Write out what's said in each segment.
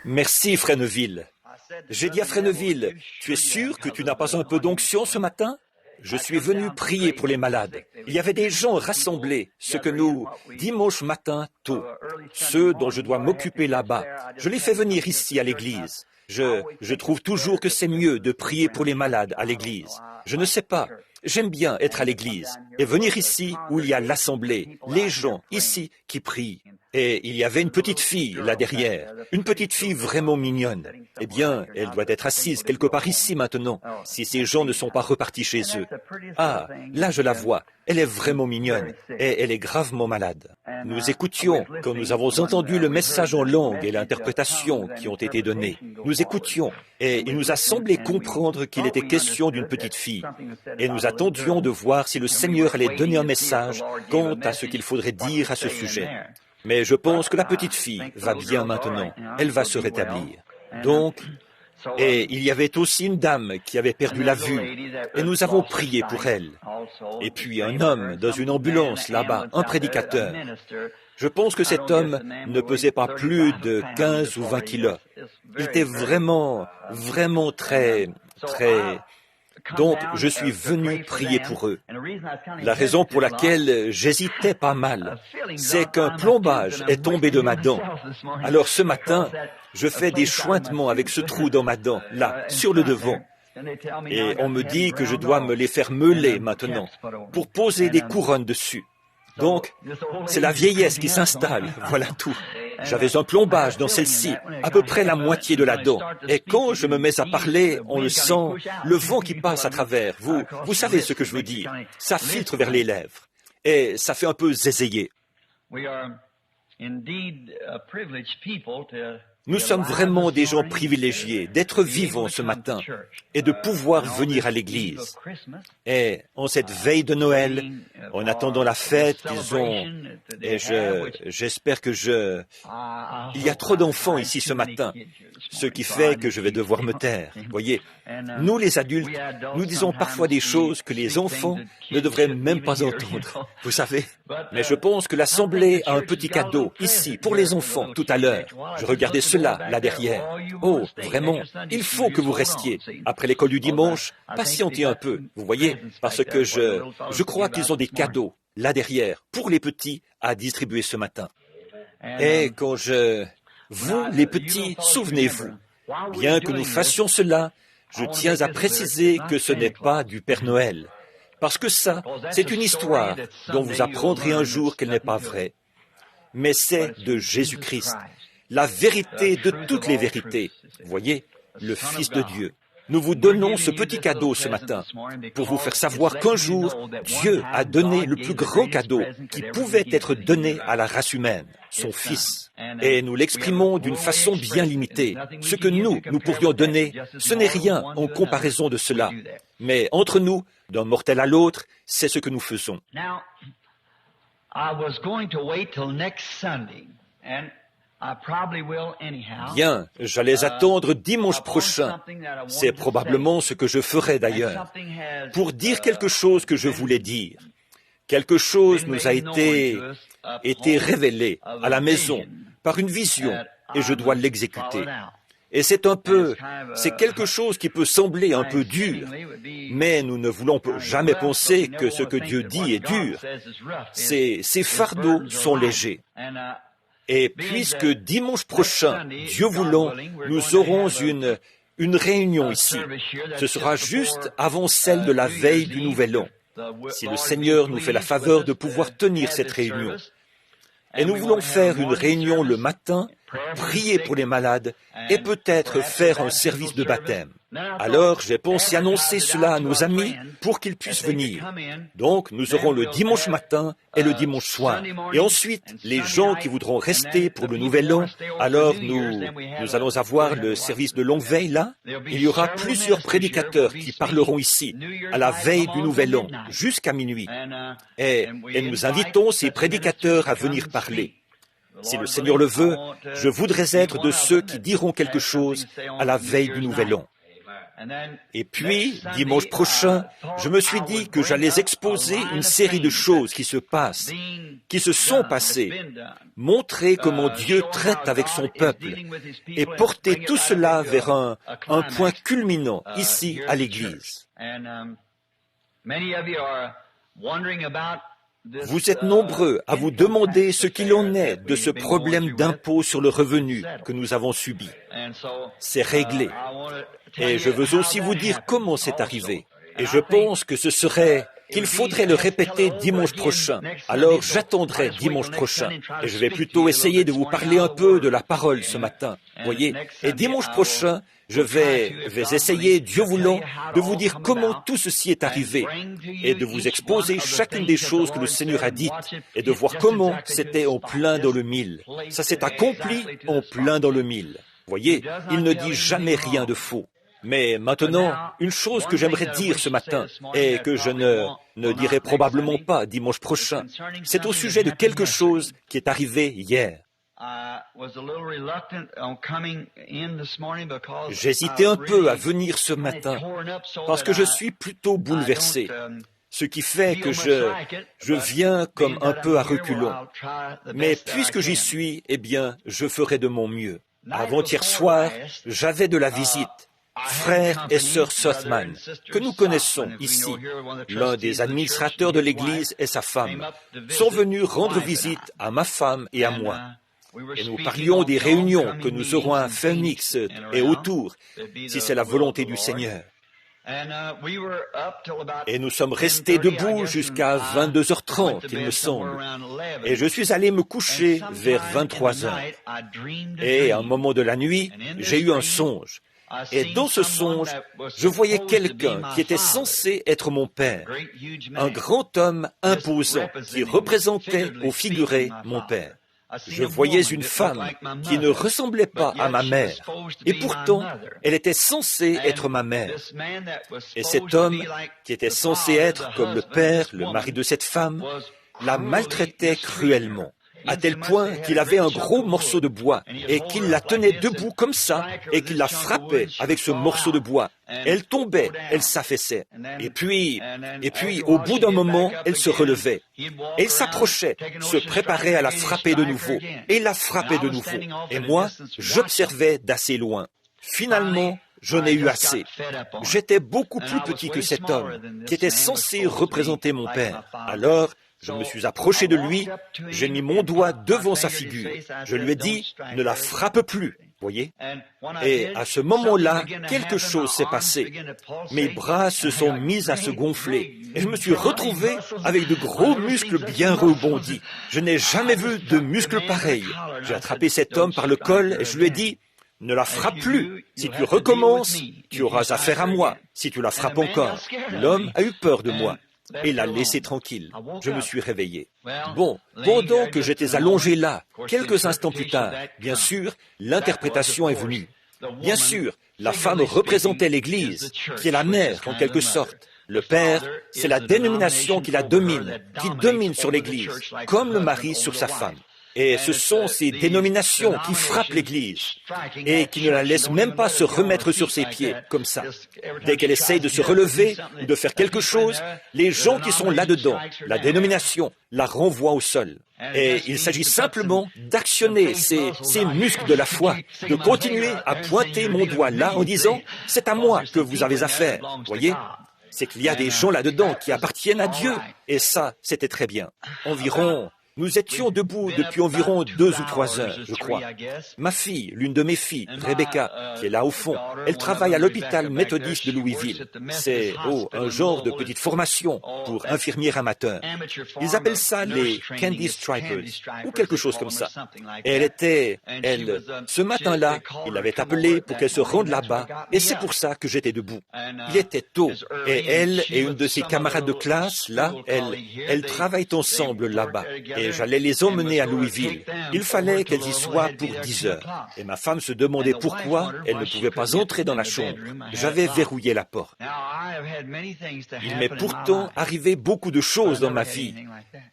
Merci, Fresneville. J'ai dit à Fresneville, tu es sûr que tu n'as pas un peu d'onction ce matin? Je suis venu prier pour les malades. Il y avait des gens rassemblés, ce que nous, dimanche matin tôt, ceux dont je dois m'occuper là-bas. Je les fais venir ici à l'église. Je trouve toujours que c'est mieux de prier pour les malades à l'église. Je ne sais pas. J'aime bien être à l'église et venir ici où il y a l'assemblée, les gens ici qui prient. Et il y avait une petite fille là derrière, une petite fille vraiment mignonne. Eh bien, elle doit être assise quelque part ici maintenant, si ces gens ne sont pas repartis chez eux. Ah, là je la vois, elle est vraiment mignonne et elle est gravement malade. Nous écoutions quand nous avons entendu le message en langue et l'interprétation qui ont été donnés. Nous écoutions et il nous a semblé comprendre qu'il était question d'une petite fille. Et nous attendions de voir si le Seigneur allait donner un message quant à ce qu'il faudrait dire à ce sujet. Mais je pense que la petite fille va bien maintenant. Elle va se rétablir. Donc, et il y avait aussi une dame qui avait perdu la vue, et nous avons prié pour elle. Et puis un homme dans une ambulance là-bas, un prédicateur. Je pense que cet homme ne pesait pas plus de 15 ou 20 kilos. Il était vraiment très... Donc, je suis venu prier pour eux. La raison pour laquelle j'hésitais pas mal, c'est qu'un plombage est tombé de ma dent. Alors ce matin, je fais des chointements avec ce trou dans ma dent, là, sur le devant. Et on me dit que je dois me les faire meuler maintenant, pour poser des couronnes dessus. Donc, c'est la vieillesse qui s'installe, voilà tout. J'avais un plombage dans celle-ci, à peu près la moitié de la dent. Et quand je me mets à parler, on le sent, le vent qui passe à travers. Vous savez ce que je veux dire. Ça filtre vers les lèvres. Et ça fait un peu zézayer. Nous sommes vraiment des gens privilégiés d'être vivants ce matin et de pouvoir venir à l'église. Et en cette veille de Noël, en attendant la fête qu'ils ont, et j'espère que il y a trop d'enfants ici ce matin, ce qui fait que je vais devoir me taire. Voyez, nous les adultes, nous disons parfois des choses que les enfants ne devraient même pas entendre, vous savez. Mais je pense que l'Assemblée a un petit cadeau ici pour les enfants tout à l'heure. Je regardais cela là derrière. Oh, vraiment, il faut que vous restiez. Après l'école du dimanche, patientez un peu, vous voyez, parce que je crois qu'ils ont des cadeaux là derrière pour les petits à distribuer ce matin. Et quand vous, les petits, souvenez-vous, bien que nous fassions cela, je tiens à préciser que ce n'est pas du Père Noël. Parce que ça, c'est une histoire dont vous apprendrez un jour qu'elle n'est pas vraie. Mais c'est de Jésus-Christ, la vérité de toutes les vérités. Vous voyez, le Fils de Dieu. Nous vous donnons ce petit cadeau ce matin pour vous faire savoir qu'un jour, Dieu a donné le plus grand cadeau qui pouvait être donné à la race humaine, son Fils. Et nous l'exprimons d'une façon bien limitée. Ce que nous pourrions donner, ce n'est rien en comparaison de cela. Mais entre nous, d'un mortel à l'autre, c'est ce que nous faisons. Bien, j'allais attendre dimanche prochain. C'est probablement ce que je ferai d'ailleurs, pour dire quelque chose que je voulais dire. Quelque chose nous a été révélé à la maison par une vision et je dois l'exécuter. Et c'est quelque chose qui peut sembler un peu dur, mais nous ne voulons jamais penser que ce que Dieu dit est dur. Ces fardeaux sont légers. Et puisque dimanche prochain, Dieu voulant, nous aurons une réunion ici, ce sera juste avant celle de la veille du Nouvel An, si le Seigneur nous fait la faveur de pouvoir tenir cette réunion. Et nous voulons faire une réunion le matin, prier pour les malades et peut-être faire un service de baptême. Alors, j'ai pensé annoncer cela à nos amis pour qu'ils puissent venir. Donc, nous aurons le dimanche matin et le dimanche soir. Et ensuite, les gens qui voudront rester pour le Nouvel An, alors nous allons avoir le service de longue veille là. Il y aura plusieurs prédicateurs qui parleront ici, à la veille du Nouvel An, jusqu'à minuit. Et nous invitons ces prédicateurs à venir parler. Si le Seigneur le veut, je voudrais être de ceux qui diront quelque chose à la veille du Nouvel An. Et puis, dimanche prochain, je me suis dit que j'allais exposer une série de choses qui se passent, qui se sont passées, montrer comment Dieu traite avec son peuple et porter tout cela vers un point culminant ici à l'Église. Vous êtes nombreux à vous demander ce qu'il en est de ce problème d'impôt sur le revenu que nous avons subi. C'est réglé. Et je veux aussi vous dire comment c'est arrivé. Et je pense que ce serait qu'il faudrait le répéter dimanche prochain. Alors j'attendrai dimanche prochain. Et je vais plutôt essayer de vous parler un peu de la parole ce matin. Voyez. Et dimanche prochain, je vais essayer, Dieu voulant, de vous dire comment tout ceci est arrivé et de vous exposer chacune des choses que le Seigneur a dites et de voir comment c'était en plein dans le mille. Ça s'est accompli en plein dans le mille. Voyez, il ne dit jamais rien de faux. Mais maintenant, une chose que j'aimerais dire ce matin et que je ne dirai probablement pas dimanche prochain, c'est au sujet de quelque chose qui est arrivé hier. J'hésitais un peu à venir ce matin parce que je suis plutôt bouleversé, ce qui fait que je viens comme un peu à reculons. Mais puisque j'y suis, eh bien, je ferai de mon mieux. Avant-hier soir, j'avais de la visite. Frère et sœur Sothman, que nous connaissons ici, l'un des administrateurs de l'Église et sa femme, sont venus rendre visite à ma femme et à moi. Et nous parlions des réunions que nous aurons à Phoenix et autour, si c'est la volonté du Seigneur. Et nous sommes restés debout jusqu'à 22h30, il me semble. Et je suis allé me coucher vers 23h. Et à un moment de la nuit, j'ai eu un songe. Et dans ce songe, je voyais quelqu'un qui était censé être mon père, un grand homme imposant qui représentait ou figurait mon père. Je voyais une femme qui ne ressemblait pas à ma mère, et pourtant, elle était censée être ma mère. Et cet homme, qui était censé être comme le père, le mari de cette femme, la maltraitait cruellement, à tel point qu'il avait un gros morceau de bois et qu'il la tenait debout comme ça et qu'il la frappait avec ce morceau de bois. Elle tombait, elle s'affaissait. Et puis, au bout d'un moment, elle se relevait. Elle s'approchait, se préparait à la frapper de nouveau et la frappait de nouveau. Et moi, j'observais d'assez loin. Finalement, j'en ai eu assez. J'étais beaucoup plus petit que cet homme qui était censé représenter mon père. Alors, je me suis approché de lui, j'ai mis mon doigt devant sa figure. Je lui ai dit, ne la frappe plus, voyez. Et à ce moment-là, quelque chose s'est passé. Mes bras se sont mis à se gonfler. Et je me suis retrouvé avec de gros muscles bien rebondis. Je n'ai jamais vu de muscles pareils. J'ai attrapé cet homme par le col et je lui ai dit, ne la frappe plus. Si tu recommences, tu auras affaire à moi. Si tu la frappes encore. L'homme a eu peur de moi et l'a laissé tranquille. Je me suis réveillé. Bon, pendant que j'étais allongé là, quelques instants plus tard, bien sûr, l'interprétation est venue. Bien sûr, la femme représentait l'Église, qui est la mère en quelque sorte. Le père, c'est la dénomination qui la domine, qui domine sur l'Église, comme le mari sur sa femme. Et ce sont ces dénominations qui frappent l'Église et qui ne la laissent même pas se remettre sur ses pieds, comme ça. Dès qu'elle essaye de se relever ou de faire quelque chose, les gens qui sont là-dedans, la dénomination, la renvoient au sol. Et il s'agit simplement d'actionner ces muscles de la foi, de continuer à pointer mon doigt là en disant « c'est à moi que vous avez affaire ». Voyez ? C'est qu'il y a des gens là-dedans qui appartiennent à Dieu. Et ça, c'était très bien. Nous étions debout depuis environ 2 ou 3 heures, je crois. Ma fille, l'une de mes filles, Rebecca, qui est là au fond, elle travaille à l'hôpital méthodiste de Louisville. C'est, un genre de petite formation pour infirmières amateurs. Ils appellent ça les Candy Stripers, ou quelque chose comme ça. Et ce matin-là, il l'avait appelée pour qu'elle se rende là-bas, et c'est pour ça que j'étais debout. Il était tôt, et elle et une de ses camarades de classe, là, elles travaillent ensemble là-bas. Et et j'allais les emmener à Louisville. Il fallait qu'elles y soient pour 10 heures. Et ma femme se demandait pourquoi elle ne pouvait pas entrer dans la chambre. J'avais verrouillé la porte. Il m'est pourtant arrivé beaucoup de choses dans ma vie,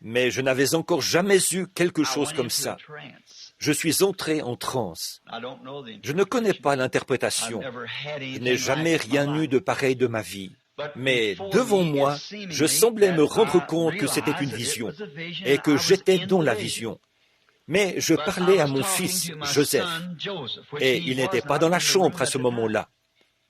mais je n'avais encore jamais eu quelque chose comme ça. Je suis entré en transe. Je ne connais pas l'interprétation. Je n'ai jamais rien eu de pareil de ma vie. Mais devant moi, je semblais me rendre compte que c'était une vision et que j'étais dans la vision. Mais je parlais à mon fils, Joseph, et il n'était pas dans la chambre à ce moment-là.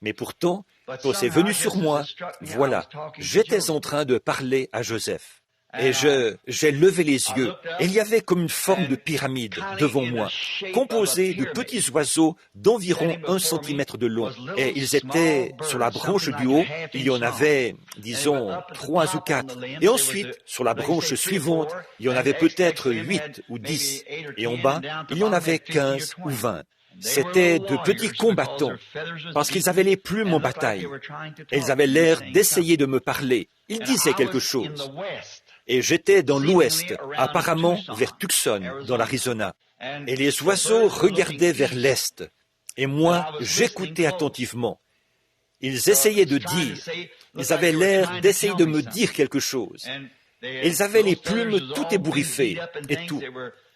Mais pourtant, quand c'est venu sur moi, voilà, j'étais en train de parler à Joseph. Et j'ai levé les yeux, et il y avait comme une forme de pyramide devant moi, composée de petits oiseaux d'environ 1 centimètre de long. Et ils étaient sur la branche du haut, il y en avait, disons, 3 ou 4. Et ensuite, sur la branche suivante, il y en avait peut-être 8 ou 10. Et en bas, il y en avait 15 ou 20. C'étaient de petits combattants, parce qu'ils avaient les plumes en bataille. Et ils avaient l'air d'essayer de me parler. Ils disaient quelque chose. Et j'étais dans l'ouest, apparemment vers Tucson, dans l'Arizona. Et les oiseaux regardaient vers l'est. Et moi, j'écoutais attentivement. Ils essayaient de dire, ils avaient l'air d'essayer de me dire quelque chose. Ils avaient les plumes tout ébouriffées et tout.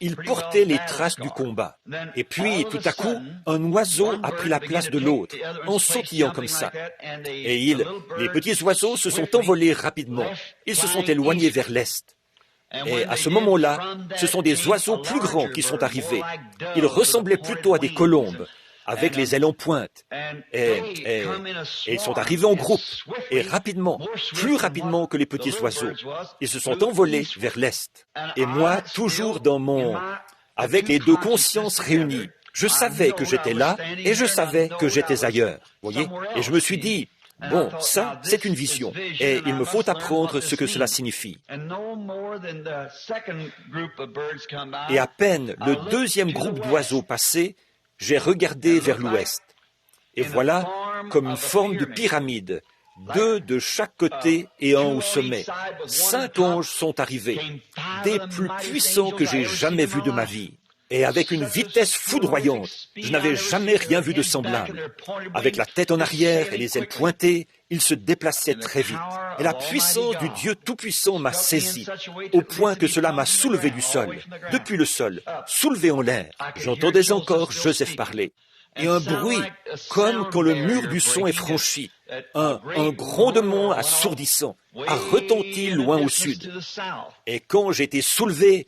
Ils portaient les traces du combat. Et puis, tout à coup, un oiseau a pris la place de l'autre, en sautillant comme ça. Et les petits oiseaux se sont envolés rapidement. Ils se sont éloignés vers l'est. Et à ce moment-là, ce sont des oiseaux plus grands qui sont arrivés. Ils ressemblaient plutôt à des colombes, avec les ailes en pointe. Et ils sont arrivés en groupe, et rapidement, plus rapidement que les petits oiseaux. Ils se sont envolés vers l'est. Et moi, toujours avec les deux consciences réunies, je savais que j'étais là, et je savais que j'étais ailleurs. Voyez? Et je me suis dit, bon, ça, c'est une vision, et il me faut apprendre ce que cela signifie. Et à peine le deuxième groupe d'oiseaux passé, j'ai regardé vers l'ouest. Et voilà, comme une forme de pyramide, 2 de chaque côté et 1 au sommet. 5 anges sont arrivés, des plus puissants que j'ai jamais vus de ma vie. Et avec une vitesse foudroyante, je n'avais jamais rien vu de semblable. Avec la tête en arrière et les ailes pointées, ils se déplaçaient très vite. Et la puissance du Dieu Tout-Puissant m'a saisi, au point que cela m'a soulevé du sol, depuis le sol, soulevé en l'air. J'entendais encore Joseph parler. Et un bruit, comme quand le mur du son est franchi, un grondement assourdissant, a retenti loin au sud. Et quand j'ai été soulevé,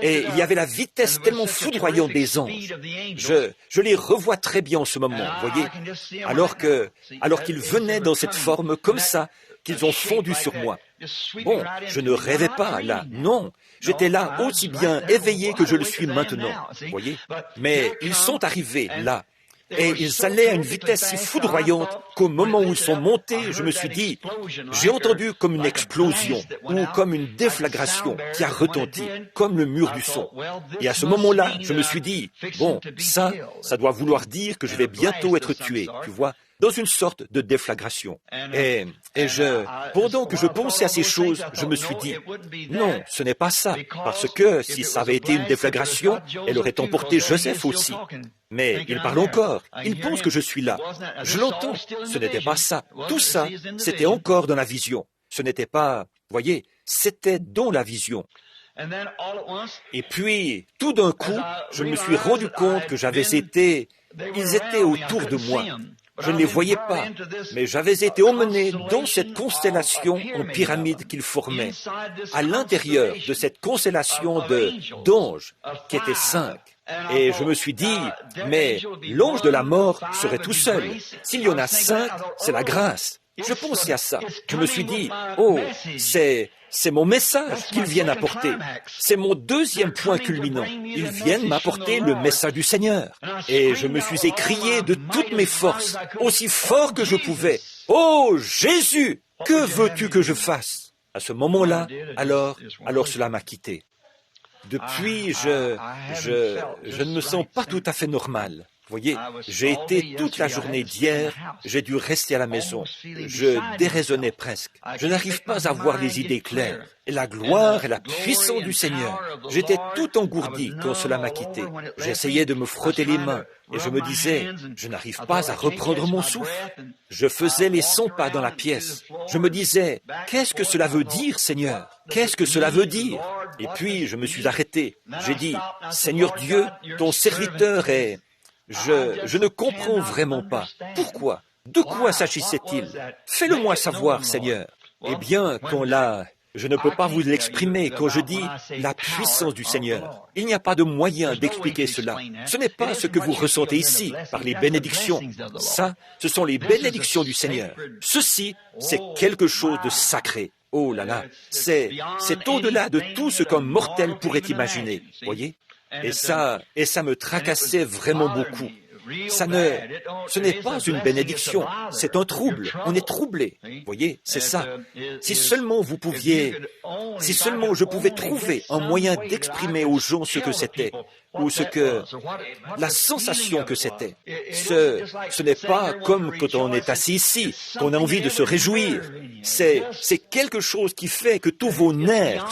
et il y avait la vitesse tellement foudroyante des anges, je les revois très bien en ce moment, voyez, alors qu'ils venaient dans cette forme comme ça, qu'ils ont fondu sur moi. Bon, je ne rêvais pas, là, non. J'étais là aussi bien éveillé que je le suis maintenant, voyez. Mais ils sont arrivés, là. Et ils allaient à une vitesse si foudroyante qu'au moment où ils sont montés, je me suis dit, j'ai entendu comme une explosion ou comme une déflagration qui a retenti, comme le mur du son. Et à ce moment-là, je me suis dit, bon, ça doit vouloir dire que je vais bientôt être tué, tu vois, dans une sorte de déflagration. Et pendant que je pensais à ces choses, je me suis dit, non, ce n'est pas ça, parce que si ça avait été une déflagration, elle aurait emporté Joseph aussi. Mais il parle encore, il pense que je suis là. Je l'entends, ce n'était pas ça. Tout ça, c'était encore dans la vision. Ce n'était pas, voyez, c'était dans la vision. Et puis, tout d'un coup, je me suis rendu compte que ils étaient autour de moi. Je ne les voyais pas, mais j'avais été emmené dans cette constellation en pyramide qu'ils formaient, à l'intérieur de cette constellation d'anges, qui étaient 5. Et je me suis dit, mais l'ange de la mort serait tout seul. S'il y en a 5, c'est la grâce. Je pensais à ça. Je me suis dit, oh, c'est mon message qu'ils viennent apporter. C'est mon deuxième point culminant. Ils viennent m'apporter le message du Seigneur. Et je me suis écrié de toutes mes forces, aussi fort que je pouvais. Oh, Jésus, que veux-tu que je fasse? À ce moment-là, alors cela m'a quitté. Depuis, je ne me sens pas tout à fait normal. Voyez, j'ai été toute la journée d'hier, j'ai dû rester à la maison. Je déraisonnais presque. Je n'arrive pas à voir les idées claires. Et la gloire et la puissance du Seigneur. J'étais tout engourdi quand cela m'a quitté. J'essayais de me frotter les mains et je me disais, je n'arrive pas à reprendre mon souffle. Je faisais les 100 pas dans la pièce. Je me disais, qu'est-ce que cela veut dire, Seigneur? Qu'est-ce que cela veut dire? Et puis, je me suis arrêté. J'ai dit, Seigneur Dieu, ton serviteur est... Je ne comprends vraiment pas. Pourquoi? De quoi s'agissait-il? Fais-le-moi savoir, Seigneur. Eh bien, je ne peux pas vous l'exprimer quand je dis la puissance du Seigneur. Il n'y a pas de moyen d'expliquer cela. Ce n'est pas ce que vous ressentez ici, par les bénédictions. Ça, ce sont les bénédictions du Seigneur. Ceci, c'est quelque chose de sacré. Oh là là, c'est au-delà de tout ce qu'un mortel pourrait imaginer. Voyez? Et ça me tracassait vraiment beaucoup. Ce n'est pas une bénédiction, c'est un trouble. On est troublé. Voyez, c'est ça. Si seulement je pouvais trouver un moyen d'exprimer aux gens ce que c'était, ou la sensation que c'était. Ce n'est pas comme quand on est assis ici, qu'on a envie de se réjouir. C'est quelque chose qui fait que tous vos nerfs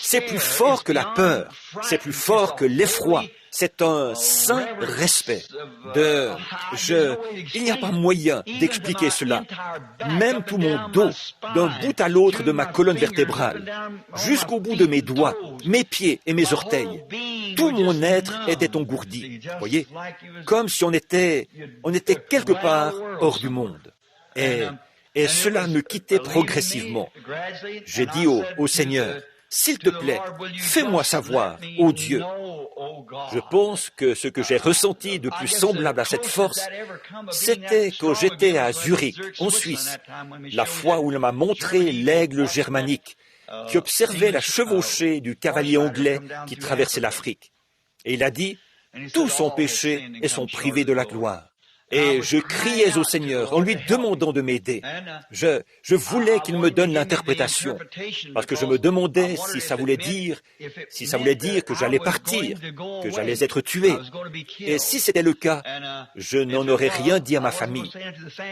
c'est plus fort que la peur, c'est plus fort que l'effroi. C'est un saint respect. Il n'y a pas moyen d'expliquer cela. Même tout mon dos, d'un bout à l'autre de ma colonne vertébrale, jusqu'au bout de mes doigts, mes pieds et mes orteils, tout mon être était engourdi. Voyez, comme si on était quelque part hors du monde. Et cela me quittait progressivement. J'ai dit au Seigneur, s'il te plaît, fais-moi savoir, ô Dieu. Je pense que ce que j'ai ressenti de plus semblable à cette force, c'était quand j'étais à Zurich, en Suisse, la fois où l'on m'a montré l'aigle germanique, qui observait la chevauchée du cavalier anglais qui traversait l'Afrique. Et il a dit, tous sont péchés et sont privés de la gloire. Et je criais au Seigneur en lui demandant de m'aider. Je voulais qu'il me donne l'interprétation, parce que je me demandais si ça voulait dire que j'allais partir, que j'allais être tué. Et si c'était le cas, je n'en aurais rien dit à ma famille.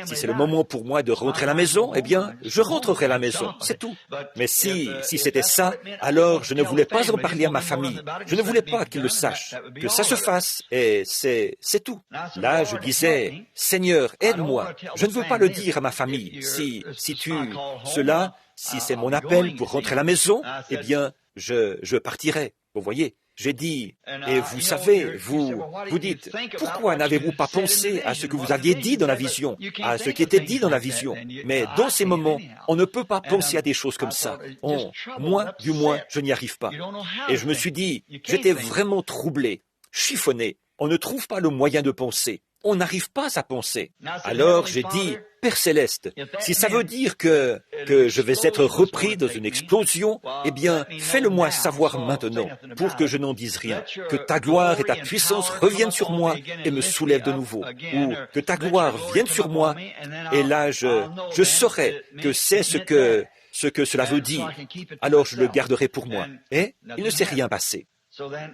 Si c'est le moment pour moi de rentrer à la maison, eh bien, je rentrerai à la maison, c'est tout. Mais si c'était ça, alors je ne voulais pas en parler à ma famille. Je ne voulais pas qu'ils le sachent, que ça se fasse, et c'est tout. Là, je disais, Seigneur, aide-moi. Je ne veux pas le dire à ma famille. Si c'est mon appel pour rentrer à la maison, eh bien, je partirai. Vous voyez, j'ai dit, et vous savez, vous dites, pourquoi n'avez-vous pas pensé à ce que vous aviez dit dans la vision, à ce qui était dit dans la vision? Mais dans ces moments, on ne peut pas penser à des choses comme ça. Moi, du moins, je n'y arrive pas. Et je me suis dit, j'étais vraiment troublé, chiffonné. On ne trouve pas le moyen de penser. On n'arrive pas à penser. Alors j'ai dit, Père Céleste, si ça veut dire que je vais être repris dans une explosion, eh bien, fais-le-moi savoir maintenant, pour que je n'en dise rien. Que ta gloire et ta puissance reviennent sur moi et me soulèvent de nouveau. Ou que ta gloire vienne sur moi, et là je saurai que c'est ce que cela veut dire. Alors je le garderai pour moi. Et il ne s'est rien passé.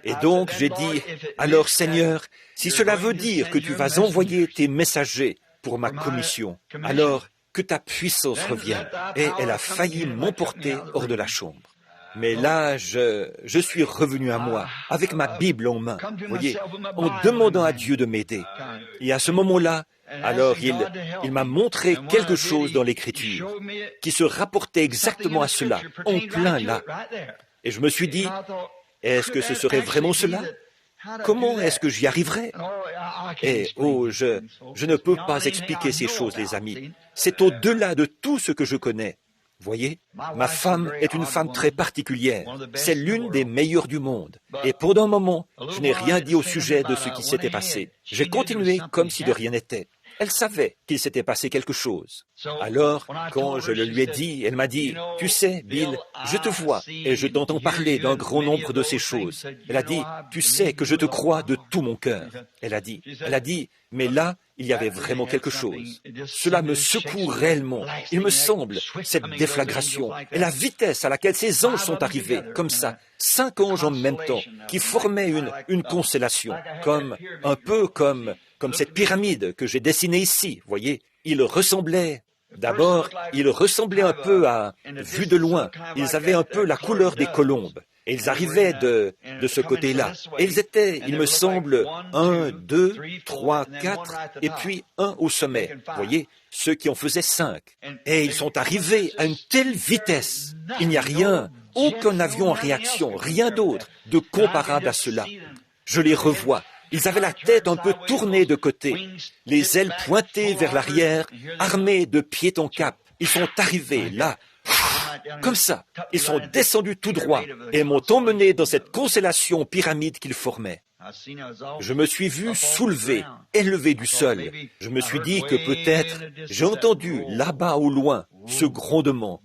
Et donc j'ai dit, alors Seigneur, si cela veut dire que tu vas envoyer tes messagers pour ma commission, alors que ta puissance revienne. Et elle a failli m'emporter hors de la chambre. Mais là, je suis revenu à moi, avec ma Bible en main, voyez, en demandant à Dieu de m'aider. Et à ce moment-là, alors il m'a montré quelque chose dans l'Écriture qui se rapportait exactement à cela, en plein là. Et je me suis dit, est-ce que ce serait vraiment cela? Comment est-ce que j'y arriverais? Et je ne peux pas expliquer ces choses, les amis. C'est au-delà de tout ce que je connais. Voyez, ma femme est une femme très particulière. C'est l'une des meilleures du monde. Et pendant un moment, je n'ai rien dit au sujet de ce qui s'était passé. J'ai continué comme si de rien n'était. Elle savait qu'il s'était passé quelque chose. Alors, quand je le lui ai dit, elle m'a dit, « Tu sais, Bill, je te vois et je t'entends parler d'un grand nombre de ces choses. » Elle a dit, « Tu sais que je te crois de tout mon cœur. » Elle a dit, « Mais là, il y avait vraiment quelque chose. Cela me secoue réellement. Il me semble, cette déflagration et la vitesse à laquelle ces anges sont arrivés, comme ça, 5 anges en même temps, qui formaient une constellation, comme cette pyramide que j'ai dessinée ici, voyez. D'abord, ils ressemblaient un peu à, vu de loin, ils avaient un peu la couleur des colombes. Et ils arrivaient de ce côté-là. Et ils étaient, il me semble, 1, 2, 3, 4, et puis un au sommet. Vous voyez, ceux qui en faisaient 5. Et ils sont arrivés à une telle vitesse. Il n'y a rien, aucun avion en réaction, rien d'autre de comparable à cela. Je les revois. Ils avaient la tête un peu tournée de côté, les ailes pointées vers l'arrière, armés de pied en cap. Ils sont arrivés là, comme ça. Ils sont descendus tout droit et m'ont emmené dans cette constellation pyramide qu'ils formaient. Je me suis vu soulevé, élevé du sol. Je me suis dit que peut-être j'ai entendu là-bas au loin ce grondement,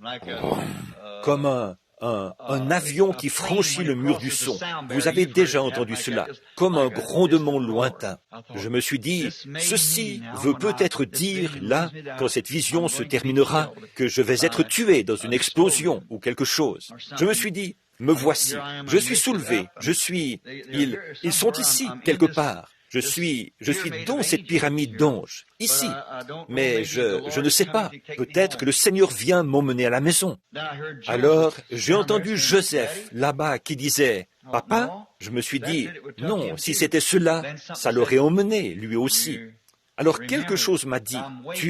comme un avion qui franchit le mur du son. Vous avez déjà entendu cela, comme un grondement lointain. Je me suis dit, ceci veut peut-être dire, là, quand cette vision se terminera, que je vais être tué dans une explosion ou quelque chose. Je me suis dit, me voici, je suis soulevé, ils sont ici, quelque part. Je suis dans cette pyramide d'anges, ici. Mais je ne sais pas, peut-être que le Seigneur vient m'emmener à la maison. Alors, j'ai entendu Joseph, là-bas, qui disait, « Papa ?» Je me suis dit, « Non, si c'était cela, ça l'aurait emmené, lui aussi. » Alors, quelque chose m'a dit,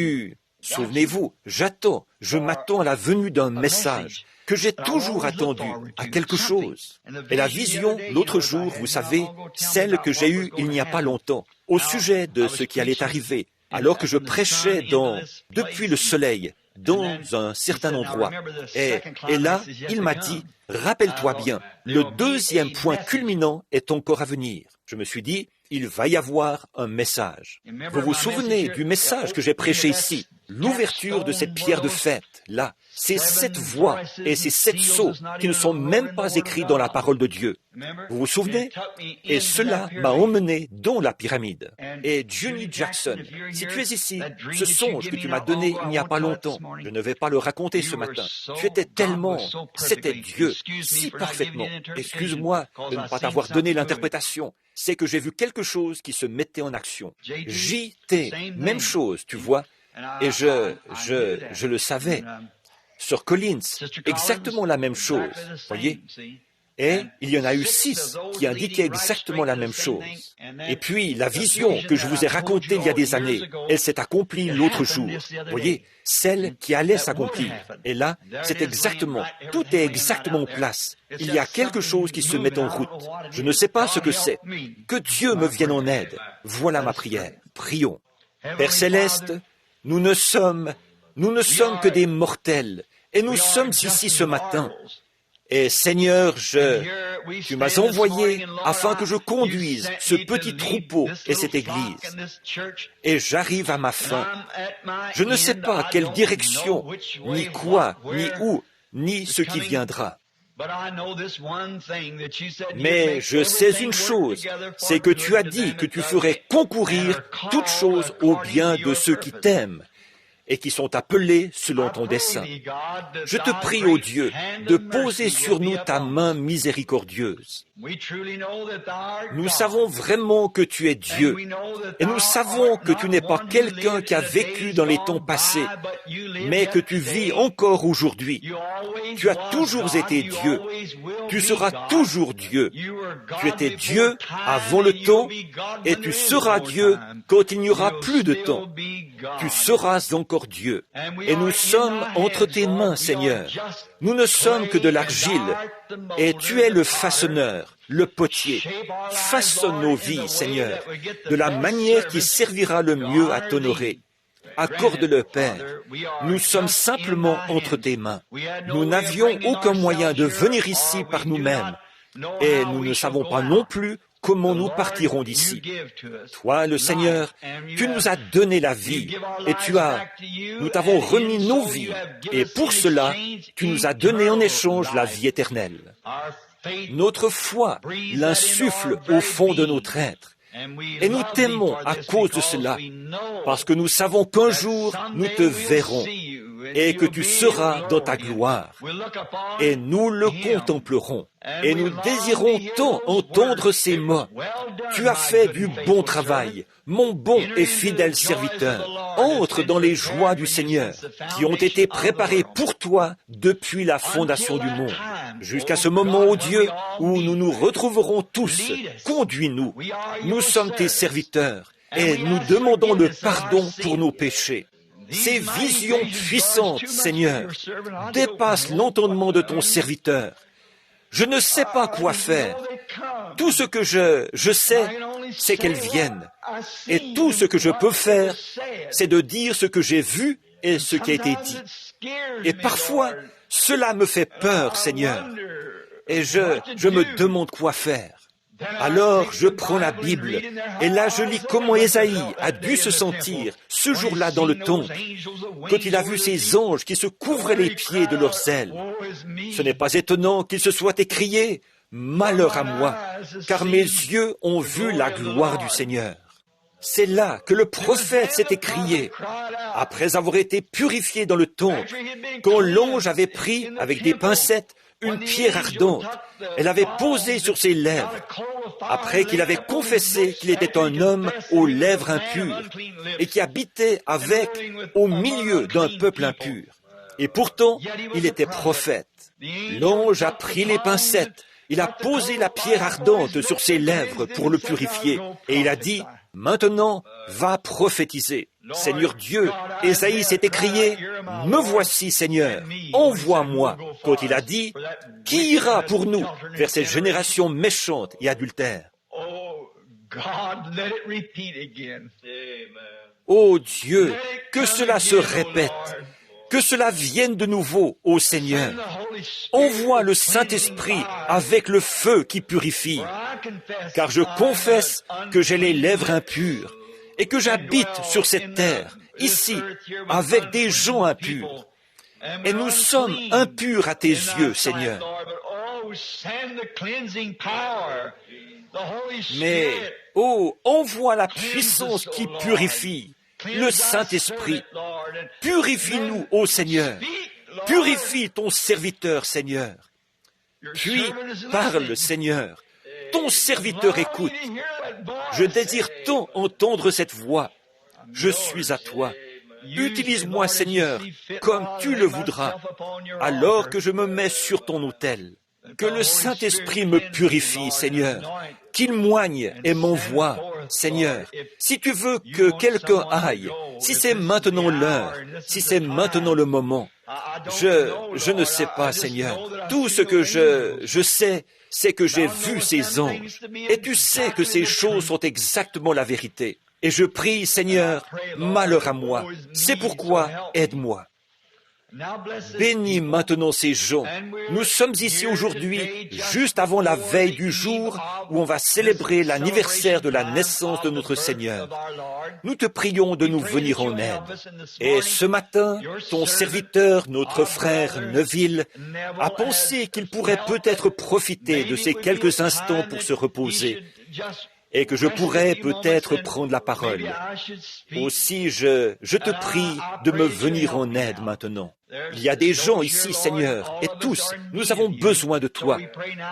« Souvenez-vous, je m'attends à la venue d'un message. » que j'ai toujours attendu à quelque chose. Et la vision, l'autre jour, vous savez, celle que j'ai eue il n'y a pas longtemps, au sujet de ce qui allait arriver, alors que je prêchais depuis le soleil, dans un certain endroit. Et là, il m'a dit, rappelle-toi bien, le deuxième point culminant est encore à venir. Je me suis dit, il va y avoir un message. Vous vous souvenez du message que j'ai prêché ici, l'ouverture de cette pierre de fête, là. C'est 7 voix et ces 7 sceaux qui ne sont même pas écrits dans la parole de Dieu. Vous vous souvenez? Et cela m'a emmené dans la pyramide. Et Juni Jackson, si tu es ici, ce songe que tu m'as donné il n'y a pas longtemps, je ne vais pas le raconter ce matin. Tu étais c'était Dieu, si parfaitement. Excuse-moi de ne pas t'avoir donné l'interprétation. C'est que j'ai vu quelque chose qui se mettait en action. JT, même chose, tu vois. Et je le savais. Sœur Collins, exactement la même chose, voyez. Et il y en a eu 6 qui indiquaient exactement la même chose. Et puis, la vision que je vous ai racontée il y a des années, elle s'est accomplie l'autre jour, voyez, celle qui allait s'accomplir. Et là, tout est exactement en place. Il y a quelque chose qui se met en route. Je ne sais pas ce que c'est. Que Dieu me vienne en aide. Voilà ma prière. Prions. Père Céleste, nous ne sommes que des mortels, et nous sommes ici ce matin. Et Seigneur, tu m'as envoyé afin que je conduise ce petit troupeau et cette église. Et j'arrive à ma fin. Je ne sais pas quelle direction, ni quoi, ni où, ni ce qui viendra. Mais je sais une chose, c'est que tu as dit que tu ferais concourir toutes choses au bien de ceux qui t'aiment et qui sont appelés selon ton dessein. Je te prie, ô Dieu, de poser sur nous ta main miséricordieuse. Nous savons vraiment que tu es Dieu, et nous savons que tu n'es pas quelqu'un qui a vécu dans les temps passés, mais que tu vis encore aujourd'hui. Tu as toujours été Dieu. Tu seras toujours Dieu. Tu étais Dieu avant le temps, et tu seras Dieu quand il n'y aura plus de temps. Tu seras encore Dieu. Et nous sommes entre tes mains, Seigneur. Nous ne sommes que de l'argile, et tu es le façonneur, le potier. Façonne nos vies, Seigneur, de la manière qui servira le mieux à t'honorer. Accorde-le, Père. Nous sommes simplement entre tes mains. Nous n'avions aucun moyen de venir ici par nous-mêmes. Et nous ne savons pas non plus comment nous partirons d'ici. Toi, le Seigneur, tu nous as donné la vie et nous t'avons remis nos vies. Et pour cela, tu nous as donné en échange la vie éternelle. Notre foi l'insuffle au fond de notre être. Et nous t'aimons à cause de cela, parce que nous savons qu'un jour nous te verrons et que tu seras dans ta gloire. Et nous le contemplerons. Et nous désirons tant entendre ces mots. Tu as fait du bon travail, mon bon et fidèle serviteur. Entre dans les joies du Seigneur, qui ont été préparées pour toi depuis la fondation du monde. Jusqu'à ce moment, ô Dieu, où nous nous retrouverons tous, conduis-nous. Nous sommes tes serviteurs et nous demandons le pardon pour nos péchés. Ces visions puissantes, Seigneur, dépassent l'entendement de ton serviteur. Je ne sais pas quoi faire. Tout ce que je sais, c'est qu'elles viennent. Et tout ce que je peux faire, c'est de dire ce que j'ai vu et ce qui a été dit. Et parfois, cela me fait peur, Seigneur. Et je me demande quoi faire. Alors je prends la Bible, et là je lis comment Ésaïe a dû se sentir ce jour-là dans le temple, quand il a vu ces anges qui se couvraient les pieds de leurs ailes. Ce n'est pas étonnant qu'il se soit écrié « Malheur à moi, car mes yeux ont vu la gloire du Seigneur ». C'est là que le prophète s'est écrié, après avoir été purifié dans le temple, quand l'ange avait pris avec des pincettes une pierre ardente, elle avait posé sur ses lèvres, après qu'il avait confessé qu'il était un homme aux lèvres impures et qui habitait au milieu d'un peuple impur. Et pourtant, il était prophète. L'ange a pris les pincettes, il a posé la pierre ardente sur ses lèvres pour le purifier, et il a dit, « Maintenant, va prophétiser. » Seigneur Dieu, Ésaïe s'est écrié, « Me voici, Seigneur, envoie-moi. » Quand il a dit, « Qui ira pour nous vers cette génération méchante et adultère? » Ô Dieu, que cela se répète, que cela vienne de nouveau, ô Seigneur. Envoie le Saint-Esprit avec le feu qui purifie, car je confesse que j'ai les lèvres impures et que j'habite sur cette terre, ici, avec des gens impurs. Et nous sommes impurs à tes yeux, Seigneur. Mais, envoie la puissance qui purifie, le Saint-Esprit. Purifie-nous, ô Seigneur. Purifie ton serviteur, Seigneur. Puis, parle, Seigneur. Ton serviteur écoute. Je désire tant entendre cette voix. Je suis à toi. Utilise-moi, Seigneur, comme tu le voudras, alors que je me mets sur ton autel. Que le Saint-Esprit me purifie, Seigneur, qu'il moigne et m'envoie, Seigneur. Si tu veux que quelqu'un aille, si c'est maintenant l'heure, si c'est maintenant le moment, je ne sais pas, Seigneur. Tout ce que je sais, c'est que j'ai vu ces anges. Et tu sais que ces choses sont exactement la vérité. Et je prie, Seigneur, malheur à moi. C'est pourquoi aide-moi. Bénis maintenant ces gens. Nous sommes ici aujourd'hui, juste avant la veille du jour où on va célébrer l'anniversaire de la naissance de notre Seigneur. Nous te prions de nous venir en aide. Et ce matin, ton serviteur, notre frère Neville, a pensé qu'il pourrait peut-être profiter de ces quelques instants pour se reposer et que je pourrais peut-être prendre la parole. Aussi, je te prie de me venir en aide maintenant. Il y a des gens ici, Seigneur, et tous, nous avons besoin de toi.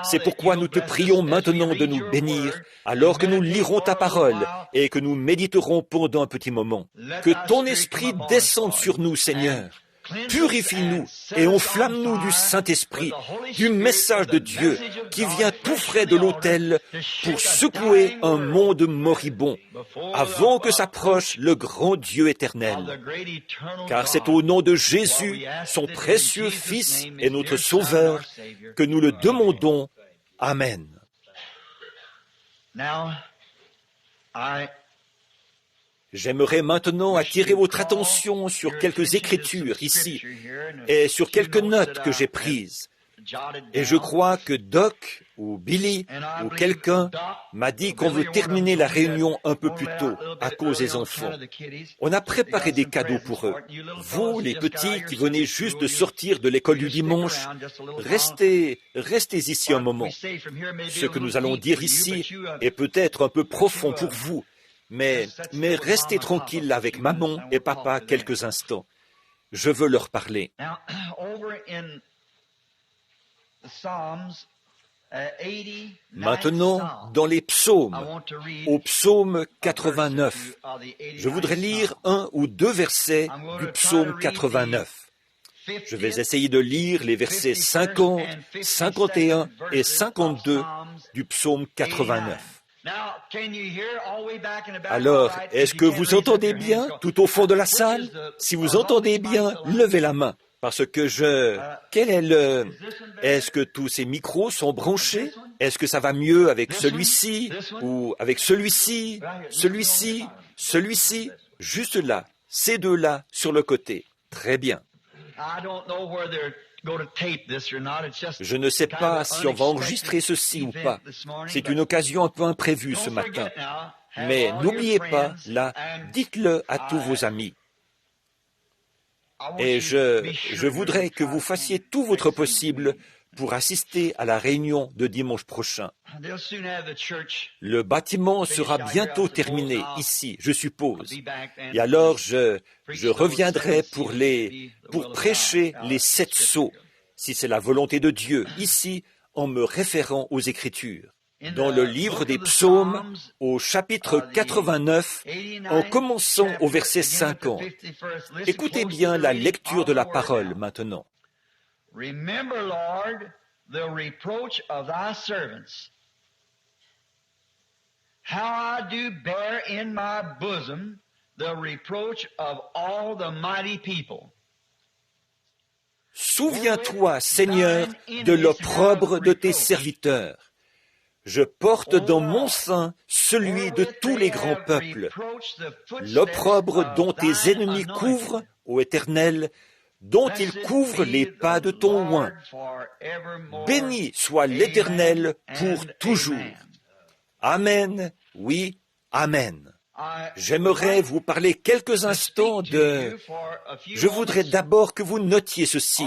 C'est pourquoi nous te prions maintenant de nous bénir, alors que nous lirons ta parole et que nous méditerons pendant un petit moment. Que ton esprit descende sur nous, Seigneur. Purifie-nous et enflamme-nous du Saint-Esprit, du message de Dieu qui vient tout frais de l'autel pour secouer un monde moribond avant que s'approche le grand Dieu éternel. Car c'est au nom de Jésus, son précieux Fils et notre Sauveur, que nous le demandons. Amen. J'aimerais maintenant attirer votre attention sur quelques écritures ici et sur quelques notes que j'ai prises. Et je crois que Doc ou Billy ou quelqu'un m'a dit qu'on veut terminer la réunion un peu plus tôt à cause des enfants. On a préparé des cadeaux pour eux. Vous, les petits qui venez juste de sortir de l'école du dimanche, restez ici un moment. Ce que nous allons dire ici est peut-être un peu profond pour vous, mais restez tranquilles avec maman et papa quelques instants. Je veux leur parler. Maintenant, dans les psaumes, au psaume 89, je voudrais lire un ou deux versets du psaume 89. Je vais essayer de lire les versets 50, 51 et 52 du psaume 89. Alors, est-ce que vous entendez bien tout au fond de la salle? Si vous entendez bien, levez la main. Parce que Est-ce que tous ces micros sont branchés? Est-ce que ça va mieux avec celui-ci? Ou avec celui-ci? Celui-ci? Juste là. Ces deux-là sur le côté. Très bien. Je ne sais pas si on va enregistrer ceci ou pas. C'est une occasion un peu imprévue ce matin. Mais n'oubliez pas, là, dites-le à tous vos amis. Et je voudrais que vous fassiez tout votre possible pour assister à la réunion de dimanche prochain. Le bâtiment sera bientôt terminé, ici, je suppose. Et alors, je reviendrai pour prêcher les 7 sceaux, si c'est la volonté de Dieu, ici, en me référant aux Écritures. Dans le livre des psaumes, au chapitre 89, en commençant au verset 50. Écoutez bien la lecture de la parole maintenant. Remember, Lord, the reproach of thy servants. How I do bear in my bosom the reproach of all the mighty people. Souviens-toi, Seigneur, de l'opprobre de tes serviteurs. Je porte dans mon sein celui de tous les grands peuples, l'opprobre dont tes ennemis couvrent, ô Éternel, dont ils couvrent les pas de ton oint. Béni soit l'Éternel pour toujours. Amen, oui, Amen. J'aimerais vous parler quelques instants Je voudrais d'abord que vous notiez ceci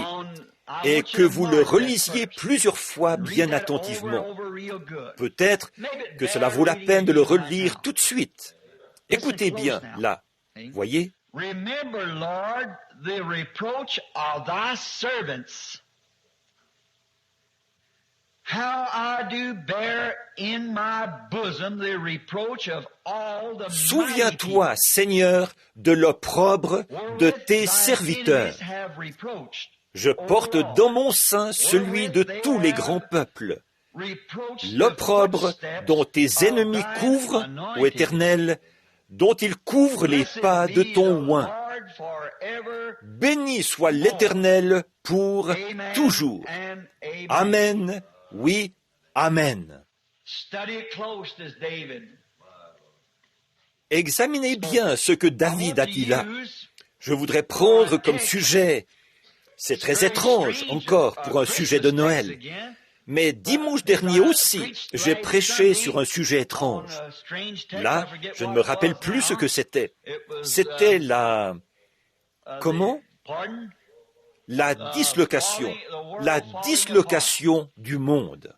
et que vous le relisiez plusieurs fois bien attentivement. Peut-être que cela vaut la peine de le relire tout de suite. Écoutez bien, là. Voyez? Remember, Lord, the reproach of thy servants. How I do bear in my bosom the reproach of all the mighty people. Souviens-toi, Seigneur, de l'opprobre de tes serviteurs. Je porte dans mon sein celui de tous les grands peuples. L'opprobre dont tes ennemis couvrent, ô Éternel, dont ils couvrent les pas de ton oint. Béni soit l'Éternel pour toujours. Amen, oui, Amen. Examinez bien ce que David a dit là. Je voudrais prendre comme sujet, c'est très étrange encore pour un sujet de Noël, mais dimanche dernier aussi, j'ai prêché sur un sujet étrange. Là, je ne me rappelle plus ce que c'était. C'était comment? La dislocation du monde.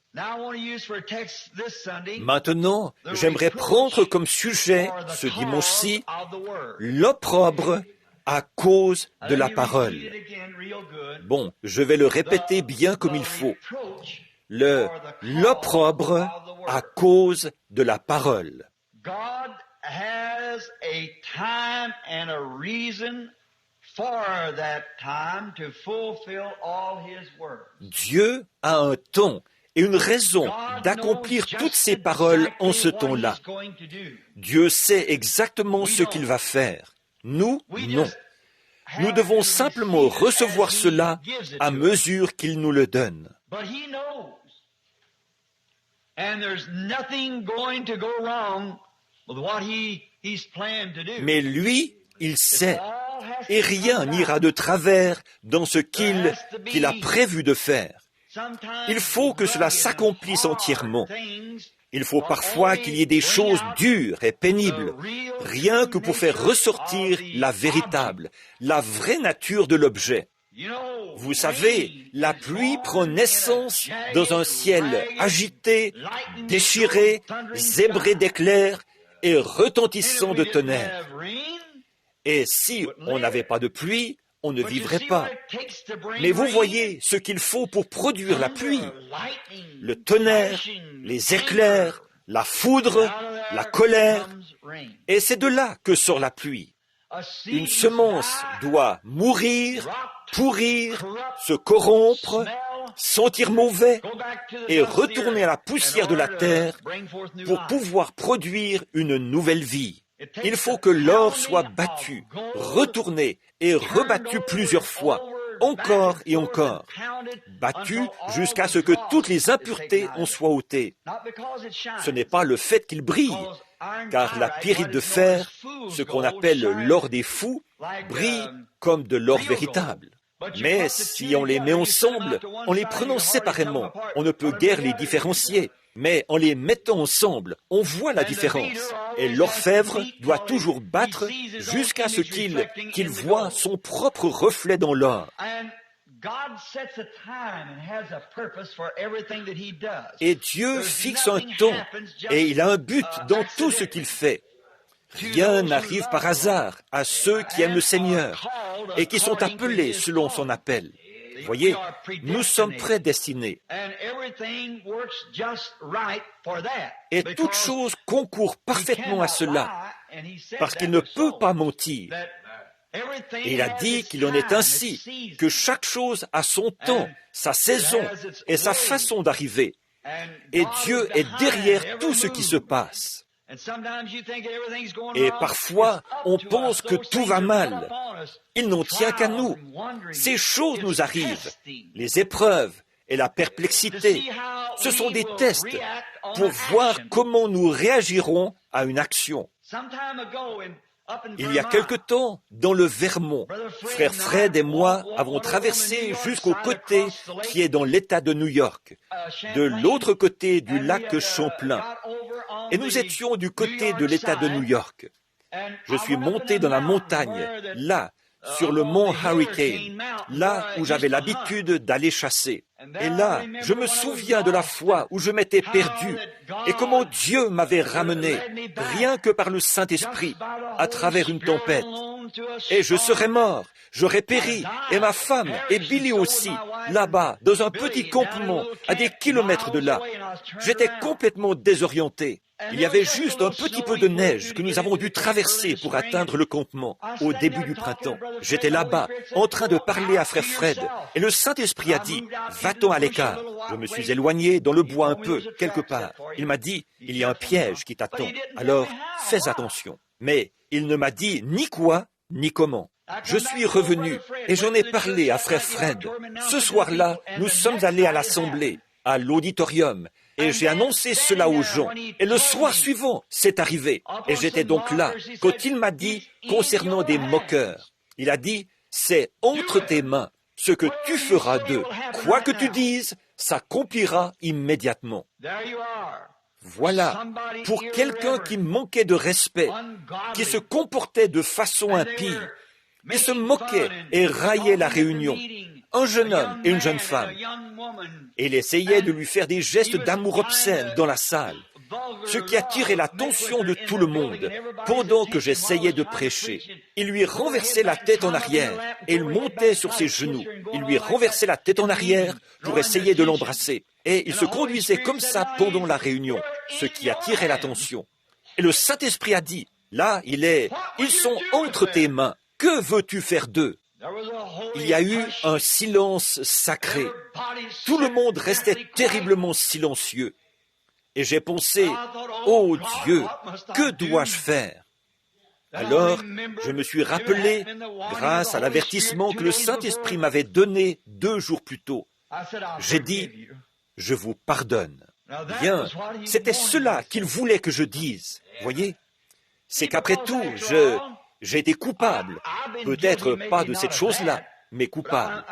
Maintenant, j'aimerais prendre comme sujet, ce dimanche-ci, l'opprobre à cause de la parole. Bon, je vais le répéter bien comme il faut. L'opprobre à cause de la parole. God has a time and a reason for that time to fulfill all his words. Dieu a un temps et une raison d'accomplir toutes ses paroles en ce temps-là. Dieu sait exactement ce qu'il va faire. Nous, non. Nous devons simplement recevoir cela à mesure qu'il nous le donne. Mais lui, il sait, et rien n'ira de travers dans ce qu'il a prévu de faire. Il faut que cela s'accomplisse entièrement. Il faut parfois qu'il y ait des choses dures et pénibles, rien que pour faire ressortir la véritable, la vraie nature de l'objet. Vous savez, la pluie prend naissance dans un ciel agité, déchiré, zébré d'éclairs et retentissant de tonnerre. Et si on n'avait pas de pluie, on ne vivrait pas. Mais vous voyez ce qu'il faut pour produire la pluie. Le tonnerre, les éclairs, la foudre, la colère. Et c'est de là que sort la pluie. Une semence doit mourir, pourrir, se corrompre, sentir mauvais et retourner à la poussière de la terre pour pouvoir produire une nouvelle vie. Il faut que l'or soit battu, retourné et rebattu plusieurs fois, encore et encore, battu jusqu'à ce que toutes les impuretés en soient ôtées. Ce n'est pas le fait qu'il brille, car la pyrite de fer, ce qu'on appelle l'or des fous, brille comme de l'or véritable. Mais si on les met ensemble, en les prenant séparément, on ne peut guère les différencier. Mais en les mettant ensemble, on voit la différence. Et l'orfèvre doit toujours battre jusqu'à ce qu'il voit son propre reflet dans l'or. Et Dieu fixe un temps, et il a un but dans tout ce qu'il fait. Rien n'arrive par hasard à ceux qui aiment le Seigneur et qui sont appelés selon son appel. Voyez, nous sommes prédestinés. Et toute chose concourt parfaitement à cela, parce qu'il ne peut pas mentir. Et il a dit qu'il en est ainsi, que chaque chose a son temps, sa saison et sa façon d'arriver. Et Dieu est derrière tout ce qui se passe. Et parfois, on pense que tout va mal. Il n'en tient qu'à nous. Ces choses nous arrivent, les épreuves et la perplexité. Ce sont des tests pour voir comment nous réagirons à une action. Il y a quelque temps, dans le Vermont, frère Fred et moi avons traversé jusqu'au côté qui est dans l'État de New York, de l'autre côté du lac Champlain. Et nous étions du côté de l'État de New York. Je suis monté dans la montagne, là, sur le mont Hurricane, là où j'avais l'habitude d'aller chasser. Et là, je me souviens de la fois où je m'étais perdu et comment Dieu m'avait ramené, rien que par le Saint-Esprit, à travers une tempête. Et je serais mort, j'aurais péri, et ma femme, et Billy aussi, là-bas, dans un petit campement, à des kilomètres de là. J'étais complètement désorienté. Il y avait juste un petit peu de neige que nous avons dû traverser pour atteindre le campement au début du printemps. J'étais là-bas, en train de parler à frère Fred, et le Saint-Esprit a dit, va-t'en à l'écart. Je me suis éloigné dans le bois un peu, quelque part. Il m'a dit, il y a un piège qui t'attend, alors fais attention. Mais il ne m'a dit ni quoi, ni comment. Je suis revenu, et j'en ai parlé à frère Fred. Ce soir-là, nous sommes allés à l'assemblée, à l'auditorium, et j'ai annoncé cela aux gens. Et le soir suivant, c'est arrivé. Et j'étais donc là, quand il m'a dit, concernant des moqueurs, il a dit, c'est entre tes mains. Ce que tu feras d'eux, quoi que tu dises, s'accomplira immédiatement. Voilà, pour quelqu'un qui manquait de respect, qui se comportait de façon impie, et se moquait et raillait la réunion, un jeune homme et une jeune femme. Et il essayait de lui faire des gestes d'amour obscènes dans la salle, ce qui attirait l'attention de tout le monde, pendant que j'essayais de prêcher. Il lui renversait la tête en arrière, et il montait sur ses genoux. Il lui renversait la tête en arrière pour essayer de l'embrasser. Et il se conduisait comme ça pendant la réunion, ce qui attirait l'attention. Et le Saint-Esprit a dit, là, ils sont entre tes mains. Que veux-tu faire d'eux? Il y a eu un silence sacré. Tout le monde restait terriblement silencieux. Et j'ai pensé, oh Dieu, que dois-je faire? Alors, je me suis rappelé, grâce à l'avertissement que le Saint-Esprit m'avait donné 2 jours plus tôt. J'ai dit, je vous pardonne. Bien, c'était cela qu'il voulait que je dise. Voyez, c'est qu'après tout, j'ai été coupable, peut-être pas de cette chose-là, mais coupable.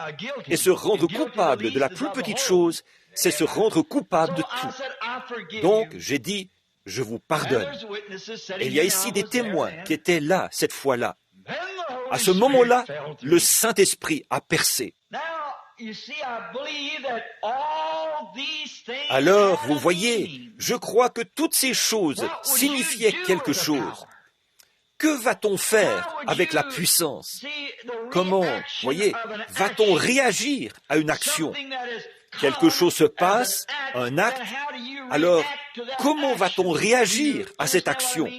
Et se rendre coupable de la plus petite chose, c'est se rendre coupable de tout. Donc, j'ai dit, je vous pardonne. Et il y a ici des témoins qui étaient là, cette fois-là. À ce moment-là, le Saint-Esprit a percé. Alors, vous voyez, je crois que toutes ces choses signifiaient quelque chose. Que va-t-on faire avec la puissance? Comment, voyez, va-t-on réagir à une action? Quelque chose se passe, un acte, alors comment va-t-on réagir à cette action?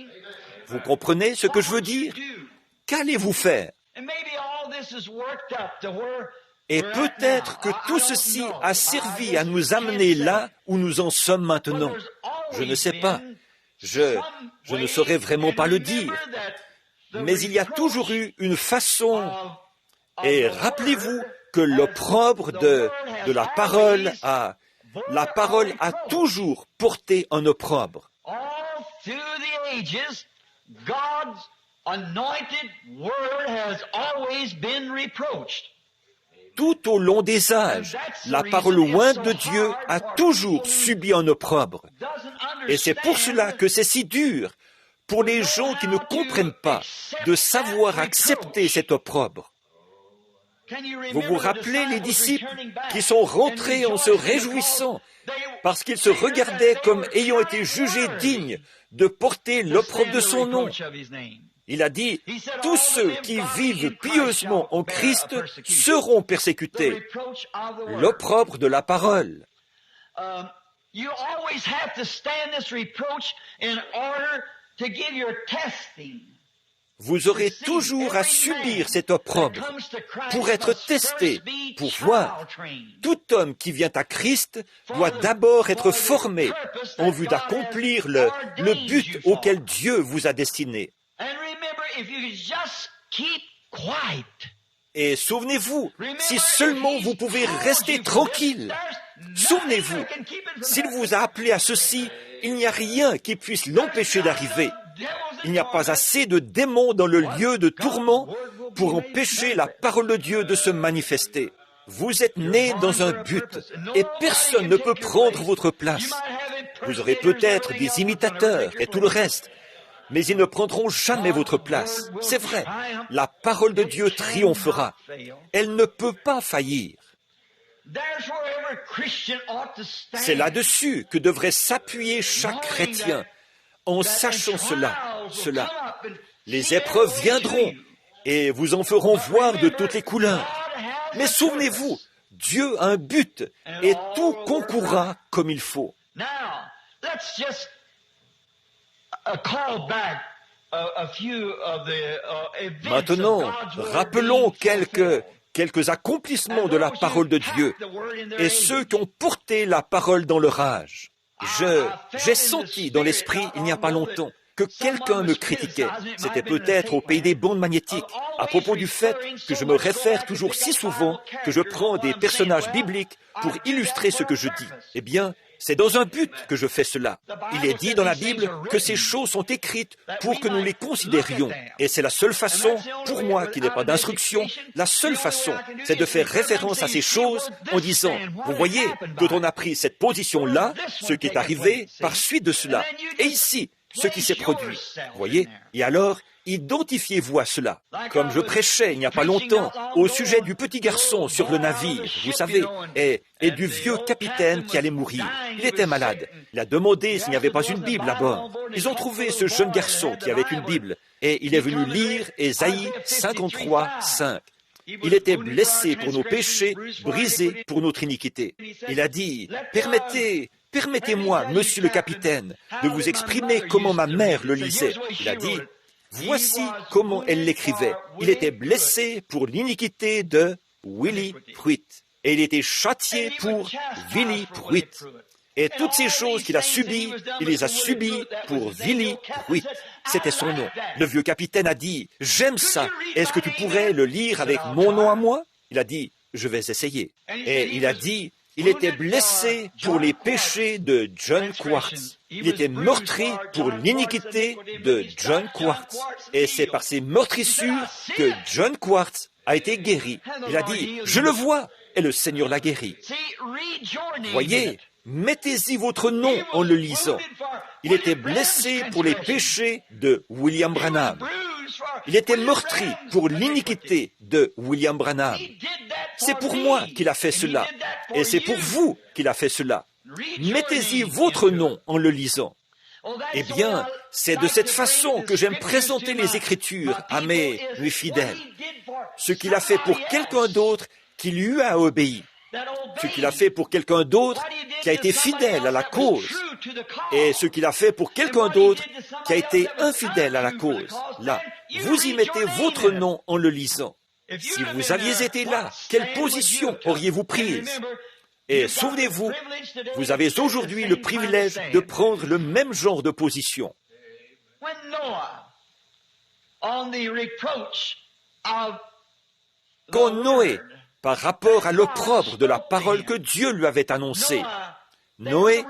Vous comprenez ce que je veux dire? Qu'allez-vous faire? Et peut-être que tout ceci a servi à nous amener là où nous en sommes maintenant. Je ne sais pas. Je ne saurais vraiment pas le dire. Mais il y a toujours eu une façon. Et rappelez-vous que l'opprobre de la parole a toujours porté un opprobre. Tout au long des âges, la parole ointe de Dieu a toujours subi un opprobre. Et c'est pour cela que c'est si dur pour les gens qui ne comprennent pas de savoir accepter cet opprobre. Vous vous rappelez les disciples qui sont rentrés en se réjouissant parce qu'ils se regardaient comme ayant été jugés dignes de porter l'opprobre de son nom. Il a dit, tous ceux qui vivent pieusement en Christ seront persécutés. L'opprobre de la parole. Vous aurez toujours à subir cet opprobre pour être testé, pour voir. Tout homme qui vient à Christ doit d'abord être formé en vue d'accomplir le but auquel Dieu vous a destiné. Et souvenez-vous, si seulement vous pouvez rester tranquille, souvenez-vous, s'il vous a appelé à ceci, il n'y a rien qui puisse l'empêcher d'arriver. Il n'y a pas assez de démons dans le lieu de tourment pour empêcher la parole de Dieu de se manifester. Vous êtes nés dans un but et personne ne peut prendre votre place. Vous aurez peut-être des imitateurs et tout le reste, mais ils ne prendront jamais votre place. C'est vrai, la parole de Dieu triomphera. Elle ne peut pas faillir. C'est là-dessus que devrait s'appuyer chaque chrétien, en sachant cela. Les épreuves viendront et vous en feront voir de toutes les couleurs. Mais souvenez-vous, Dieu a un but et tout concourra comme il faut. Maintenant, rappelons quelques accomplissements de la parole de Dieu et ceux qui ont porté la parole dans leur âge. J'ai senti dans l'esprit, il n'y a pas longtemps, que quelqu'un me critiquait. C'était peut-être au pays des bandes magnétiques, à propos du fait que je me réfère toujours si souvent que je prends des personnages bibliques pour illustrer ce que je dis. Eh bien, c'est dans un but que je fais cela. Il est dit dans la Bible que ces choses sont écrites pour que nous les considérions. Et c'est la seule façon, pour moi qui n'ai pas d'instruction, la seule façon, c'est de faire référence à ces choses en disant, vous voyez, quand on a pris cette position-là, ce qui est arrivé par suite de cela. Et ici, ce qui s'est produit. Vous voyez? Et alors, identifiez-vous à cela. Comme je prêchais il n'y a pas longtemps au sujet du petit garçon sur le navire, vous savez, et du vieux capitaine qui allait mourir. Il était malade. Il a demandé s'il n'y avait pas une Bible à bord. Ils ont trouvé ce jeune garçon qui avait une Bible et il est venu lire Ésaïe 53, 5. Il était blessé pour nos péchés, brisé pour notre iniquité. Il a dit, Permettez-moi, monsieur le capitaine, de vous exprimer comment ma mère le lisait. Il a dit, voici comment elle l'écrivait. Il était blessé pour l'iniquité de Willie Pruitt. Et il était châtié pour Willie Pruitt. Et toutes ces choses qu'il a subies, il les a subies pour Willie Pruitt. C'était son nom. Le vieux capitaine a dit, j'aime ça. Est-ce que tu pourrais le lire avec mon nom à moi? Il a dit, je vais essayer. Et il a dit, il était blessé pour les péchés de John Quartz. Il était meurtri pour l'iniquité de John Quartz. Et c'est par ces meurtrissures que John Quartz a été guéri. Il a dit, je le vois, et le Seigneur l'a guéri. Voyez, mettez-y votre nom en le lisant. Il était blessé pour les péchés de William Branham. Il était meurtri pour l'iniquité de William Branham. C'est pour moi qu'il a fait cela, et c'est pour vous qu'il a fait cela. Mettez-y votre nom en le lisant. Eh bien, c'est de cette façon que j'aime présenter les Écritures à mes fidèles. Ce qu'il a fait pour quelqu'un d'autre qui lui a obéi. Ce qu'il a fait pour quelqu'un d'autre qui a été fidèle à la cause. Et ce qu'il a fait pour quelqu'un d'autre qui a été infidèle à la cause. Là, vous y mettez votre nom en le lisant. Si vous aviez été là, quelle position auriez-vous prise? Et souvenez-vous, vous avez aujourd'hui le privilège de prendre le même genre de position. Quand Noé, par rapport à l'opprobre de la parole que Dieu lui avait annoncée, Noé,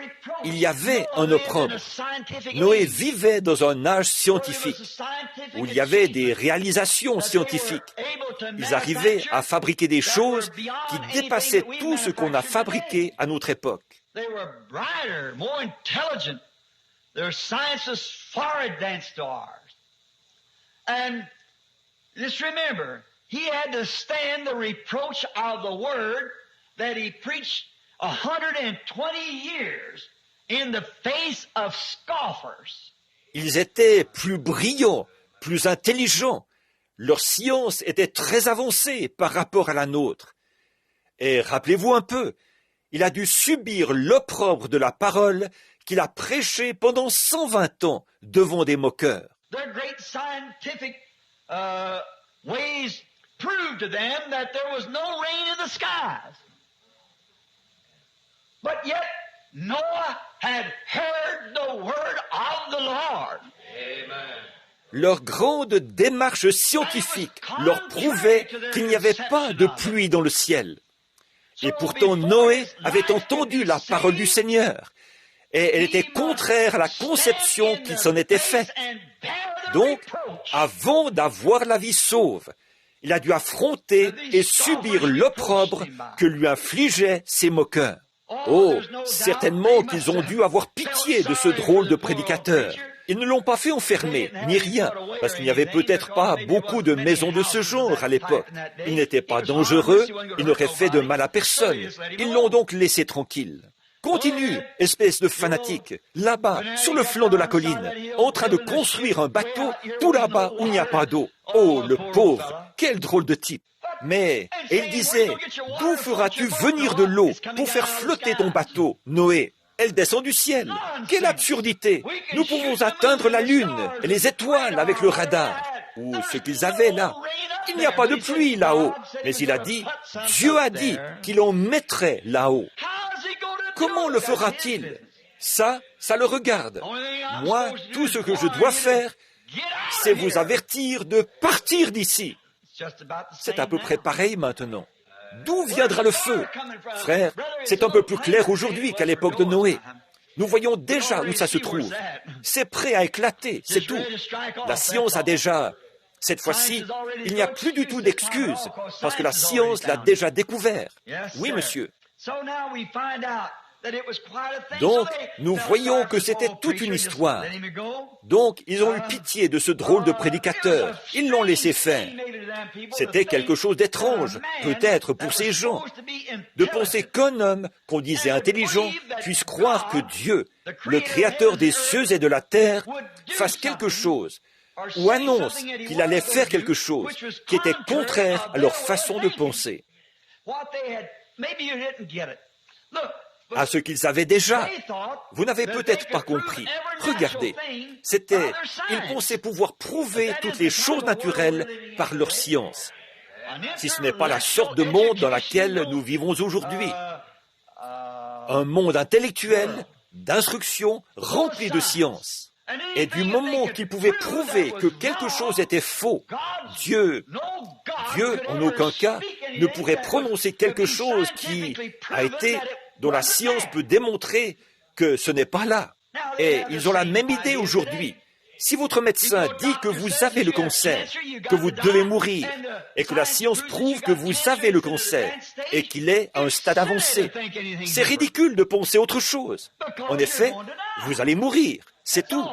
il y avait un opprobre. Noé vivait dans un âge scientifique, où il y avait des réalisations scientifiques. Ils arrivaient à fabriquer des choses qui dépassaient tout ce qu'on a fabriqué à notre époque. He had to stand the reproach of the word that he preached 120 years in the face of scoffers. Ils étaient plus brillants, plus intelligents. Leur science était très avancée par rapport à la nôtre. Et rappelez-vous un peu, il a dû subir l'opprobre de la parole qu'il a prêchée pendant 120 ans devant des moqueurs. Their great scientific ways proved to them that there was no rain in the skies. But yet Noah had heard the word of the Lord. Amen. Leur grande démarche scientifique leur prouvait qu'il n'y avait pas de pluie dans le ciel. Et pourtant Noé avait entendu la parole du Seigneur, et elle était contraire à la conception qu'il s'en était faite. Donc, avant d'avoir la vie sauve, il a dû affronter et subir l'opprobre que lui infligeaient ses moqueurs. Oh, certainement qu'ils ont dû avoir pitié de ce drôle de prédicateur. Ils ne l'ont pas fait enfermer, ni rien, parce qu'il n'y avait peut-être pas beaucoup de maisons de ce genre à l'époque. Il n'était pas dangereux, il n'aurait fait de mal à personne. Ils l'ont donc laissé tranquille. Continue, espèce de fanatique, là-bas, sur le flanc de la colline, en train de construire un bateau, tout là-bas où il n'y a pas d'eau. Oh, le pauvre, quel drôle de type. Mais, et il disait, d'où feras-tu venir de l'eau pour faire flotter ton bateau, Noé? Elle descend du ciel. Quelle absurdité! Nous pouvons atteindre la lune et les étoiles avec le radar. Ou ce qu'ils avaient là. Il n'y a pas de pluie là-haut. Mais il a dit, Dieu a dit qu'il en mettrait là-haut. Comment le fera-t-il? Ça le regarde. Moi, tout ce que je dois faire, c'est vous avertir de partir d'ici. C'est à peu près pareil maintenant. D'où viendra le feu? Frère, c'est un peu plus clair aujourd'hui qu'à l'époque de Noé. Nous voyons déjà où ça se trouve. C'est prêt à éclater, c'est tout. La science a déjà... Cette fois-ci, il n'y a plus du tout d'excuses, parce que la science l'a déjà découvert. Oui, monsieur. Donc, nous voyons que c'était toute une histoire. Donc, ils ont eu pitié de ce drôle de prédicateur. Ils l'ont laissé faire. C'était quelque chose d'étrange, peut-être pour ces gens, de penser qu'un homme, qu'on disait intelligent, puisse croire que Dieu, le Créateur des cieux et de la terre, fasse quelque chose, ou annonce qu'il allait faire quelque chose qui était contraire à leur façon de penser. À ce qu'ils avaient déjà. Vous n'avez peut-être pas compris. Regardez, ils pensaient pouvoir prouver toutes les choses naturelles par leur science. Si ce n'est pas la sorte de monde dans laquelle nous vivons aujourd'hui. Un monde intellectuel, d'instruction, rempli de science. Et du moment qu'ils pouvaient prouver que quelque chose était faux, Dieu, en aucun cas, ne pourrait prononcer quelque chose qui a été... dont la science peut démontrer que ce n'est pas là. Et ils ont la même idée aujourd'hui. Si votre médecin dit que vous avez le cancer, que vous devez mourir, et que la science prouve que vous avez le cancer, et qu'il est à un stade avancé, c'est ridicule de penser autre chose. En effet, vous allez mourir, c'est tout.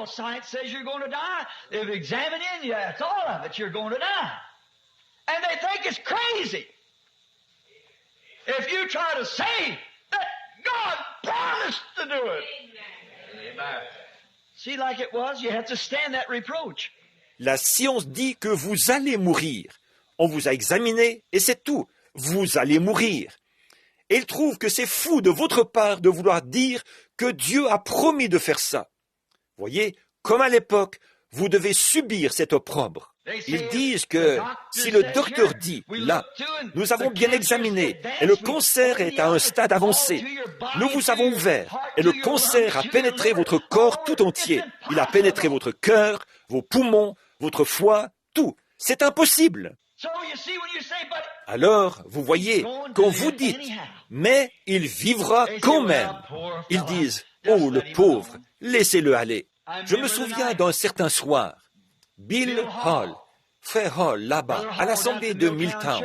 La science dit que vous allez mourir. On vous a examiné et c'est tout. Vous allez mourir. Et il trouve que c'est fou de votre part de vouloir dire que Dieu a promis de faire ça. Voyez, comme à l'époque, vous devez subir cet opprobre. Ils disent que si le docteur dit, là, nous avons bien examiné et le cancer est à un stade avancé, nous vous avons ouvert et le cancer a pénétré votre corps tout entier. Il a pénétré votre cœur, vos poumons, votre foie, tout. C'est impossible. Alors, vous voyez, quand vous dites, mais il vivra quand même, ils disent, oh le pauvre, laissez-le aller. Je me souviens d'un certain soir, Bill Hall, frère Hall, là-bas, à l'assemblée de Milltown.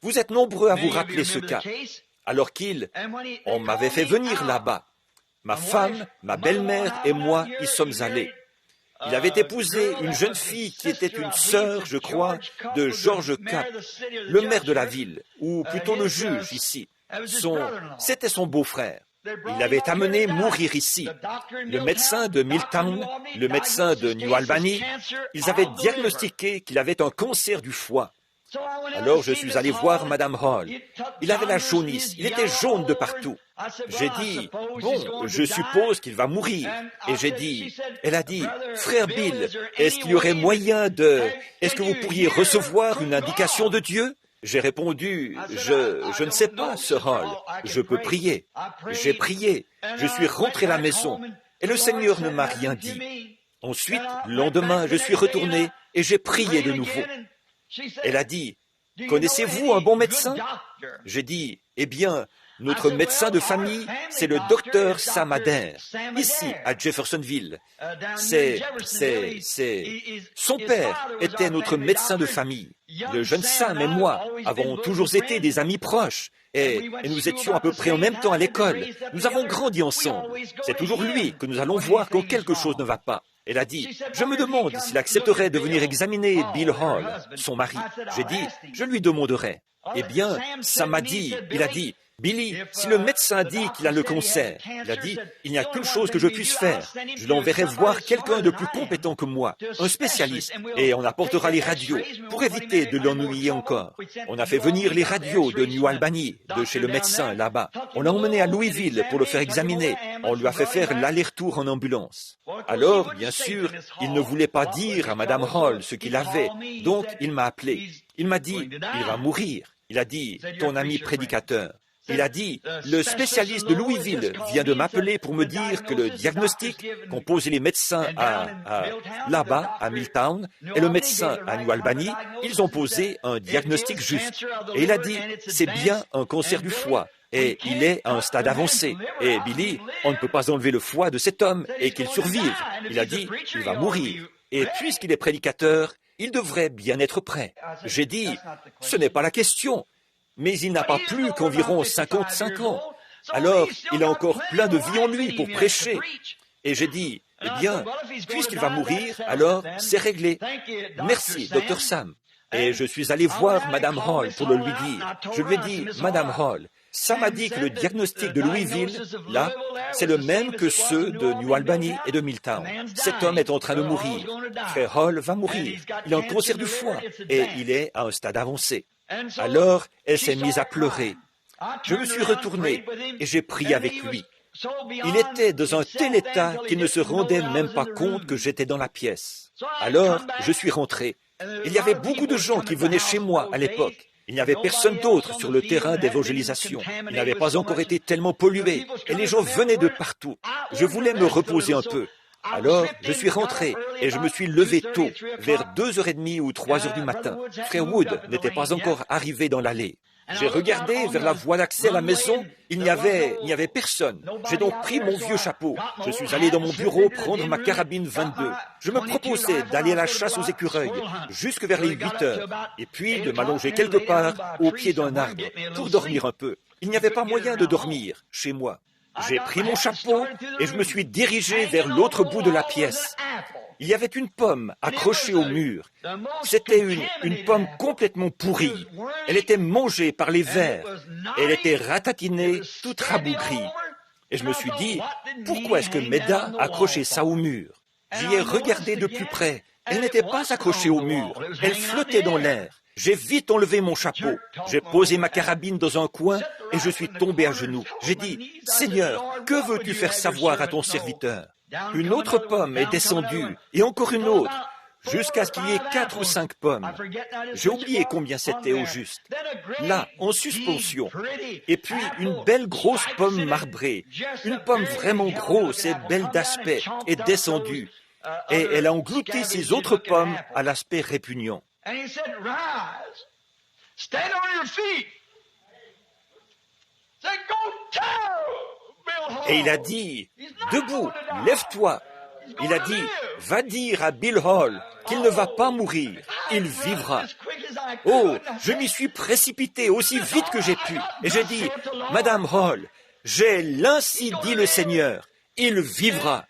Vous êtes nombreux à vous rappeler ce cas. Alors on m'avait fait venir là-bas. Ma femme, ma belle-mère et moi y sommes allés. Il avait épousé une jeune fille qui était une sœur, je crois, de George Capp, le maire de la ville, ou plutôt le juge ici. C'était son beau-frère. Il l'avait amené mourir ici. Le médecin de Milltown, le médecin de New Albany, ils avaient diagnostiqué qu'il avait un cancer du foie. Alors je suis allé voir Madame Hall. Il avait la jaunisse, il était jaune de partout. J'ai dit, bon, je suppose qu'il va mourir. Et elle a dit, frère Bill, est-ce qu'il y aurait moyen est-ce que vous pourriez recevoir une indication de Dieu? J'ai répondu, je ne sais pas, Sir Hall, je peux prier. J'ai prié, je suis rentré à la maison, et le Seigneur ne m'a rien dit. Ensuite, le lendemain, je suis retourné, et j'ai prié de nouveau. Elle a dit, connaissez-vous un bon médecin? J'ai dit, eh bien, notre médecin de famille, c'est le docteur Sam Adair, ici à Jeffersonville. Son père était notre médecin de famille. Le jeune Sam et moi avons toujours été des amis proches et nous étions à peu près en même temps à l'école. Nous avons grandi ensemble. C'est toujours lui que nous allons voir quand quelque chose ne va pas. Elle a dit, je me demande s'il accepterait de venir examiner Bill Hall, son mari. J'ai dit, je lui demanderai. Eh bien, Sam m'a dit, il a dit, Billy, si le médecin dit qu'il a le cancer, il a dit, il n'y a qu'une chose que je puisse faire. Je l'enverrai voir quelqu'un de plus compétent que moi, un spécialiste, et on apportera les radios pour éviter de l'ennuyer encore. On a fait venir les radios de New Albany, de chez le médecin là-bas. On l'a emmené à Louisville pour le faire examiner. On lui a fait faire l'aller-retour en ambulance. Alors, bien sûr, il ne voulait pas dire à Madame Hall ce qu'il avait, donc il m'a appelé. Il m'a dit, il va mourir. Il a dit, ton ami prédicateur. Il a dit, le spécialiste de Louisville vient de m'appeler pour me dire que le diagnostic qu'ont posé les médecins là-bas, à Milltown, et le médecin à New Albany, ils ont posé un diagnostic juste. Et il a dit, c'est bien un cancer du foie, et il est à un stade avancé. Et Billy, on ne peut pas enlever le foie de cet homme et qu'il survive. Il a dit, il va mourir. Et puisqu'il est prédicateur, il devrait bien être prêt. J'ai dit, ce n'est pas la question. Mais il n'a pas plus qu'environ 55 ans. Alors, il a encore plein de vie en lui pour prêcher. Et j'ai dit, eh bien, puisqu'il va mourir, alors c'est réglé. Merci, Dr. Sam. Et je suis allé voir Madame Hall pour le lui dire. Je lui ai dit, Madame Hall, Sam a dit que le diagnostic de Louisville, là, c'est le même que ceux de New Albany et de Milltown. Cet homme est en train de mourir. Frère Hall va mourir. Il a un cancer du foie et il est à un stade avancé. Alors, elle s'est mise à pleurer. Je me suis retourné et j'ai prié avec lui. Il était dans un tel état qu'il ne se rendait même pas compte que j'étais dans la pièce. Alors, je suis rentré. Il y avait beaucoup de gens qui venaient chez moi à l'époque. Il n'y avait personne d'autre sur le terrain d'évangélisation. Il n'avait pas encore été tellement pollué et les gens venaient de partout. Je voulais me reposer un peu. Alors, je suis rentré et je me suis levé tôt, vers 2h30 ou 3h du matin. Frère Wood n'était pas encore arrivé dans l'allée. J'ai regardé vers la voie d'accès à la maison, il n'y avait personne. J'ai donc pris mon vieux chapeau. Je suis allé dans mon bureau prendre ma carabine 22. Je me proposais d'aller à la chasse aux écureuils jusque vers les 8 heures, et puis de m'allonger quelque part au pied d'un arbre pour dormir un peu. Il n'y avait pas moyen de dormir chez moi. J'ai pris mon chapeau et je me suis dirigé vers l'autre bout de la pièce. Il y avait une pomme accrochée au mur. C'était une pomme complètement pourrie. Elle était mangée par les vers. Elle était ratatinée, toute rabougrie. Et je me suis dit, pourquoi est-ce que Méda accrochait ça au mur? J'y ai regardé de plus près. Elle n'était pas accrochée au mur. Elle flottait dans l'air. J'ai vite enlevé mon chapeau. J'ai posé ma carabine dans un coin et je suis tombé à genoux. J'ai dit, « Seigneur, que veux-tu faire savoir à ton serviteur ?» Une autre pomme est descendue, et encore une autre, jusqu'à ce qu'il y ait 4 ou 5 pommes. J'ai oublié combien c'était au juste. Là, en suspension. Et puis, une belle grosse pomme marbrée. Une pomme vraiment grosse et belle d'aspect est descendue. Et elle a englouti ces autres pommes à l'aspect répugnant. Et il a dit, « Debout, lève-toi !» Il a dit, « Va dire à Bill Hall qu'il ne va pas mourir, il vivra. » Oh, je m'y suis précipité aussi vite que j'ai pu. Et j'ai dit, « Madame Hall, j'ai l'ainsi dit le Seigneur, il vivra. »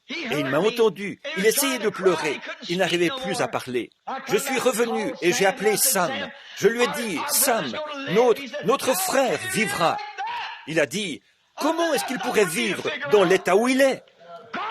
Et il m'a entendu, il essayait de pleurer, il n'arrivait plus à parler. Je suis revenu et j'ai appelé Sam. Je lui ai dit, « Sam, notre frère vivra. » Il a dit, « Comment est-ce qu'il pourrait vivre dans l'état où il est ?»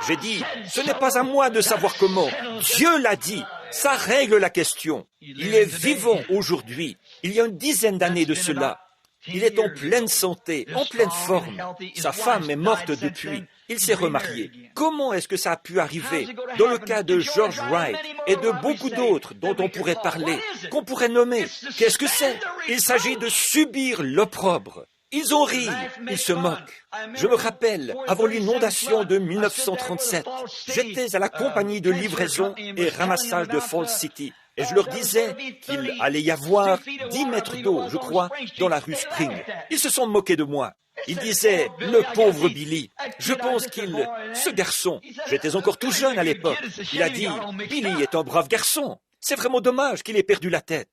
J'ai dit, « Ce n'est pas à moi de savoir comment. Dieu l'a dit. Ça règle la question. Il est vivant aujourd'hui. Il y a une dizaine d'années de cela. Il est en pleine santé, en pleine forme. Sa femme est morte depuis. Il s'est remarié. Comment est-ce que ça a pu arriver dans le cas de George Wright et de beaucoup d'autres dont on pourrait parler, qu'on pourrait nommer? Qu'est-ce que c'est? Il s'agit de subir l'opprobre. Ils ont ri, ils se moquent. Je me rappelle, avant l'inondation de 1937, j'étais à la compagnie de livraison et ramassage de Falls City. Et je leur disais qu'il allait y avoir 10 mètres d'eau, je crois, dans la rue Spring. Ils se sont moqués de moi. Ils disaient, le pauvre Billy. Je pense ce garçon, j'étais encore tout jeune à l'époque. Il a dit, Billy est un brave garçon. C'est vraiment dommage qu'il ait perdu la tête.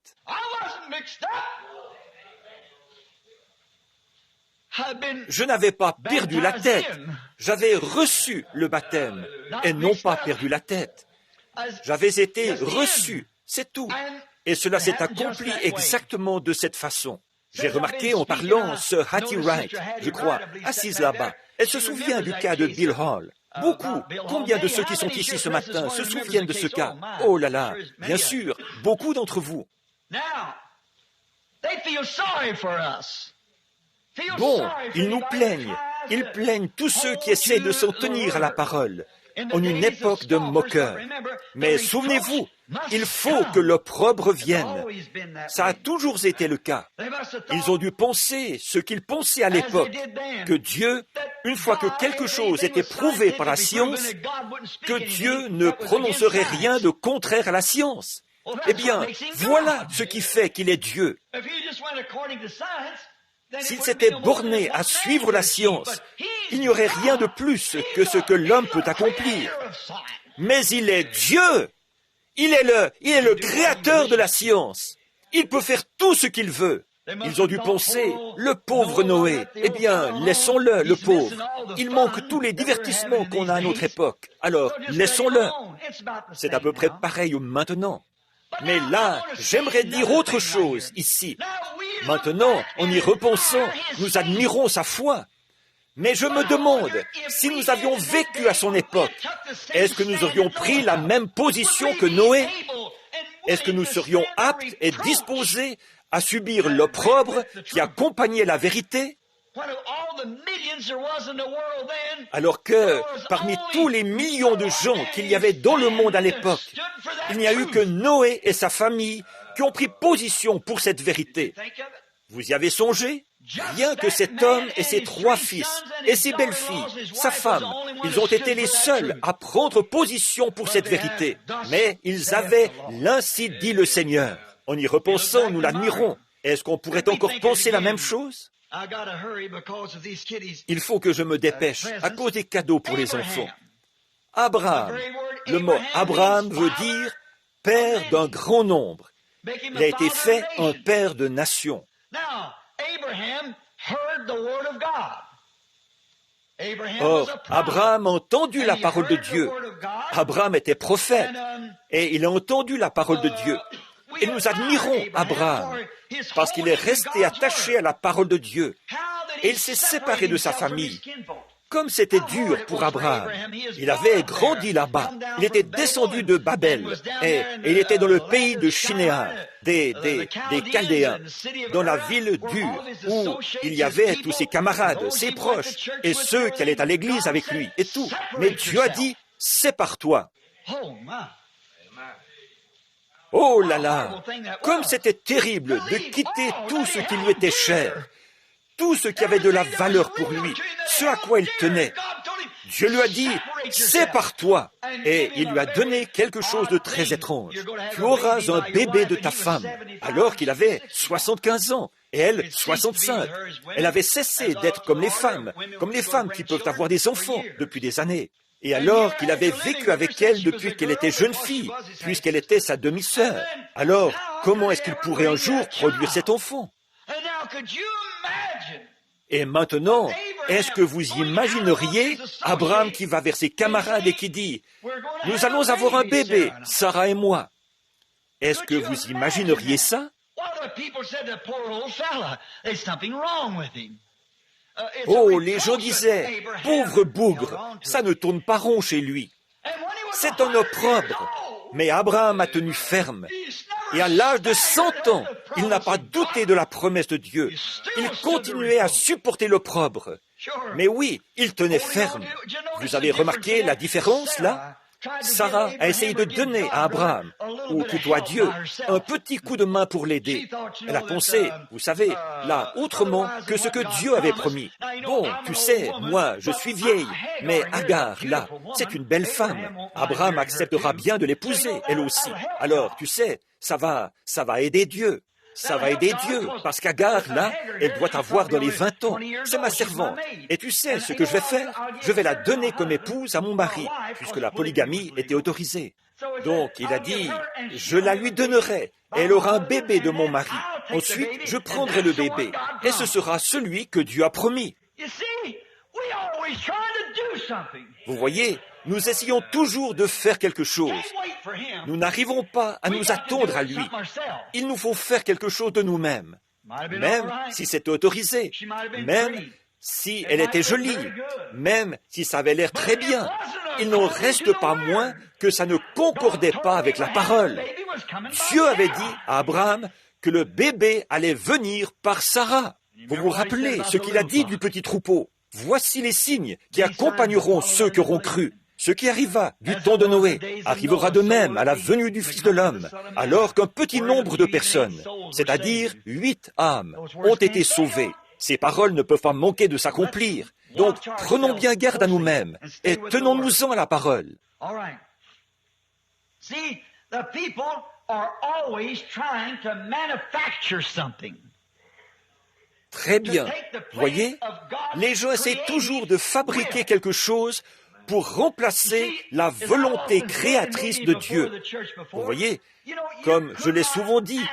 Je n'avais pas perdu la tête. J'avais reçu le baptême et non pas perdu la tête. J'avais été reçu, c'est tout. Et cela s'est accompli exactement de cette façon. J'ai remarqué en parlant Sir Hattie Wright, je crois, assise là-bas. Elle se souvient du cas de Bill Hall. Beaucoup, combien de ceux qui sont ici ce matin se souviennent de ce cas? Oh là là, bien sûr, beaucoup d'entre vous. Bon, ils nous plaignent. Ils plaignent tous ceux qui essaient de s'en tenir à la parole, en une époque de moqueurs. Mais souvenez-vous, il faut que l'opprobre vienne. Ça a toujours été le cas. Ils ont dû penser ce qu'ils pensaient à l'époque, que Dieu, une fois que quelque chose était prouvé par la science, que Dieu ne prononcerait rien de contraire à la science. Eh bien, voilà ce qui fait qu'il est Dieu. S'il s'était borné à suivre la science, il n'y aurait rien de plus que ce que l'homme peut accomplir. Mais il est Dieu. Il est le créateur de la science. Il peut faire tout ce qu'il veut. Ils ont dû penser, le pauvre Noé, eh bien, laissons-le, le pauvre. Il manque tous les divertissements qu'on a à notre époque. Alors, laissons-le. C'est à peu près pareil maintenant. Mais là, j'aimerais dire autre chose ici. Maintenant, en y repensant, nous admirons sa foi. Mais je me demande, si nous avions vécu à son époque, est-ce que nous aurions pris la même position que Noé? Est-ce que nous serions aptes et disposés à subir l'opprobre qui accompagnait la vérité? Alors que, parmi tous les millions de gens qu'il y avait dans le monde à l'époque, il n'y a eu que Noé et sa famille qui ont pris position pour cette vérité. Vous y avez songé? Rien que cet homme et ses 3 fils et ses belles-filles, sa femme, ils ont été les seuls à prendre position pour cette vérité. Mais ils avaient l'ainsi dit le Seigneur. En y repensant, nous l'admirons. Est-ce qu'on pourrait encore penser la même chose? Il faut que je me dépêche à cause des cadeaux pour les enfants. Abraham. Le mot Abraham veut dire père d'un grand nombre. Il a été fait un père de nations. Or, Abraham a entendu la parole de Dieu. Abraham était prophète et il a entendu la parole de Dieu. Et nous admirons Abraham parce qu'il est resté attaché à la parole de Dieu. Et il s'est séparé de sa famille. Comme c'était dur pour Abraham, il avait grandi là-bas. Il était descendu de Babel et il était dans le pays de Shinéar, des Chaldéens, dans la ville dure où il y avait tous ses camarades, ses proches et ceux qui allaient à l'église avec lui et tout. Mais Dieu a dit, sépare-toi. Oh là là, comme c'était terrible de quitter tout ce qui lui était cher. Tout ce qui avait de la valeur pour lui, ce à quoi il tenait. Dieu lui a dit, sépare-toi. Et il lui a donné quelque chose de très étrange. Tu auras un bébé de ta femme, alors qu'il avait 75 ans, et elle 65. Elle avait cessé d'être comme les femmes qui peuvent avoir des enfants depuis des années. Et alors qu'il avait vécu avec elle depuis qu'elle était jeune fille, puisqu'elle était sa demi-sœur. Alors, comment est-ce qu'il pourrait un jour produire cet enfant? Et maintenant, est-ce que vous imagineriez Abraham qui va vers ses camarades et qui dit « Nous allons avoir un bébé, Sarah et moi ». Est-ce que vous imagineriez ça? Oh, les gens disaient « Pauvre bougre, ça ne tourne pas rond chez lui. C'est un opprobre. » Mais Abraham a tenu ferme. Et à l'âge de 100 ans, il n'a pas douté de la promesse de Dieu. Il continuait à supporter l'opprobre. Mais oui, il tenait ferme. Vous avez remarqué la différence là? Sarah a essayé de donner à Abraham, ou plutôt à Dieu, un petit coup de main pour l'aider. Elle a pensé, vous savez, là, autrement que ce que Dieu avait promis. Bon, tu sais, moi, je suis vieille, mais Agar, là, c'est une belle femme. Abraham acceptera bien de l'épouser, elle aussi. Alors, tu sais, ça va aider Dieu. Ça va aider Dieu, parce qu'Agar, là, elle doit avoir dans les 20 ans. C'est ma servante. Et tu sais ce que je vais faire? Je vais la donner comme épouse à mon mari, puisque la polygamie était autorisée. Donc, il a dit, je la lui donnerai, et elle aura un bébé de mon mari. Ensuite, je prendrai le bébé, et ce sera celui que Dieu a promis. Vous voyez, nous essayons toujours de faire quelque chose. Nous n'arrivons pas à nous attendre à lui. Il nous faut faire quelque chose de nous-mêmes. Même si c'est autorisé. Même si elle était jolie. Même si ça avait l'air très bien. Il n'en reste pas moins que ça ne concordait pas avec la parole. Dieu avait dit à Abraham que le bébé allait venir par Sarah. Vous vous rappelez ce qu'il a dit du petit troupeau? Voici les signes qui accompagneront ceux qui auront cru. Ce qui arriva du temps de Noé arrivera de même à la venue du Fils de l'homme, alors qu'un petit nombre de personnes, c'est-à-dire 8 âmes, ont été sauvées. Ces paroles ne peuvent pas manquer de s'accomplir. Donc, prenons bien garde à nous-mêmes et tenons-nous-en à la parole. Très bien. Voyez, les gens essaient toujours de fabriquer quelque chose pour remplacer la volonté créatrice de Dieu. Vous voyez, comme je l'ai souvent dit,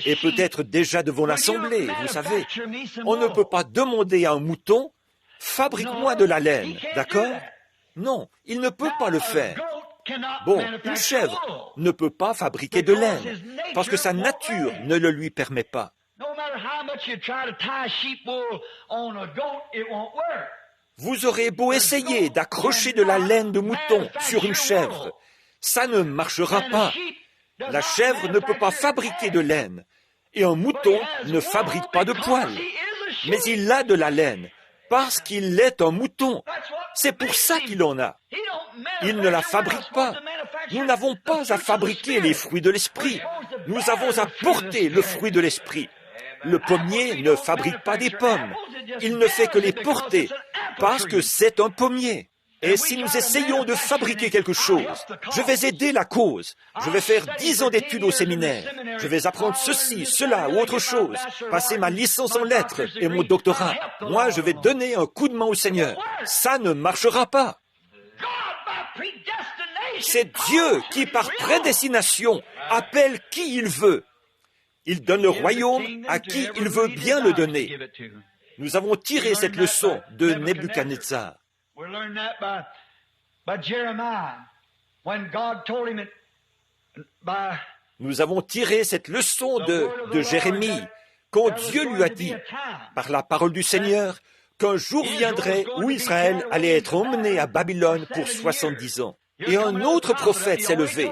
et peut-être déjà devant l'Assemblée, vous savez, on ne peut pas demander à un mouton, fabrique-moi de la laine, d'accord? Non, il ne peut pas le faire. Bon, une chèvre ne peut pas fabriquer de laine, parce que sa nature ne le lui permet pas. Vous aurez beau essayer d'accrocher de la laine de mouton sur une chèvre, ça ne marchera pas. La chèvre ne peut pas fabriquer de laine, et un mouton ne fabrique pas de poils. Mais il a de la laine, parce qu'il est un mouton. C'est pour ça qu'il en a. Il ne la fabrique pas. Nous n'avons pas à fabriquer les fruits de l'esprit. Nous avons à porter le fruit de l'esprit. Le pommier ne fabrique pas des pommes. Il ne fait que les porter, parce que c'est un pommier. Et si nous essayons de fabriquer quelque chose, je vais aider la cause. Je vais faire 10 ans d'études au séminaire. Je vais apprendre ceci, cela ou autre chose. Passer ma licence en lettres et mon doctorat. Moi, je vais donner un coup de main au Seigneur. Ça ne marchera pas. C'est Dieu qui, par prédestination, appelle qui il veut. Il donne le royaume à qui il veut bien le donner. Nous avons tiré cette leçon de Nebuchadnezzar. Nous avons tiré cette leçon de Jérémie, quand Dieu lui a dit, par la parole du Seigneur, qu'un jour viendrait où Israël allait être emmené à Babylone pour 70 ans. Et un autre prophète s'est levé.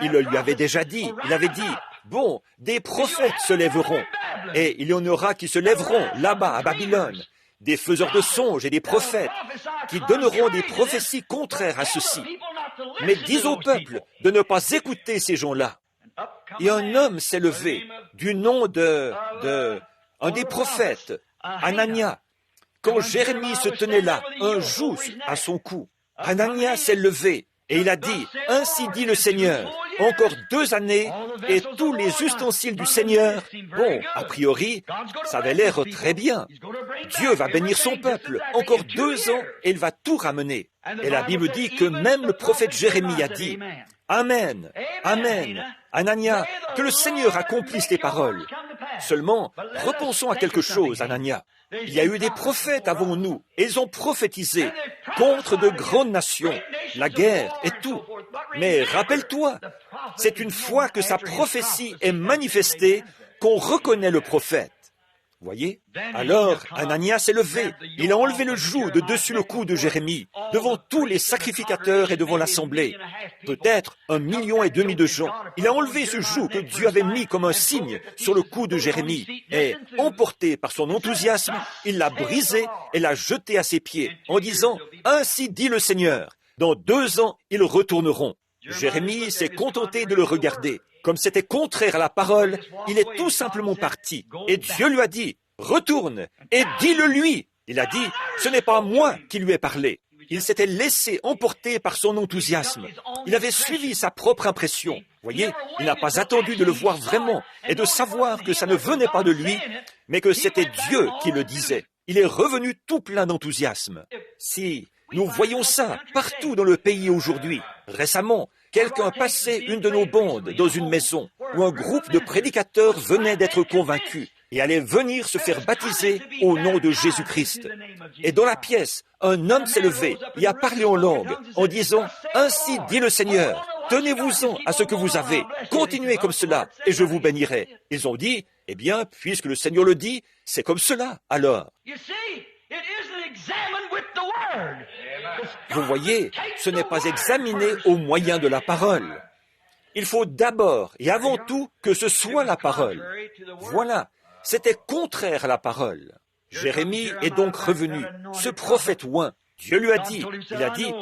Il le lui avait déjà dit. Il avait dit, bon, des prophètes se lèveront, et il y en aura qui se lèveront là-bas à Babylone, des faiseurs de songes et des prophètes, qui donneront des prophéties contraires à ceci. Mais dis au peuple de ne pas écouter ces gens-là. Et un homme s'est levé, du nom un des prophètes, Anania. Quand Jérémie se tenait là, un joug à son cou, Anania s'est levé, et il a dit, « Ainsi dit le Seigneur, encore 2 années, et tous les ustensiles du Seigneur, bon, a priori, ça avait l'air très bien. Dieu va bénir son peuple, encore 2 ans, et il va tout ramener. » Et la Bible dit que même le prophète Jérémie a dit, « Amen, Amen, Anania, que le Seigneur accomplisse tes paroles. » Seulement, repensons à quelque chose, Anania. Il y a eu des prophètes avant nous, et ils ont prophétisé contre de grandes nations, la guerre et tout. Mais rappelle-toi, c'est une fois que sa prophétie est manifestée qu'on reconnaît le prophète. Voyez? Alors, Anania s'est levé. Il a enlevé le joug de dessus le cou de Jérémie, devant tous les sacrificateurs et devant l'assemblée. Peut-être 1,5 million de gens. Il a enlevé ce joug que Dieu avait mis comme un signe sur le cou de Jérémie. Et, emporté par son enthousiasme, il l'a brisé et l'a jeté à ses pieds, en disant, « Ainsi dit le Seigneur, dans 2 ans, ils retourneront. » Jérémie s'est contenté de le regarder. Comme c'était contraire à la parole, il est tout simplement parti. Et Dieu lui a dit, « Retourne et dis-le lui. » Il a dit, « Ce n'est pas moi qui lui ai parlé. » Il s'était laissé emporter par son enthousiasme. Il avait suivi sa propre impression. Voyez, il n'a pas attendu de le voir vraiment et de savoir que ça ne venait pas de lui, mais que c'était Dieu qui le disait. Il est revenu tout plein d'enthousiasme. Si nous voyons ça partout dans le pays aujourd'hui, récemment, quelqu'un passait une de nos bandes dans une maison où un groupe de prédicateurs venait d'être convaincus et allait venir se faire baptiser au nom de Jésus-Christ. Et dans la pièce, un homme s'est levé et a parlé en langue en disant « Ainsi dit le Seigneur, tenez-vous-en à ce que vous avez, continuez comme cela et je vous bénirai. » Ils ont dit « Eh bien, puisque le Seigneur le dit, c'est comme cela alors. » Vous voyez, ce n'est pas examiné au moyen de la parole. Il faut d'abord et avant tout que ce soit la parole. Voilà, c'était contraire à la parole. Jérémie est donc revenu, ce prophète oint. Dieu lui a dit,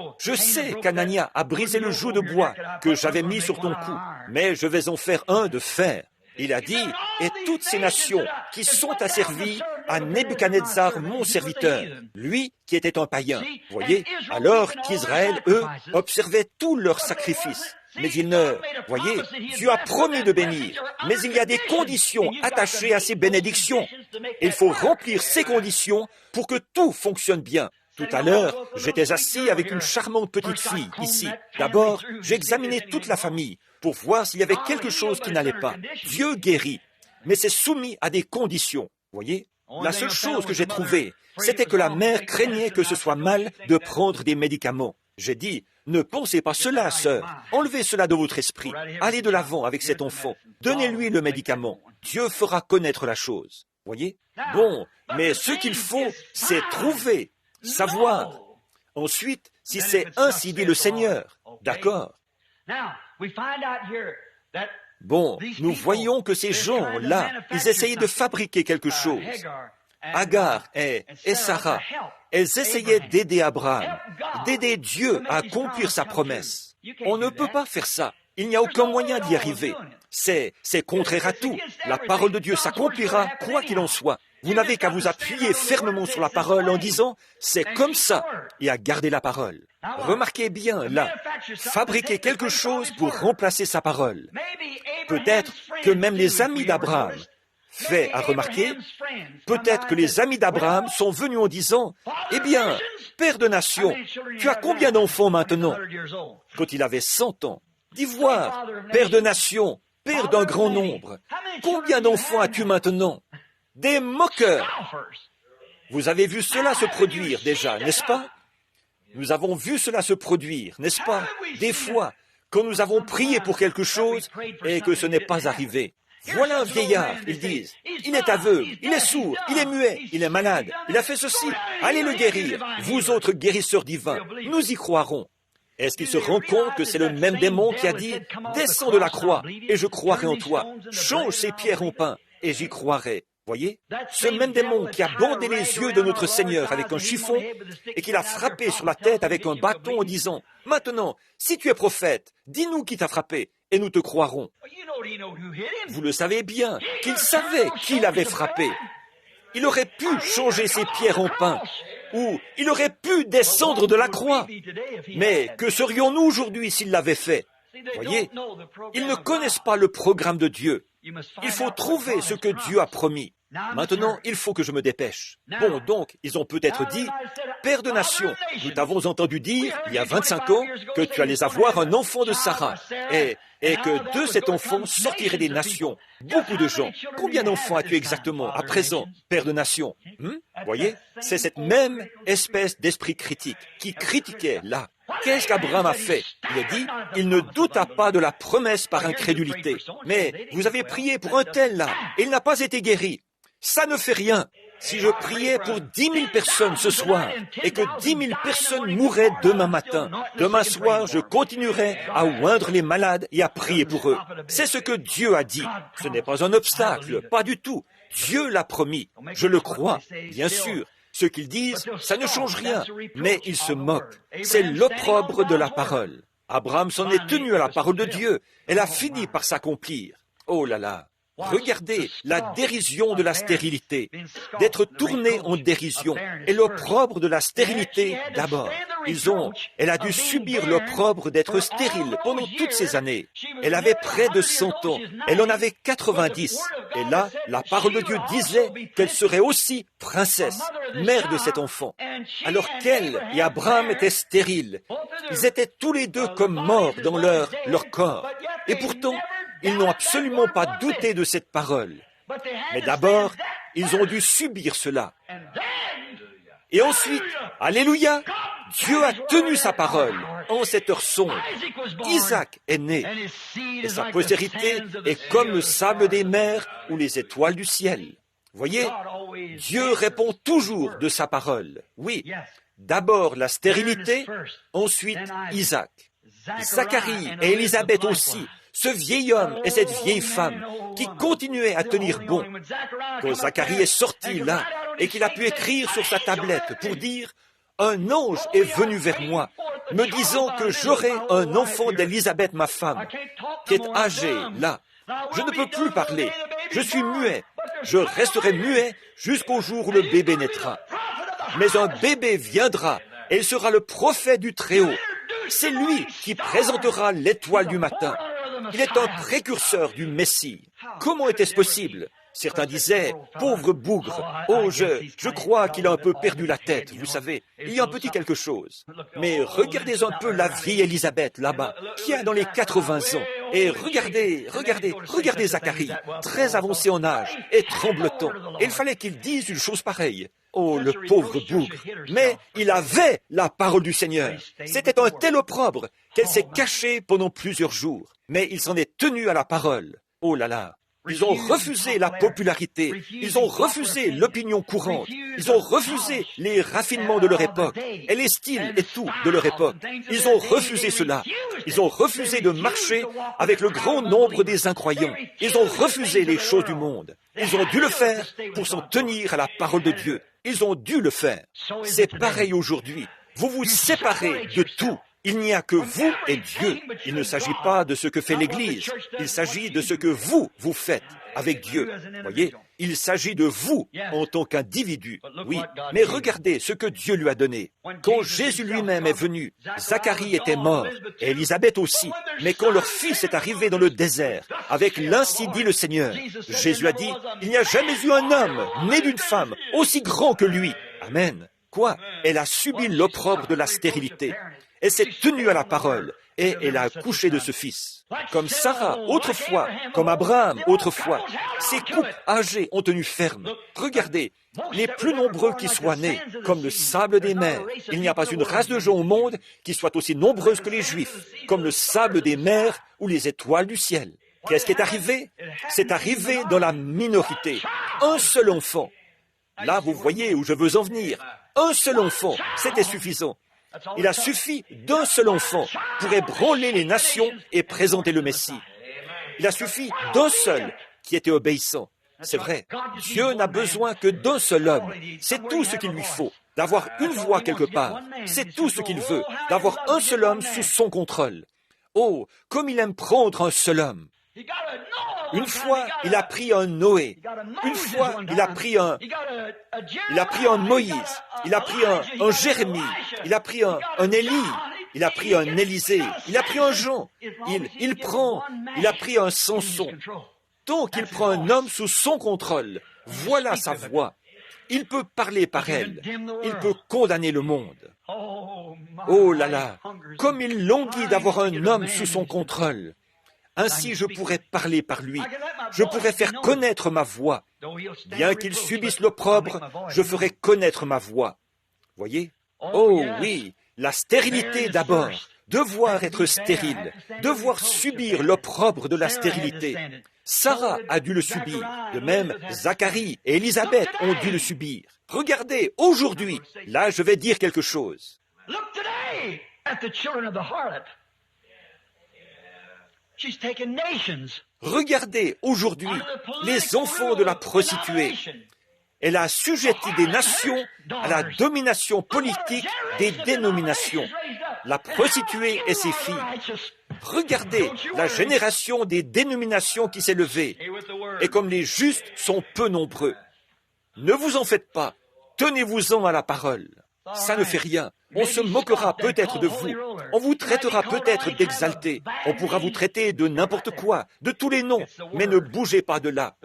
« Je sais qu'Anania a brisé le joug de bois que j'avais mis sur ton cou, mais je vais en faire un de fer. » Il a dit, « Et toutes ces nations qui sont asservies à Nebuchadnezzar, mon serviteur, lui qui était un païen. » Voyez, alors qu'Israël, eux, observaient tous leurs sacrifices. Mais ils ne... Voyez, Dieu a promis de bénir, mais il y a des conditions attachées à ces bénédictions. Il faut remplir ces conditions pour que tout fonctionne bien. Tout à l'heure, j'étais assis avec une charmante petite fille, ici. D'abord, j'ai examiné toute la famille pour voir s'il y avait quelque chose qui n'allait pas. Dieu guérit, mais c'est soumis à des conditions. Voyez, la seule chose que j'ai trouvée, c'était que la mère craignait que ce soit mal de prendre des médicaments. J'ai dit, ne pensez pas cela, sœur. Enlevez cela de votre esprit. Allez de l'avant avec cet enfant. Donnez-lui le médicament. Dieu fera connaître la chose. Voyez? Bon, mais ce qu'il faut, c'est trouver, savoir. Ensuite, si c'est ainsi dit le Seigneur, d'accord. Bon, nous voyons que ces gens-là, ils essayaient de fabriquer quelque chose. Agar et Sarah, elles essayaient d'aider Abraham, d'aider Dieu à accomplir sa promesse. On ne peut pas faire ça. Il n'y a aucun moyen d'y arriver. C'est contraire à tout. La parole de Dieu s'accomplira, quoi qu'il en soit. Vous n'avez qu'à vous appuyer fermement sur la parole en disant « c'est comme ça » et à garder la parole. Remarquez bien, là, fabriquer quelque chose pour remplacer sa parole. Peut-être que même les amis d'Abraham, fait à remarquer, peut-être que les amis d'Abraham sont venus en disant « Eh bien, père de nation, tu as combien d'enfants maintenant ?» Quand il avait 100 ans. Dis voir, père de nation, père d'un grand nombre, combien d'enfants as-tu maintenant? Des moqueurs. Vous avez vu cela se produire déjà, n'est-ce pas? Nous avons vu cela se produire, n'est-ce pas? Des fois, quand nous avons prié pour quelque chose et que ce n'est pas arrivé. Voilà un vieillard, ils disent. Il est aveugle, il est sourd, il est muet, il est malade, il a fait ceci. Allez le guérir, vous autres guérisseurs divins, nous y croirons. Est-ce qu'il se rend compte que c'est le même démon qui a dit « Descends de la croix, et je croirai en toi. Change ces pierres en pain, et j'y croirai. » Voyez, ce même démon qui a bandé les yeux de notre Seigneur avec un chiffon et qui l'a frappé sur la tête avec un bâton en disant « Maintenant, si tu es prophète, dis-nous qui t'a frappé, et nous te croirons. » Vous le savez bien, qu'il savait qui l'avait frappé. Il aurait pu changer ces pierres en pain, ou il aurait pu descendre de la croix. Mais que serions-nous aujourd'hui s'il l'avait fait? Voyez, ils ne connaissent pas le programme de Dieu. Il faut trouver ce que Dieu a promis. Maintenant, il faut que je me dépêche. Bon, donc, ils ont peut-être dit, « Père de nation, nous t'avons entendu dire, il y a 25 ans, que tu allais avoir un enfant de Sarah, et que de cet enfant sortiraient des nations, beaucoup de gens. Combien d'enfants as-tu exactement, à présent, Père de nation? Voyez, c'est cette même espèce d'esprit critique qui critiquait là. Qu'est-ce qu'Abraham a fait? Il a dit, il ne douta pas de la promesse par incrédulité. Mais vous avez prié pour un tel là, et il n'a pas été guéri. Ça ne fait rien. Si je priais pour 10 000 personnes ce soir, et que 10 000 personnes mourraient demain matin, demain soir, je continuerai à oindre les malades et à prier pour eux. C'est ce que Dieu a dit. Ce n'est pas un obstacle, pas du tout. Dieu l'a promis. Je le crois, bien sûr. Ce qu'ils disent, ça ne change rien, mais ils se moquent. C'est l'opprobre de la parole. Abraham s'en est tenu à la parole de Dieu. Elle a fini par s'accomplir. Oh là là! Regardez la dérision de la stérilité, d'être tourné en dérision, et l'opprobre de la stérilité d'abord. Elle a dû subir l'opprobre d'être stérile pendant toutes ces années. Elle avait près de 100 ans, elle en avait 90. Et là, la parole de Dieu disait qu'elle serait aussi princesse, mère de cet enfant. Alors qu'elle et Abraham étaient stériles. Ils étaient tous les deux comme morts dans leur corps. Et pourtant, ils n'ont absolument pas douté de cette parole. Mais d'abord, ils ont dû subir cela. Et ensuite, alléluia, Dieu a tenu sa parole en cette heure sombre. Isaac est né, et sa postérité est comme le sable des mers ou les étoiles du ciel. Voyez, Dieu répond toujours de sa parole. Oui, d'abord la stérilité, ensuite Isaac. Zacharie et Élisabeth aussi, ce vieil homme et cette vieille femme qui continuaient à tenir bon. Quand Zacharie est sorti là et qu'il a pu écrire sur sa tablette pour dire « Un ange est venu vers moi, me disant que j'aurai un enfant d'Élisabeth, ma femme, qui est âgée là. Je ne peux plus parler, je suis muet, je resterai muet jusqu'au jour où le bébé naîtra. Mais un bébé viendra et il sera le prophète du Très-Haut. C'est lui qui présentera l'étoile du matin. Il est un précurseur du Messie. Comment était-ce possible? Certains disaient, pauvre bougre, oh, je crois qu'il a un peu perdu la tête, vous savez, il y a un petit quelque chose. Mais regardez un peu la vieille Élisabeth là-bas, qui a dans les 80 ans, et regardez Zacharie, très avancé en âge et tremblotant. Et il fallait qu'il dise une chose pareille. Oh, le pauvre bougre. Mais il avait la parole du Seigneur. C'était un tel opprobre qu'elle s'est cachée pendant plusieurs jours. Mais il s'en est tenu à la parole. Oh là là. Ils ont refusé la popularité, ils ont refusé l'opinion courante, ils ont refusé les raffinements de leur époque et les styles et tout de leur époque. Ils ont refusé cela. Ils ont refusé de marcher avec le grand nombre des incroyants. Ils ont refusé les choses du monde. Ils ont dû le faire pour s'en tenir à la parole de Dieu. Ils ont dû le faire. C'est pareil aujourd'hui. Vous vous séparez de tout. Il n'y a que vous et Dieu. Il ne s'agit pas de ce que fait l'Église. Il s'agit de ce que vous faites avec Dieu. Voyez, il s'agit de vous en tant qu'individu. Oui, mais regardez ce que Dieu lui a donné. Quand Jésus lui-même est venu, Zacharie était mort, et Élisabeth aussi. Mais quand leur fils est arrivé dans le désert, avec l'Ainsi dit le Seigneur, Jésus a dit, il n'y a jamais eu un homme né d'une femme aussi grand que lui. Amen. Quoi? Elle a subi l'opprobre de la stérilité. Elle s'est tenue à la parole et elle a accouché de ce fils. Comme Sarah autrefois, comme Abraham autrefois, ces couples âgés ont tenu ferme. Regardez, les plus nombreux qui soient nés, comme le sable des mers. Il n'y a pas une race de gens au monde qui soit aussi nombreuse que les Juifs, comme le sable des mers ou les étoiles du ciel. Qu'est-ce qui est arrivé? C'est arrivé dans la minorité. Un seul enfant. Là, vous voyez où je veux en venir. Un seul enfant, c'était suffisant. Il a suffi d'un seul enfant pour ébranler les nations et présenter le Messie. Il a suffi d'un seul qui était obéissant. C'est vrai, Dieu n'a besoin que d'un seul homme. C'est tout ce qu'il lui faut, d'avoir une voix quelque part. C'est tout ce qu'il veut, d'avoir un seul homme sous son contrôle. Oh, comme il aime prendre un seul homme. Une fois, il a pris un Noé. Une fois, il a pris un Moïse. Il a pris un Jérémie. Il a pris un Élie. Il a pris un Élisée. Il a pris un Jean. Il a pris un Samson. Tant qu'il prend un homme sous son contrôle, voilà sa voix. Il peut parler par elle. Il peut condamner le monde. Oh là là, comme il languit d'avoir un homme sous son contrôle. Ainsi, je pourrais parler par lui. Je pourrais faire connaître ma voix. Bien qu'il subisse l'opprobre, je ferai connaître ma voix. Voyez? Oh oui, la stérilité d'abord. Devoir être stérile. Devoir subir l'opprobre de la stérilité. Sarah a dû le subir. De même, Zacharie et Élisabeth ont dû le subir. Regardez, aujourd'hui, là je vais dire quelque chose. Regardez aujourd'hui les enfants de la prostituée. Elle a assujetti des nations à la domination politique des dénominations. La prostituée et ses filles. Regardez la génération des dénominations qui s'est levée. Et comme les justes sont peu nombreux. Ne vous en faites pas. Tenez-vous-en à la parole. Ça ne fait rien. On se moquera peut-être de vous. On vous traitera peut-être d'exalté. On pourra vous traiter de n'importe quoi, de tous les noms. Mais ne bougez pas de là.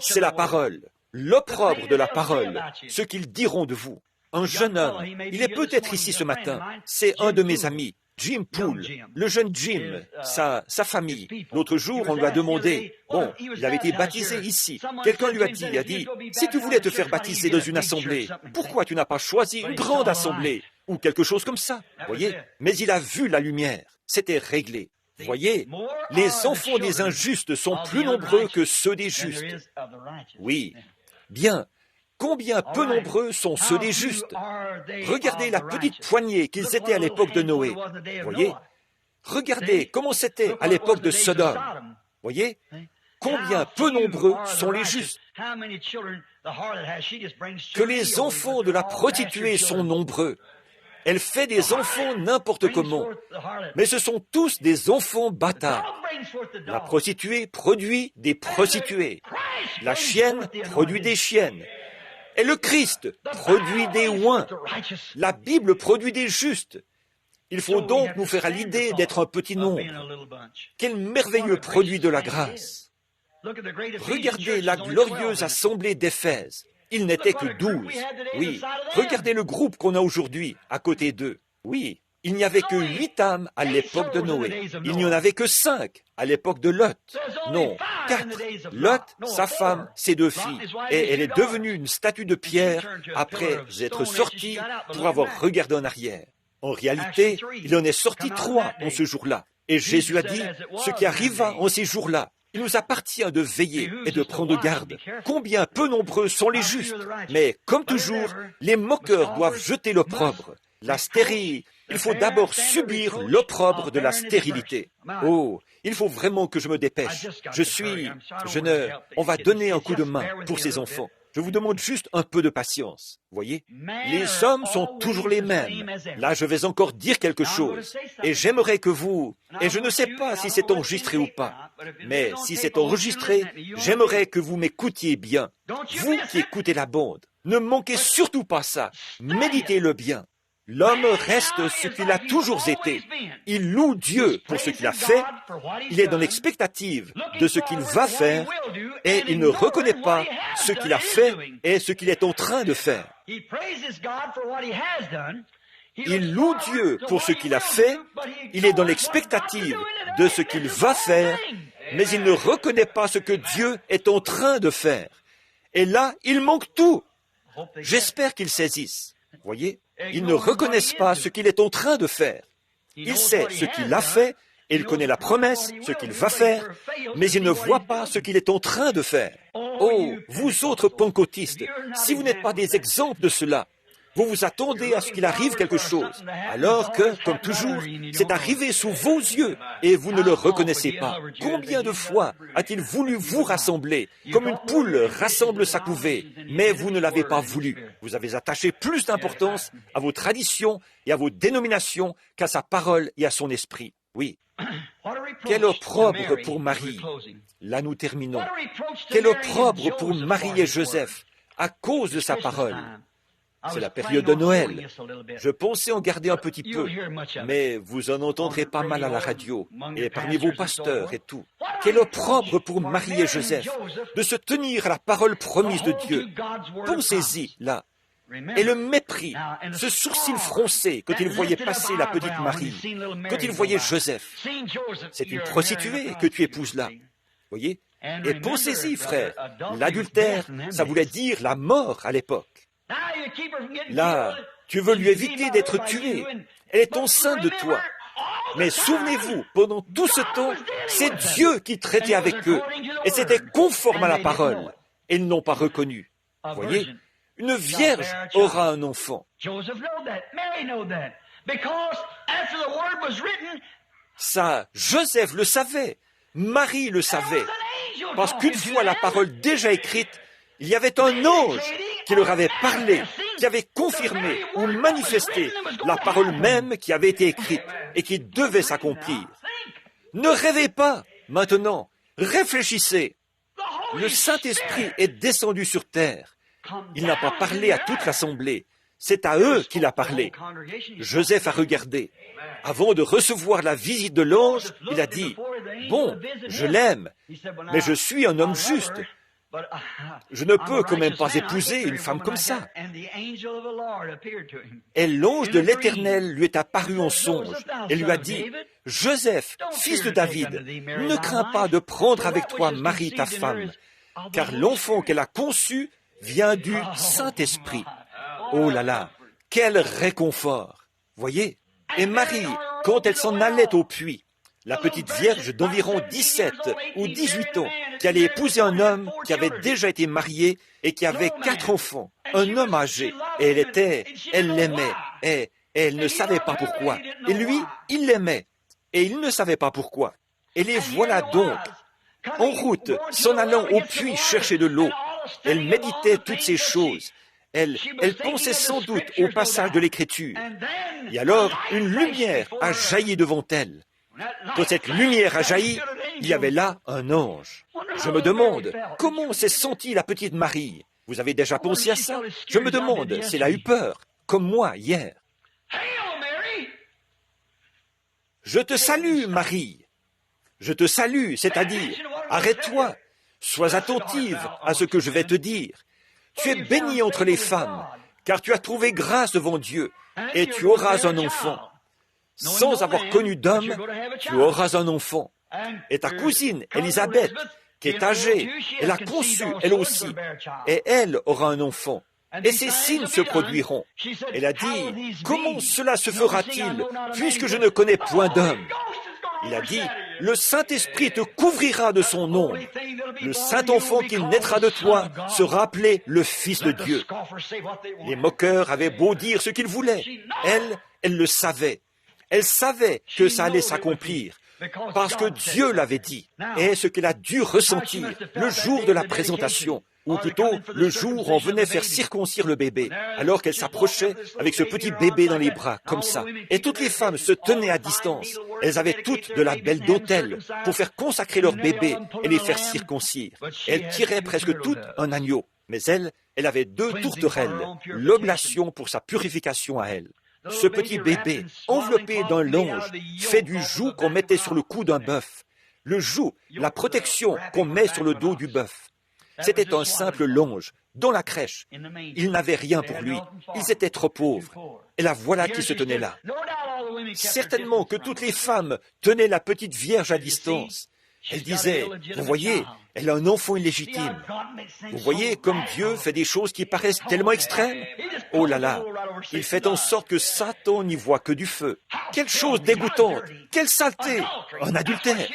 C'est la parole. L'opprobre de la parole. Ce qu'ils diront de vous. Un jeune homme. Il est peut-être ici ce matin. C'est un de mes amis. Jim Poole, le jeune Jim, sa famille. L'autre jour, on lui a demandé, il avait été baptisé ici. Quelqu'un lui a dit, si tu voulais te faire baptiser dans une assemblée, pourquoi tu n'as pas choisi une grande assemblée ou quelque chose comme ça, voyez? Mais il a vu la lumière. C'était réglé. Voyez, les enfants des injustes sont plus nombreux que ceux des justes. Oui, bien. Combien peu nombreux sont ceux des justes? Regardez la petite poignée qu'ils étaient à l'époque de Noé. Voyez? Regardez comment c'était à l'époque de Sodome. Voyez? Combien peu nombreux sont les justes? Que les enfants de la prostituée sont nombreux. Elle fait des enfants n'importe comment. Mais ce sont tous des enfants bâtards. La prostituée produit des prostituées. La chienne produit des chiennes. Et le Christ produit des oins. La Bible produit des justes. Il faut donc nous faire à l'idée d'être un petit nombre. Quel merveilleux produit de la grâce. Regardez la glorieuse assemblée d'Éphèse. Ils n'étaient que 12. Oui, regardez le groupe qu'on a aujourd'hui à côté d'eux. Oui, il n'y avait que 8 âmes à l'époque de Noé. Il n'y en avait que 5 à l'époque de Lot. Non, 4. Lot, sa femme, ses 2 filles. Et elle est devenue une statue de pierre après être sortie pour avoir regardé en arrière. En réalité, il en est sorti 3 en ce jour-là. Et Jésus a dit, ce qui arriva en ces jours-là, il nous appartient de veiller et de prendre garde. Combien peu nombreux sont les justes. Mais, comme toujours, les moqueurs doivent jeter l'opprobre. La stérile, il faut d'abord subir l'opprobre de la stérilité. Oh, il faut vraiment que je me dépêche. On va donner un coup de main pour ces enfants. Je vous demande juste un peu de patience. Voyez, les hommes sont toujours les mêmes. Là, je vais encore dire quelque chose. Et j'aimerais que vous... Et je ne sais pas si c'est enregistré ou pas. Mais si c'est enregistré, j'aimerais que vous m'écoutiez bien. Vous qui écoutez la bande, ne manquez surtout pas ça. Méditez-le bien. L'homme reste ce qu'il a toujours été. Il loue Dieu pour ce qu'il a fait, il est dans l'expectative de ce qu'il va faire, et il ne reconnaît pas ce qu'il a fait et ce qu'il est en train de faire. Il loue Dieu pour ce qu'il a fait, il est dans l'expectative de ce qu'il va faire, mais il ne reconnaît pas ce que Dieu est en train de faire. Et là, il manque tout. J'espère qu'ils saisissent. Voyez, ils ne reconnaissent pas ce qu'il est en train de faire. Il sait ce qu'il a fait, et il connaît la promesse, ce qu'il va faire, mais il ne voit pas ce qu'il est en train de faire. Oh, vous autres pentecôtistes, si vous n'êtes pas des exemples de cela, vous vous attendez à ce qu'il arrive quelque chose, alors que, comme toujours, c'est arrivé sous vos yeux et vous ne le reconnaissez pas. Combien de fois a-t-il voulu vous rassembler, comme une poule rassemble sa couvée, mais vous ne l'avez pas voulu. Vous avez attaché plus d'importance à vos traditions et à vos dénominations qu'à sa parole et à son esprit. Oui. Quel opprobre pour Marie. Là nous terminons. Quel opprobre pour Marie et Joseph à cause de sa parole. C'est la période de Noël. Je pensais en garder un petit peu, mais vous en entendrez pas mal à la radio et parmi vos pasteurs et tout. Quel opprobre pour Marie et Joseph de se tenir à la parole promise de Dieu. Pensez-y, là. Et le mépris, ce sourcil froncé quand il voyait passer la petite Marie, quand il voyait Joseph. C'est une prostituée que tu épouses là. Voyez? Et pensez-y, frère, l'adultère, ça voulait dire la mort à l'époque. Là, tu veux lui éviter d'être tué. Elle est enceinte de toi. Mais souvenez-vous, pendant tout ce temps, c'est Dieu qui traitait avec eux. Et c'était conforme à la parole. Et ils ne l'ont pas reconnu. Voyez, une vierge aura un enfant. Ça, Joseph le savait. Marie le savait. Parce qu'une fois la parole déjà écrite, il y avait un ange qui leur avait parlé, qui avait confirmé ou manifesté la parole même qui avait été écrite et qui devait s'accomplir. Ne rêvez pas maintenant, réfléchissez. Le Saint-Esprit est descendu sur terre. Il n'a pas parlé à toute l'assemblée, c'est à eux qu'il a parlé. Joseph a regardé. Avant de recevoir la visite de l'ange, il a dit, « Bon, je l'aime, mais je suis un homme juste. Je ne peux quand même pas épouser une femme comme ça. » Et l'ange de l'Éternel lui est apparu en songe et lui a dit, « Joseph, fils de David, ne crains pas de prendre avec toi Marie ta femme, car l'enfant qu'elle a conçu vient du Saint-Esprit. » Oh là là, quel réconfort! Voyez? Et Marie, quand elle s'en allait au puits, la petite vierge d'environ 17 ou 18 ans, qui allait épouser un homme qui avait déjà été marié et qui avait 4 enfants, un homme âgé, et elle l'aimait, et elle ne savait pas pourquoi. Et lui, il l'aimait, et il ne savait pas pourquoi. Et les voilà donc, en route, s'en allant au puits chercher de l'eau. Elle méditait toutes ces choses. Elle pensait sans doute au passage de l'Écriture. Et alors, une lumière a jailli devant elle. Quand cette lumière a jailli, il y avait là un ange. Je me demande, comment s'est sentie la petite Marie? Vous avez déjà pensé à ça? Je me demande si elle a eu peur, comme moi hier. Je te salue, Marie. Je te salue, c'est-à-dire, arrête-toi, sois attentive à ce que je vais te dire. Tu es bénie entre les femmes, car tu as trouvé grâce devant Dieu, et tu auras un enfant. Sans avoir connu d'homme, tu auras un enfant. Et ta cousine, Élisabeth, qui est âgée, elle a conçu, elle aussi, et elle aura un enfant. Et ces signes se produiront. Elle a dit, comment cela se fera-t-il, puisque je ne connais point d'homme? Il a dit, le Saint-Esprit te couvrira de son ombre. Le Saint-Enfant qui naîtra de toi sera appelé le Fils de Dieu. Les moqueurs avaient beau dire ce qu'ils voulaient. Elle le savait. Elle savait que ça allait s'accomplir, parce que Dieu l'avait dit. Et ce qu'elle a dû ressentir le jour de la présentation, ou plutôt le jour où on venait faire circoncire le bébé, alors qu'elle s'approchait avec ce petit bébé dans les bras, comme ça. Et toutes les femmes se tenaient à distance. Elles avaient toutes de la belle dentelle pour faire consacrer leur bébé et les faire circoncire. Elles tiraient presque toutes un agneau. Mais elle avait 2 tourterelles, l'oblation pour sa purification à elle. Ce petit bébé, enveloppé d'un linge, fait du joug qu'on mettait sur le cou d'un bœuf. Le joug, la protection qu'on met sur le dos du bœuf. C'était un simple linge, dans la crèche. Ils n'avaient rien pour lui. Ils étaient trop pauvres. Et la voilà qui se tenait là. Certainement que toutes les femmes tenaient la petite Vierge à distance. Elles disaient, vous voyez, elle a un enfant illégitime. Vous voyez comme Dieu fait des choses qui paraissent tellement extrêmes. Oh là là, il fait en sorte que Satan n'y voit que du feu. Quelle chose dégoûtante, quelle saleté, un adultère.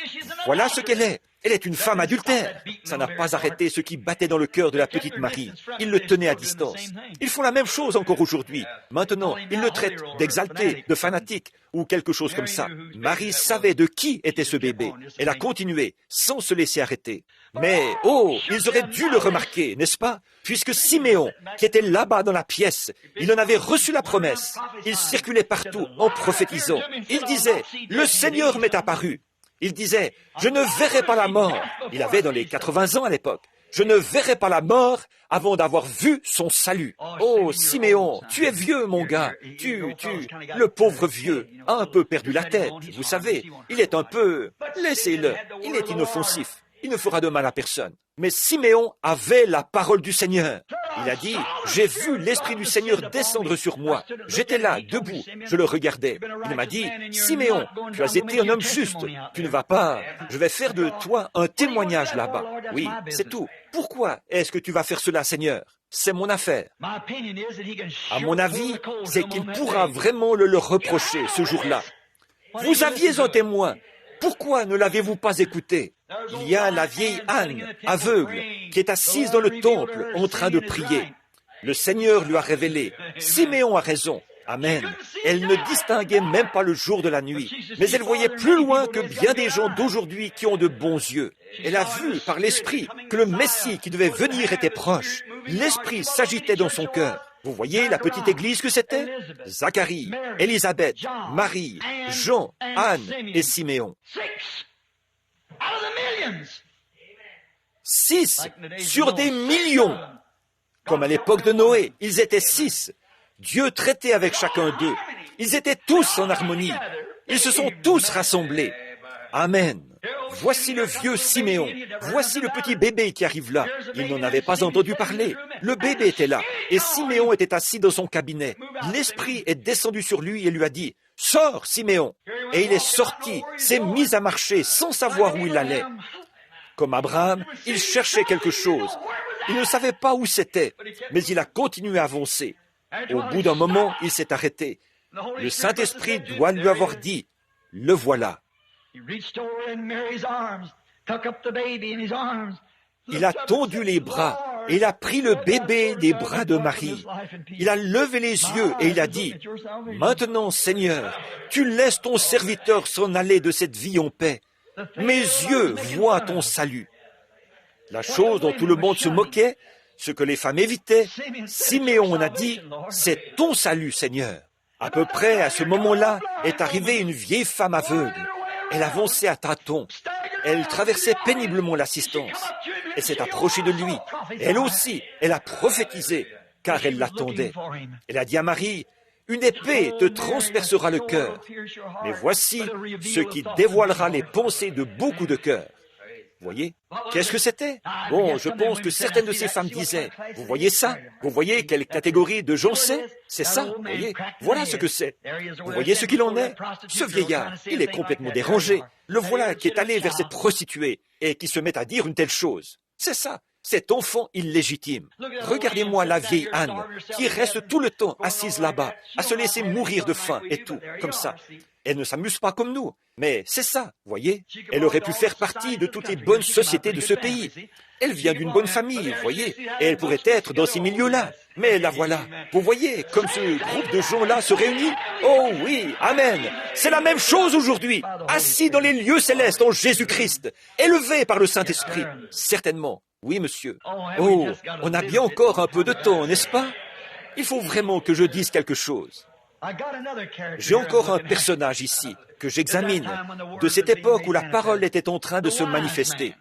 Voilà ce qu'elle est. Elle est une femme adultère. Ça n'a pas arrêté ce qui battait dans le cœur de la petite Marie. Ils le tenaient à distance. Ils font la même chose encore aujourd'hui. Maintenant, ils le traitent d'exalté, de fanatique ou quelque chose comme ça. Marie savait de qui était ce bébé. Elle a continué sans se laisser arrêter. Mais, oh, ils auraient dû le remarquer, n'est-ce pas? Puisque Siméon, qui était là-bas dans la pièce, il en avait reçu la promesse. Il circulait partout en prophétisant. Il disait, « Le Seigneur m'est apparu. » Il disait, « Je ne verrai pas la mort. » Il avait dans les 80 ans à l'époque. « Je ne verrai pas la mort avant d'avoir vu son salut. » Oh, Siméon, tu es vieux, mon gars. Le pauvre vieux a un peu perdu la tête. Vous savez, il est un peu... Laissez-le, il est inoffensif. Il ne fera de mal à personne. Mais Siméon avait la parole du Seigneur. Il a dit, j'ai vu l'Esprit du Seigneur descendre sur moi. J'étais là, debout, je le regardais. Il m'a dit, Siméon, tu as été un homme juste. Tu ne vas pas, je vais faire de toi un témoignage là-bas. Oui, c'est tout. Pourquoi est-ce que tu vas faire cela, Seigneur? C'est mon affaire. À mon avis, c'est qu'il pourra vraiment le leur reprocher ce jour-là. Vous aviez un témoin. Pourquoi ne l'avez-vous pas écouté? Il y a la vieille Anne, aveugle, qui est assise dans le temple en train de prier. Le Seigneur lui a révélé, Siméon a raison. Amen. Elle ne distinguait même pas le jour de la nuit, mais elle voyait plus loin que bien des gens d'aujourd'hui qui ont de bons yeux. Elle a vu par l'Esprit que le Messie qui devait venir était proche. L'Esprit s'agitait dans son cœur. Vous voyez la petite église que c'était? Zacharie, Élisabeth, Marie, Jean, Anne et Siméon. 6 sur des millions. Comme à l'époque de Noé, ils étaient 6. Dieu traitait avec chacun d'eux. Ils étaient tous en harmonie. Ils se sont tous rassemblés. Amen. Voici le vieux Siméon. Voici le petit bébé qui arrive là. Il n'en avait pas entendu parler. Le bébé était là. Et Siméon était assis dans son cabinet. L'Esprit est descendu sur lui et lui a dit, « Sors, Siméon !» Et il est sorti, s'est mis à marcher sans savoir où il allait. Comme Abraham, il cherchait quelque chose. Il ne savait pas où c'était, mais il a continué à avancer. Au bout d'un moment, il s'est arrêté. Le Saint-Esprit doit lui avoir dit, « Le voilà !» Il a tendu les bras et il a pris le bébé des bras de Marie. Il a levé les yeux et il a dit, « Maintenant, Seigneur, tu laisses ton serviteur s'en aller de cette vie en paix. Mes yeux voient ton salut. » La chose dont tout le monde se moquait, ce que les femmes évitaient, Siméon a dit, « C'est ton salut, Seigneur. » À peu près à ce moment-là est arrivée une vieille femme aveugle. Elle avançait à tâtons. Elle traversait péniblement l'assistance. Elle s'est approchée de lui. Elle aussi, elle a prophétisé, car elle l'attendait. Elle a dit à Marie, « Une épée te transpercera le cœur. Mais voici ce qui dévoilera les pensées de beaucoup de cœurs. » Voyez? Qu'est-ce que c'était? Bon, je pense que certaines de ces femmes disaient, « Vous voyez ça? Vous voyez quelle catégorie de gens c'est? C'est ça, vous voyez? Voilà ce que c'est. Vous voyez ce qu'il en est? Ce vieillard, il est complètement dérangé. Le voilà qui est allé vers cette prostituée et qui se met à dire une telle chose. C'est ça, cet enfant illégitime. Regardez-moi la vieille Anne qui reste tout le temps assise là-bas, à se laisser mourir de faim et tout, comme ça. Elle ne s'amuse pas comme nous. Mais c'est ça, voyez. Elle aurait pu faire partie de toutes les bonnes sociétés de ce pays. Elle vient d'une bonne famille, voyez. Et elle pourrait être dans ces milieux-là. Mais la voilà. Vous voyez, comme ce groupe de gens-là se réunit. Oh oui, amen. C'est la même chose aujourd'hui. Assis dans les lieux célestes en Jésus-Christ. Élevé par le Saint-Esprit. Certainement. Oui, monsieur. Oh, on a bien encore un peu de temps, n'est-ce pas? Il faut vraiment que je dise quelque chose. J'ai encore un personnage ici que j'examine de cette époque où la parole était en train de se manifester.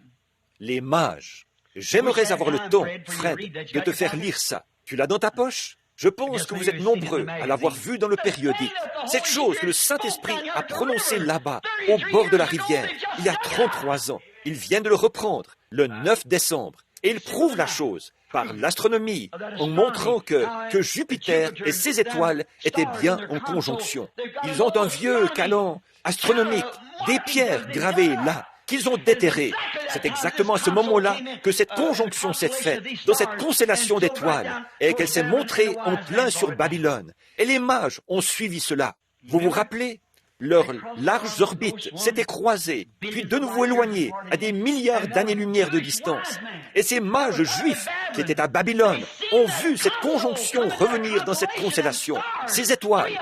Les mages. J'aimerais avoir le temps, Fred, de te faire lire ça. Tu l'as dans ta poche? Je pense que vous êtes nombreux à l'avoir vu dans le périodique. Cette chose que le Saint-Esprit a prononcée là-bas, au bord de la rivière, il y a 33 ans. Ils viennent de le reprendre, le 9 décembre. Et ils prouvent la chose par l'astronomie, en montrant que Jupiter et ses étoiles étaient bien en conjonction. Ils ont un vieux canon astronomique, des pierres gravées là, qu'ils ont déterrées. C'est exactement à ce moment-là que cette conjonction s'est faite, dans cette constellation d'étoiles, et qu'elle s'est montrée en plein sur Babylone. Et les mages ont suivi cela. Vous vous rappelez? Leurs larges orbites s'étaient croisées, puis de nouveau éloignées à des milliards d'années-lumière de distance. Et ces mages juifs qui étaient à Babylone ont vu cette conjonction revenir dans cette constellation. Ces étoiles,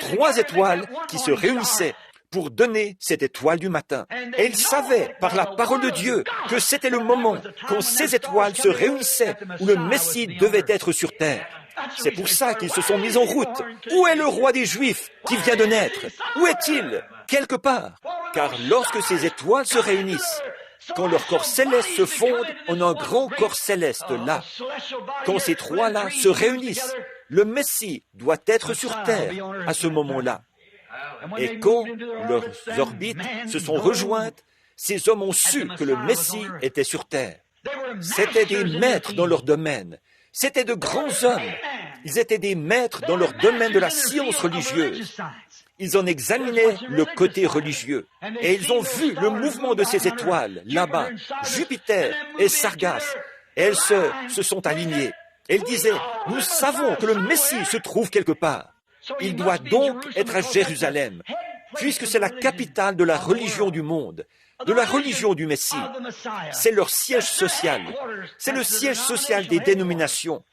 3 étoiles qui se réunissaient pour donner cette étoile du matin. Et ils savaient, par la parole de Dieu, que c'était le moment quand ces étoiles se réunissaient où le Messie devait être sur terre. C'est pour ça qu'ils se sont mis en route. Où est le roi des Juifs qui vient de naître? Où est-il? Quelque part. Car lorsque ces étoiles se réunissent, quand leurs corps célestes se fondent en un grand corps céleste là, quand ces 3-là se réunissent, le Messie doit être sur terre à ce moment-là. Et quand leurs orbites se sont rejointes, ces hommes ont su que le Messie était sur terre. C'étaient des maîtres dans leur domaine. C'étaient de grands hommes. Ils étaient des maîtres dans leur domaine de la science religieuse. Ils en examinaient le côté religieux. Et ils ont vu le mouvement de ces étoiles, là-bas, Jupiter et Sargas. Et elles se sont alignées. Et ils disaient, nous savons que le Messie se trouve quelque part. Il doit donc être à Jérusalem, puisque c'est la capitale de la religion du monde, de la religion du Messie. C'est leur siège social. C'est le siège social des dénominations.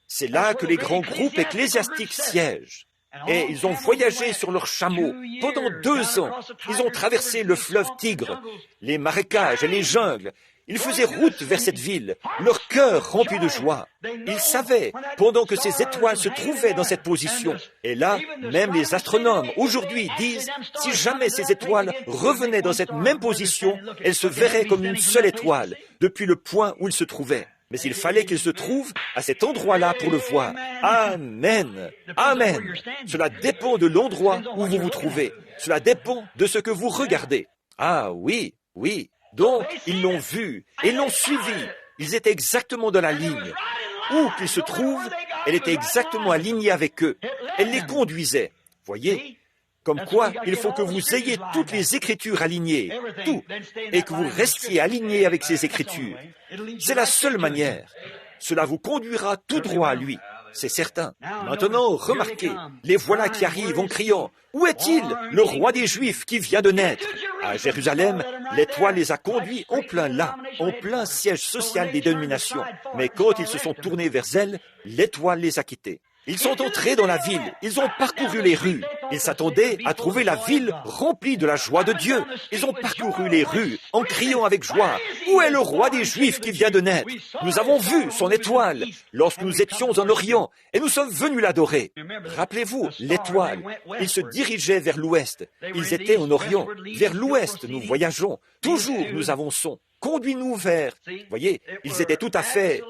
C'est là que les grands groupes ecclésiastiques siègent. Et ils ont voyagé sur leurs chameaux. Pendant 2 ans, ils ont traversé le fleuve Tigre, les marécages et les jungles. Ils faisaient route vers cette ville, leur cœur rempli de joie. Ils savaient, pendant que ces étoiles se trouvaient dans cette position. Et là, même les astronomes, aujourd'hui, disent, si jamais ces étoiles revenaient dans cette même position, elles se verraient comme une seule étoile, depuis le point où ils se trouvaient. Mais il fallait qu'ils se trouvent à cet endroit-là pour le voir. Amen. Amen. Cela dépend de l'endroit où vous vous trouvez. Cela dépend de ce que vous regardez. Ah oui, oui. Donc, ils l'ont vu et l'ont suivi. Ils étaient exactement dans la ligne. Où qu'ils se trouvent, elle était exactement alignée avec eux. Elle les conduisait. Voyez? Comme quoi, il faut que vous ayez toutes les Écritures alignées, tout, et que vous restiez alignés avec ces Écritures. C'est la seule manière. Cela vous conduira tout droit à lui. C'est certain. Maintenant, remarquez, les voilà qui arrivent en criant, « Où est-il, le roi des Juifs qui vient de naître ?» À Jérusalem, l'étoile les a conduits en plein là, en plein siège social des dénominations. Mais quand ils se sont tournés vers elle, l'étoile les a quittés. Ils sont entrés dans la ville, ils ont parcouru les rues. Ils s'attendaient à trouver la ville remplie de la joie de Dieu. Ils ont parcouru les rues en criant avec joie, « Où est le roi des Juifs qui vient de naître? Nous avons vu son étoile lorsque nous étions en Orient et nous sommes venus l'adorer. » Rappelez-vous, l'étoile, ils se dirigeaient vers l'ouest. Ils étaient en Orient. Vers l'ouest, nous voyageons. Toujours, nous avançons. Conduis-nous vers... Voyez, ils étaient tout à fait...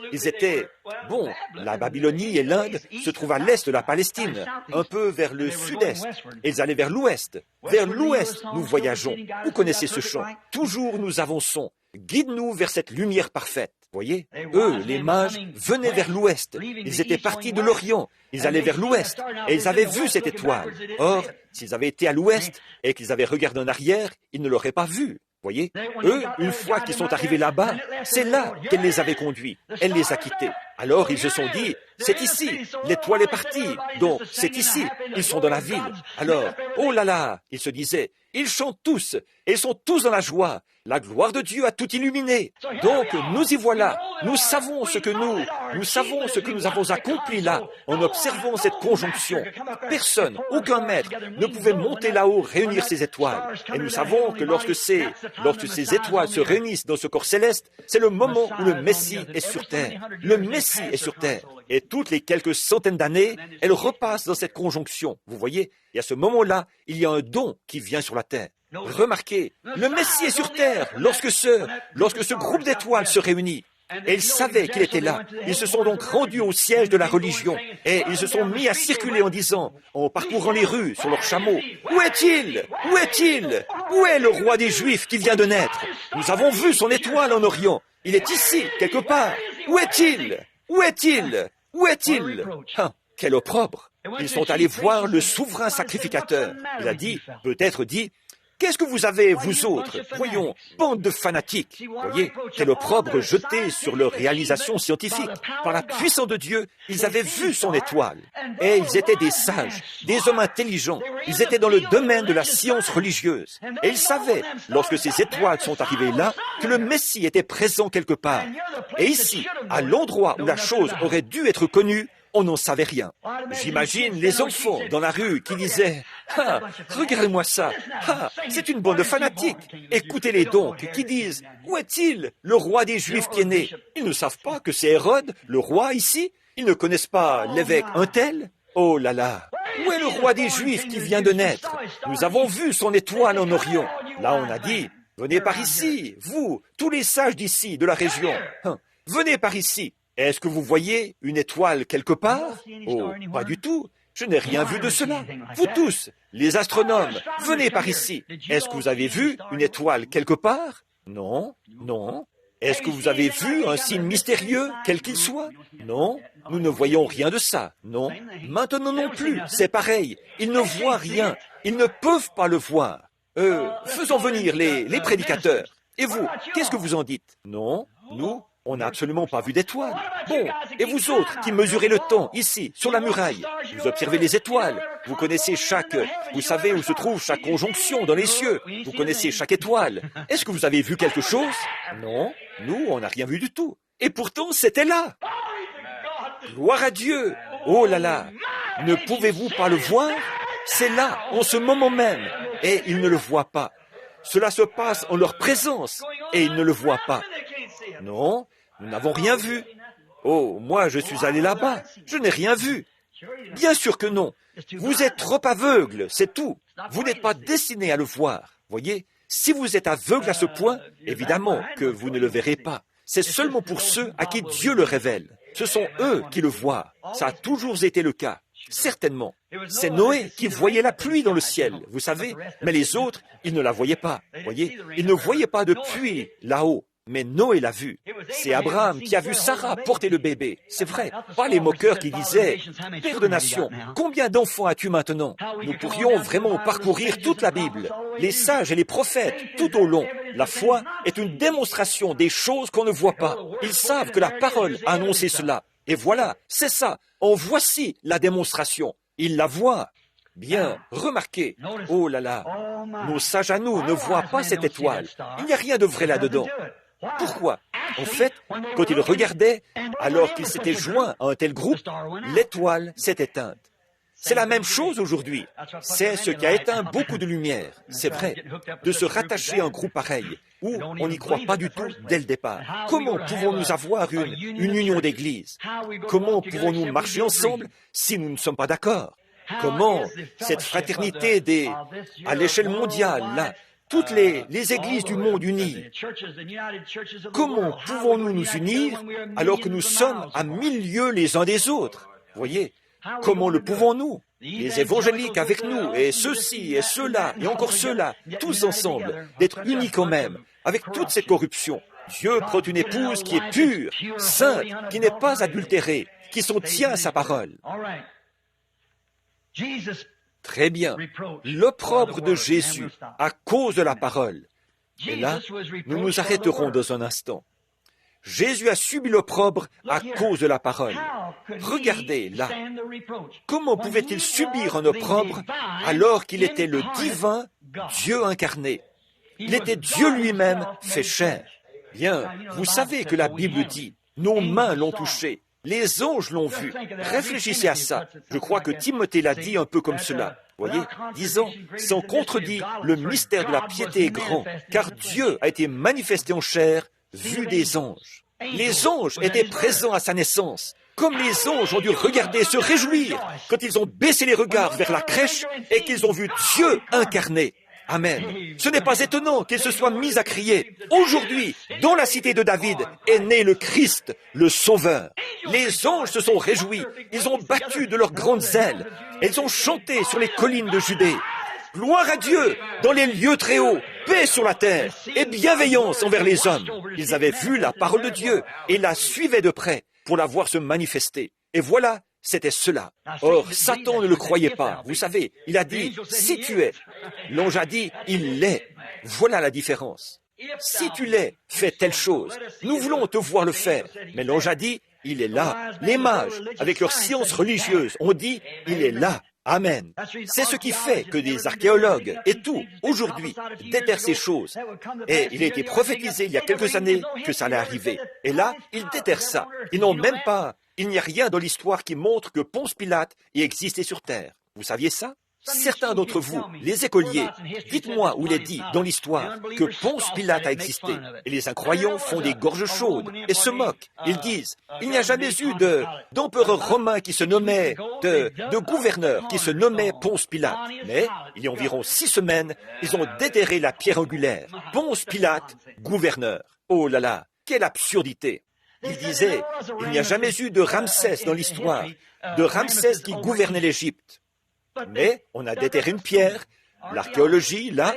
Bon, la Babylonie et l'Inde se trouvent à l'est de la Palestine, un peu vers le sud-est. Et ils allaient vers l'ouest. Vers l'ouest, nous voyageons. Vous connaissez ce chant. Toujours nous avançons. Guide-nous vers cette lumière parfaite. Voyez, eux, les mages, venaient vers l'ouest. Ils étaient partis de l'Orient. Ils allaient vers l'ouest. Et ils avaient vu cette étoile. Or, s'ils avaient été à l'ouest et qu'ils avaient regardé en arrière, ils ne l'auraient pas vue. Voyez, eux, une fois qu'ils sont arrivés là-bas, c'est là qu'elle les avait conduits. Elle les a quittés. Alors ils se sont dit, c'est ici, l'étoile est partie, donc c'est ici, ils sont dans la ville. Alors, oh là là, il se disait, ils chantent tous, et ils sont tous dans la joie. La gloire de Dieu a tout illuminé. Donc, nous y voilà. Nous savons ce que nous avons accompli là, en observant cette conjonction. Personne, aucun maître, ne pouvait monter là-haut, réunir ces étoiles. Et nous savons que lorsque ces étoiles se réunissent dans ce corps céleste, c'est le moment où le Messie est sur terre. Le Messie est sur terre. Et toutes les quelques centaines d'années, elle repasse dans cette conjonction. Vous voyez, et à ce moment-là, il y a un don qui vient sur la terre. Remarquez, le Messie est sur terre lorsque ce groupe d'étoiles se réunit. Et ils savaient qu'il était là. Ils se sont donc rendus au siège de la religion. Et ils se sont mis à circuler en disant, en parcourant les rues sur leurs chameaux, « Où est-il? Où est-il? Où est le roi des Juifs qui vient de naître? Nous avons vu son étoile en Orient. Il est ici, quelque part. Où est-il? Où est-il? Où est-il? » Quel opprobre! Ils sont allés voir le souverain sacrificateur. Il a dit, peut-être dit, « Qu'est-ce que vous avez, vous autres? Voyons, bande de fanatiques. » Voyez, quel opprobre jeté sur leur réalisation scientifique. Par la puissance de Dieu, ils avaient vu son étoile. Et ils étaient des sages, des hommes intelligents. Ils étaient dans le domaine de la science religieuse. Et ils savaient, lorsque ces étoiles sont arrivées là, que le Messie était présent quelque part. Et ici, à l'endroit où la chose aurait dû être connue, on n'en savait rien. J'imagine les enfants dans la rue qui disaient « Ah, regardez-moi ça! Ah, c'est une bande de fanatiques! Écoutez-les donc, qui disent « Où est-il, le roi des Juifs qui est né ?» Ils ne savent pas que c'est Hérode, le roi ici. Ils ne connaissent pas l'évêque un tel. Oh là là! Où est le roi des Juifs qui vient de naître? Nous avons vu son étoile en Orient. Là, on a dit « Venez par ici, vous, tous les sages d'ici, de la région. Venez par ici. » Est-ce que vous voyez une étoile quelque part? Oh, pas du tout. Je n'ai rien vu de cela. Vous tous, les astronomes, venez par ici. Est-ce que vous avez vu une étoile quelque part? Non, non. Est-ce que vous avez vu un signe mystérieux, quel qu'il soit? Non, nous ne voyons rien de ça. Non. Maintenant non plus, c'est pareil. Ils ne voient rien. Ils ne peuvent pas le voir. Faisons venir les prédicateurs. Et vous, qu'est-ce que vous en dites? Non, nous, on n'a absolument pas vu d'étoiles. Bon, et vous autres qui mesurez le temps, ici, sur la muraille, vous observez les étoiles, vous savez où se trouve chaque conjonction dans les cieux, vous connaissez chaque étoile. Est-ce que vous avez vu quelque chose? Non, nous, on n'a rien vu du tout. Et pourtant, c'était là. Gloire à Dieu. Oh là là, ne pouvez-vous pas le voir? C'est là, en ce moment même, et ils ne le voient pas. Cela se passe en leur présence, et ils ne le voient pas. Non, nous n'avons rien vu. Oh, moi, je suis allé là-bas. Je n'ai rien vu. Bien sûr que non. Vous êtes trop aveugle, c'est tout. Vous n'êtes pas destiné à le voir. Voyez, si vous êtes aveugle à ce point, évidemment que vous ne le verrez pas. C'est seulement pour ceux à qui Dieu le révèle. Ce sont eux qui le voient. Ça a toujours été le cas. Certainement. C'est Noé qui voyait la pluie dans le ciel, vous savez, mais les autres, ils ne la voyaient pas. Voyez, ils ne voyaient pas de pluie là-haut. Mais Noé l'a vu. C'est Abraham qui a vu Sarah porter le bébé. C'est vrai, pas les moqueurs qui disaient « Père de nation, combien d'enfants as-tu maintenant ?» Nous pourrions vraiment parcourir toute la Bible, les sages et les prophètes, tout au long. La foi est une démonstration des choses qu'on ne voit pas. Ils savent que la parole a annoncé cela. Et voilà, c'est ça. En voici la démonstration. Ils la voient. Bien, remarquez. Oh là là, nos sages à nous ne voient pas cette étoile. Il n'y a rien de vrai là-dedans. Pourquoi? En fait, quand ils regardaient, alors qu'ils s'étaient joints à un tel groupe, l'étoile s'est éteinte. C'est la même chose aujourd'hui. C'est ce qui a éteint beaucoup de lumière. C'est vrai, de se rattacher à un groupe pareil, où on n'y croit pas du tout dès le départ. Comment pouvons-nous avoir une union d'église? Comment pouvons-nous marcher ensemble si nous ne sommes pas d'accord? Comment cette fraternité à l'échelle mondiale, là, toutes les églises du monde unies, comment pouvons-nous nous unir alors que nous sommes à 1000 lieues les uns des autres? Voyez, comment le pouvons-nous? Les évangéliques avec nous, et ceux-ci, et ceux-là, et encore ceux-là, tous ensemble, d'être unis quand même, avec toute cette corruption. Dieu prend une épouse qui est pure, sainte, qui n'est pas adultérée, qui s'en tient à sa parole. Très bien. L'opprobre de Jésus à cause de la parole. Et là, nous nous arrêterons dans un instant. Jésus a subi l'opprobre à cause de la parole. Regardez là. Comment pouvait-il subir un opprobre alors qu'il était le divin Dieu incarné? Il était Dieu lui-même fait chair. Bien, vous savez que la Bible dit, nos mains l'ont touché, les anges l'ont vu. Réfléchissez à ça. Je crois que Timothée l'a dit un peu comme cela. Voyez, disant, sans contredit, le mystère de la piété est grand, car Dieu a été manifesté en chair, vu des anges. Les anges étaient présents à sa naissance. Comme les anges ont dû regarder et se réjouir quand ils ont baissé les regards vers la crèche et qu'ils ont vu Dieu incarné. Amen. Ce n'est pas étonnant qu'ils se soient mis à crier. Aujourd'hui, dans la cité de David, est né le Christ, le Sauveur. Les anges se sont réjouis. Ils ont battu de leurs grandes ailes. Ils ont chanté sur les collines de Judée. Gloire à Dieu dans les lieux très hauts, paix sur la terre et bienveillance envers les hommes. Ils avaient vu la parole de Dieu et la suivaient de près pour la voir se manifester. Et voilà, c'était cela. Or, Satan ne le croyait pas. Vous savez, il a dit, si tu es. L'ange a dit, il l'est. Voilà la différence. Si tu l'es, fais telle chose. Nous voulons te voir le faire. Mais l'ange a dit, il est là. Les mages, avec leur science religieuse, ont dit, il est là. Amen. C'est ce qui fait que des archéologues et tout, aujourd'hui, déterrent ces choses. Et il a été prophétisé il y a quelques années que ça allait arriver. Et là, ils déterrent ça. Ils n'ont même pas... Il n'y a rien dans l'histoire qui montre que Ponce Pilate ait existé sur terre. Vous saviez ça? Certains d'entre vous, les écoliers, dites-moi où il est dit dans l'histoire que Ponce Pilate a existé. Et les incroyants font des gorges chaudes et se moquent. Ils disent, il n'y a jamais eu d'empereur romain qui se nommait, de gouverneur qui se nommait Ponce Pilate. Mais, il y a environ 6 semaines, ils ont déterré la pierre angulaire. Ponce Pilate, gouverneur. Oh là là, quelle absurdité! Il disait, il n'y a jamais eu de Ramsès dans l'histoire, de Ramsès qui gouvernait l'Égypte. Mais on a déterré une pierre, l'archéologie, là,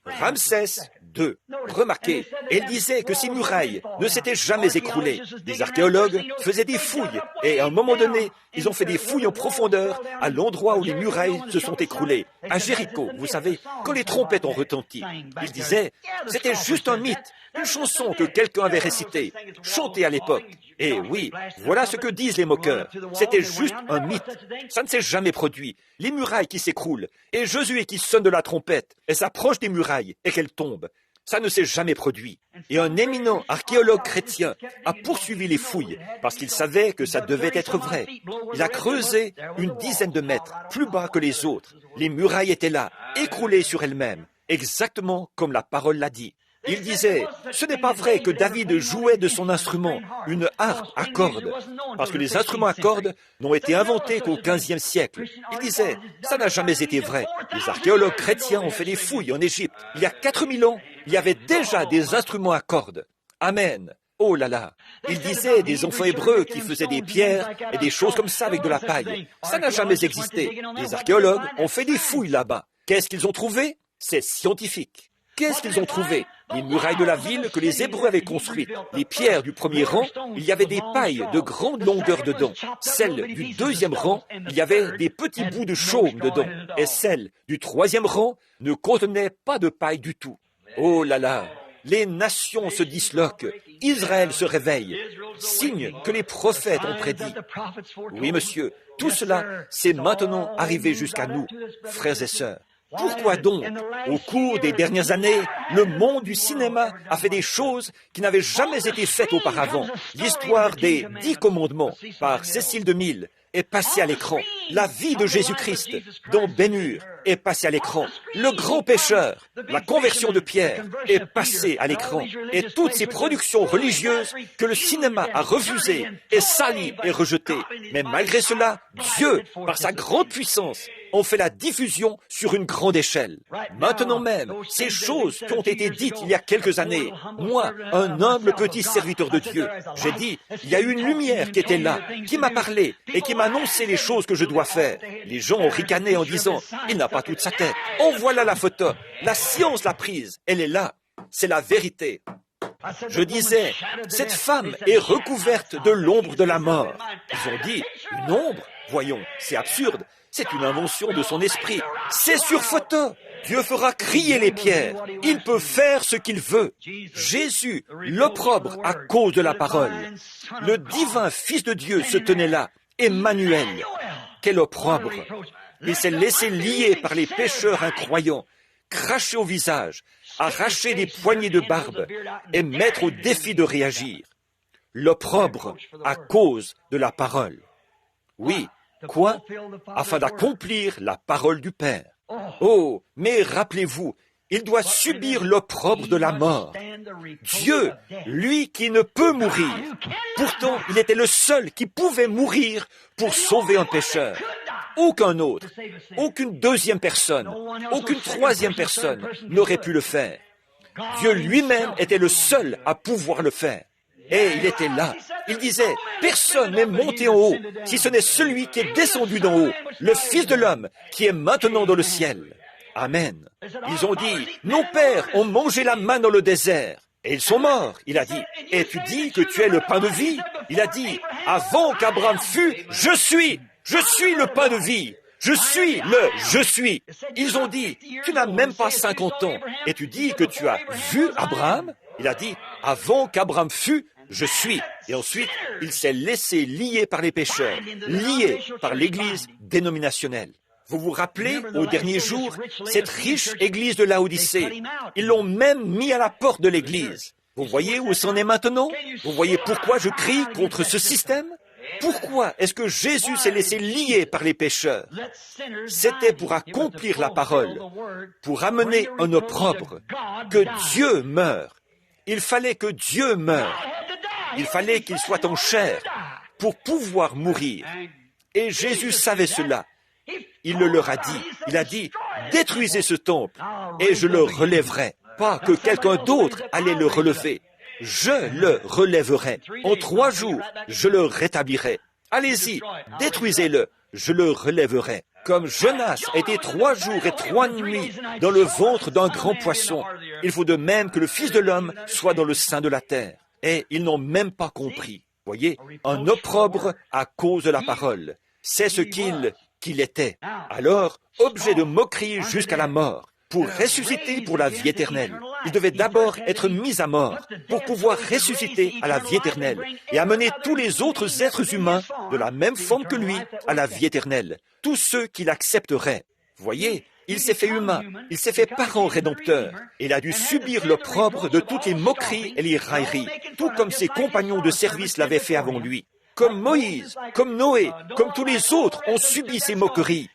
Ramsès II. Remarquez, elle disait que ces murailles ne s'étaient jamais écroulées. Les archéologues faisaient des fouilles, et à un moment donné, ils ont fait des fouilles en profondeur à l'endroit où les murailles se sont écroulées. À Jéricho, vous savez, quand les trompettes ont retenti. Ils disaient, c'était juste un mythe, une chanson que quelqu'un avait récitée, chantée à l'époque. Et oui, voilà ce que disent les moqueurs. C'était juste un mythe. Ça ne s'est jamais produit. Les murailles qui s'écroulent, et Josué qui sonne de la trompette, et s'approche des murailles, et qu'elles tombent. Ça ne s'est jamais produit. Et un éminent archéologue chrétien a poursuivi les fouilles, parce qu'il savait que ça devait être vrai. Il a creusé une dizaine de mètres, plus bas que les autres. Les murailles étaient là, écroulées sur elles-mêmes, exactement comme la parole l'a dit. Il disait, ce n'est pas vrai que David jouait de son instrument, une harpe à cordes, parce que les instruments à cordes n'ont été inventés qu'au XVe siècle. Il disait, ça n'a jamais été vrai. Les archéologues chrétiens ont fait des fouilles en Égypte. Il y a 4000 ans, il y avait déjà des instruments à cordes. Amen. Oh là là. Il disait des enfants hébreux qui faisaient des pierres et des choses comme ça avec de la paille. Ça n'a jamais existé. Les archéologues ont fait des fouilles là-bas. Qu'est-ce qu'ils ont trouvé? C'est scientifique. Qu'est-ce qu'ils ont trouvé? Les murailles de la ville que les Hébreux avaient construites. Les pierres du premier rang, il y avait des pailles de grande longueur dedans. Celles du deuxième rang, il y avait des petits bouts de chaume dedans. Et celles du troisième rang ne contenaient pas de paille du tout. Oh là là! Les nations se disloquent. Israël se réveille. Signe que les prophètes ont prédit. Oui, monsieur, tout cela, c'est maintenant arrivé jusqu'à nous, frères et sœurs. Pourquoi donc, au cours des dernières années, le monde du cinéma a fait des choses qui n'avaient jamais été faites auparavant? L'histoire des 10 commandements par Cécile DeMille est passée à l'écran. La vie de Jésus-Christ dans Ben-Hur est passée à l'écran. Le grand pécheur, la conversion de Pierre est passée à l'écran. Et toutes ces productions religieuses que le cinéma a refusées et salies et rejetées. Mais malgré cela, Dieu, par sa grande puissance, on fait la diffusion sur une grande échelle. Maintenant même, ces choses qui ont été dites il y a quelques années, moi, un humble petit serviteur de Dieu, j'ai dit, il y a eu une lumière qui était là, qui m'a parlé et qui m'a annoncé les choses que je dois faire. Les gens ont ricané en disant, il n'a pas toute sa tête. En voilà la photo. La science l'a prise. Elle est là. C'est la vérité. Je disais, cette femme est recouverte de l'ombre de la mort. Ils ont dit, une ombre? Voyons, c'est absurde. C'est une invention de son esprit. C'est sur photo. Dieu fera crier les pierres. Il peut faire ce qu'il veut. Jésus, l'opprobre à cause de la parole. Le divin Fils de Dieu se tenait là. Emmanuel. Quel opprobre. Il s'est laissé lier par les pécheurs incroyants, cracher au visage, arracher des poignées de barbe et mettre au défi de réagir. L'opprobre à cause de la parole. Oui, quoi? Afin d'accomplir la parole du Père. Oh, mais rappelez-vous, il doit subir l'opprobre de la mort. Dieu, lui qui ne peut mourir. Pourtant, il était le seul qui pouvait mourir pour sauver un pécheur. Aucun autre, aucune deuxième personne, aucune troisième personne n'aurait pu le faire. Dieu lui-même était le seul à pouvoir le faire. Et il était là. Il disait, personne n'est monté en haut, si ce n'est celui qui est descendu d'en haut, le Fils de l'homme, qui est maintenant dans le ciel. Amen. Ils ont dit, nos pères ont mangé la manne dans le désert, et ils sont morts. Il a dit, et tu dis que tu es le pain de vie? Il a dit, avant qu'Abraham fût, je suis le pain de vie. Je suis. Ils ont dit, tu n'as même pas 50 ans, et tu dis que tu as vu Abraham? Il a dit, avant qu'Abraham fût, je suis. Et ensuite, il s'est laissé lier par les pécheurs, lié par l'Église dénominationnelle. Vous vous rappelez, au dernier jour, cette riche Église de Laodicée, ils l'ont même mis à la porte de l'Église. Vous voyez où c'en est maintenant? Vous voyez pourquoi je crie contre ce système? Pourquoi est-ce que Jésus s'est laissé lier par les pécheurs? C'était pour accomplir la parole, pour amener un opprobre, que Dieu meure. Il fallait que Dieu meure. Il fallait qu'il soit en chair pour pouvoir mourir. Et Jésus savait cela. Il le leur a dit. Il a dit, détruisez ce temple et je le relèverai. Pas que quelqu'un d'autre allait le relever. Je le relèverai. En 3 jours, je le rétablirai. Allez-y, détruisez-le, je le relèverai. Comme Jonas a été 3 jours et 3 nuits dans le ventre d'un grand poisson, il faut de même que le Fils de l'homme soit dans le sein de la terre. Et ils n'ont même pas compris. Voyez, un opprobre à cause de la parole. C'est ce qu'il était. Alors, objet de moquerie jusqu'à la mort. Pour ressusciter pour la vie éternelle, il devait d'abord être mis à mort pour pouvoir ressusciter à la vie éternelle et amener tous les autres êtres humains de la même forme que lui à la vie éternelle, tous ceux qui l'accepteraient. Voyez, il s'est fait humain, il s'est fait parent rédempteur, et il a dû subir l'opprobre de toutes les moqueries et les railleries, tout comme ses compagnons de service l'avaient fait avant lui. Comme Moïse, comme Noé, comme tous les autres ont subi ces moqueries.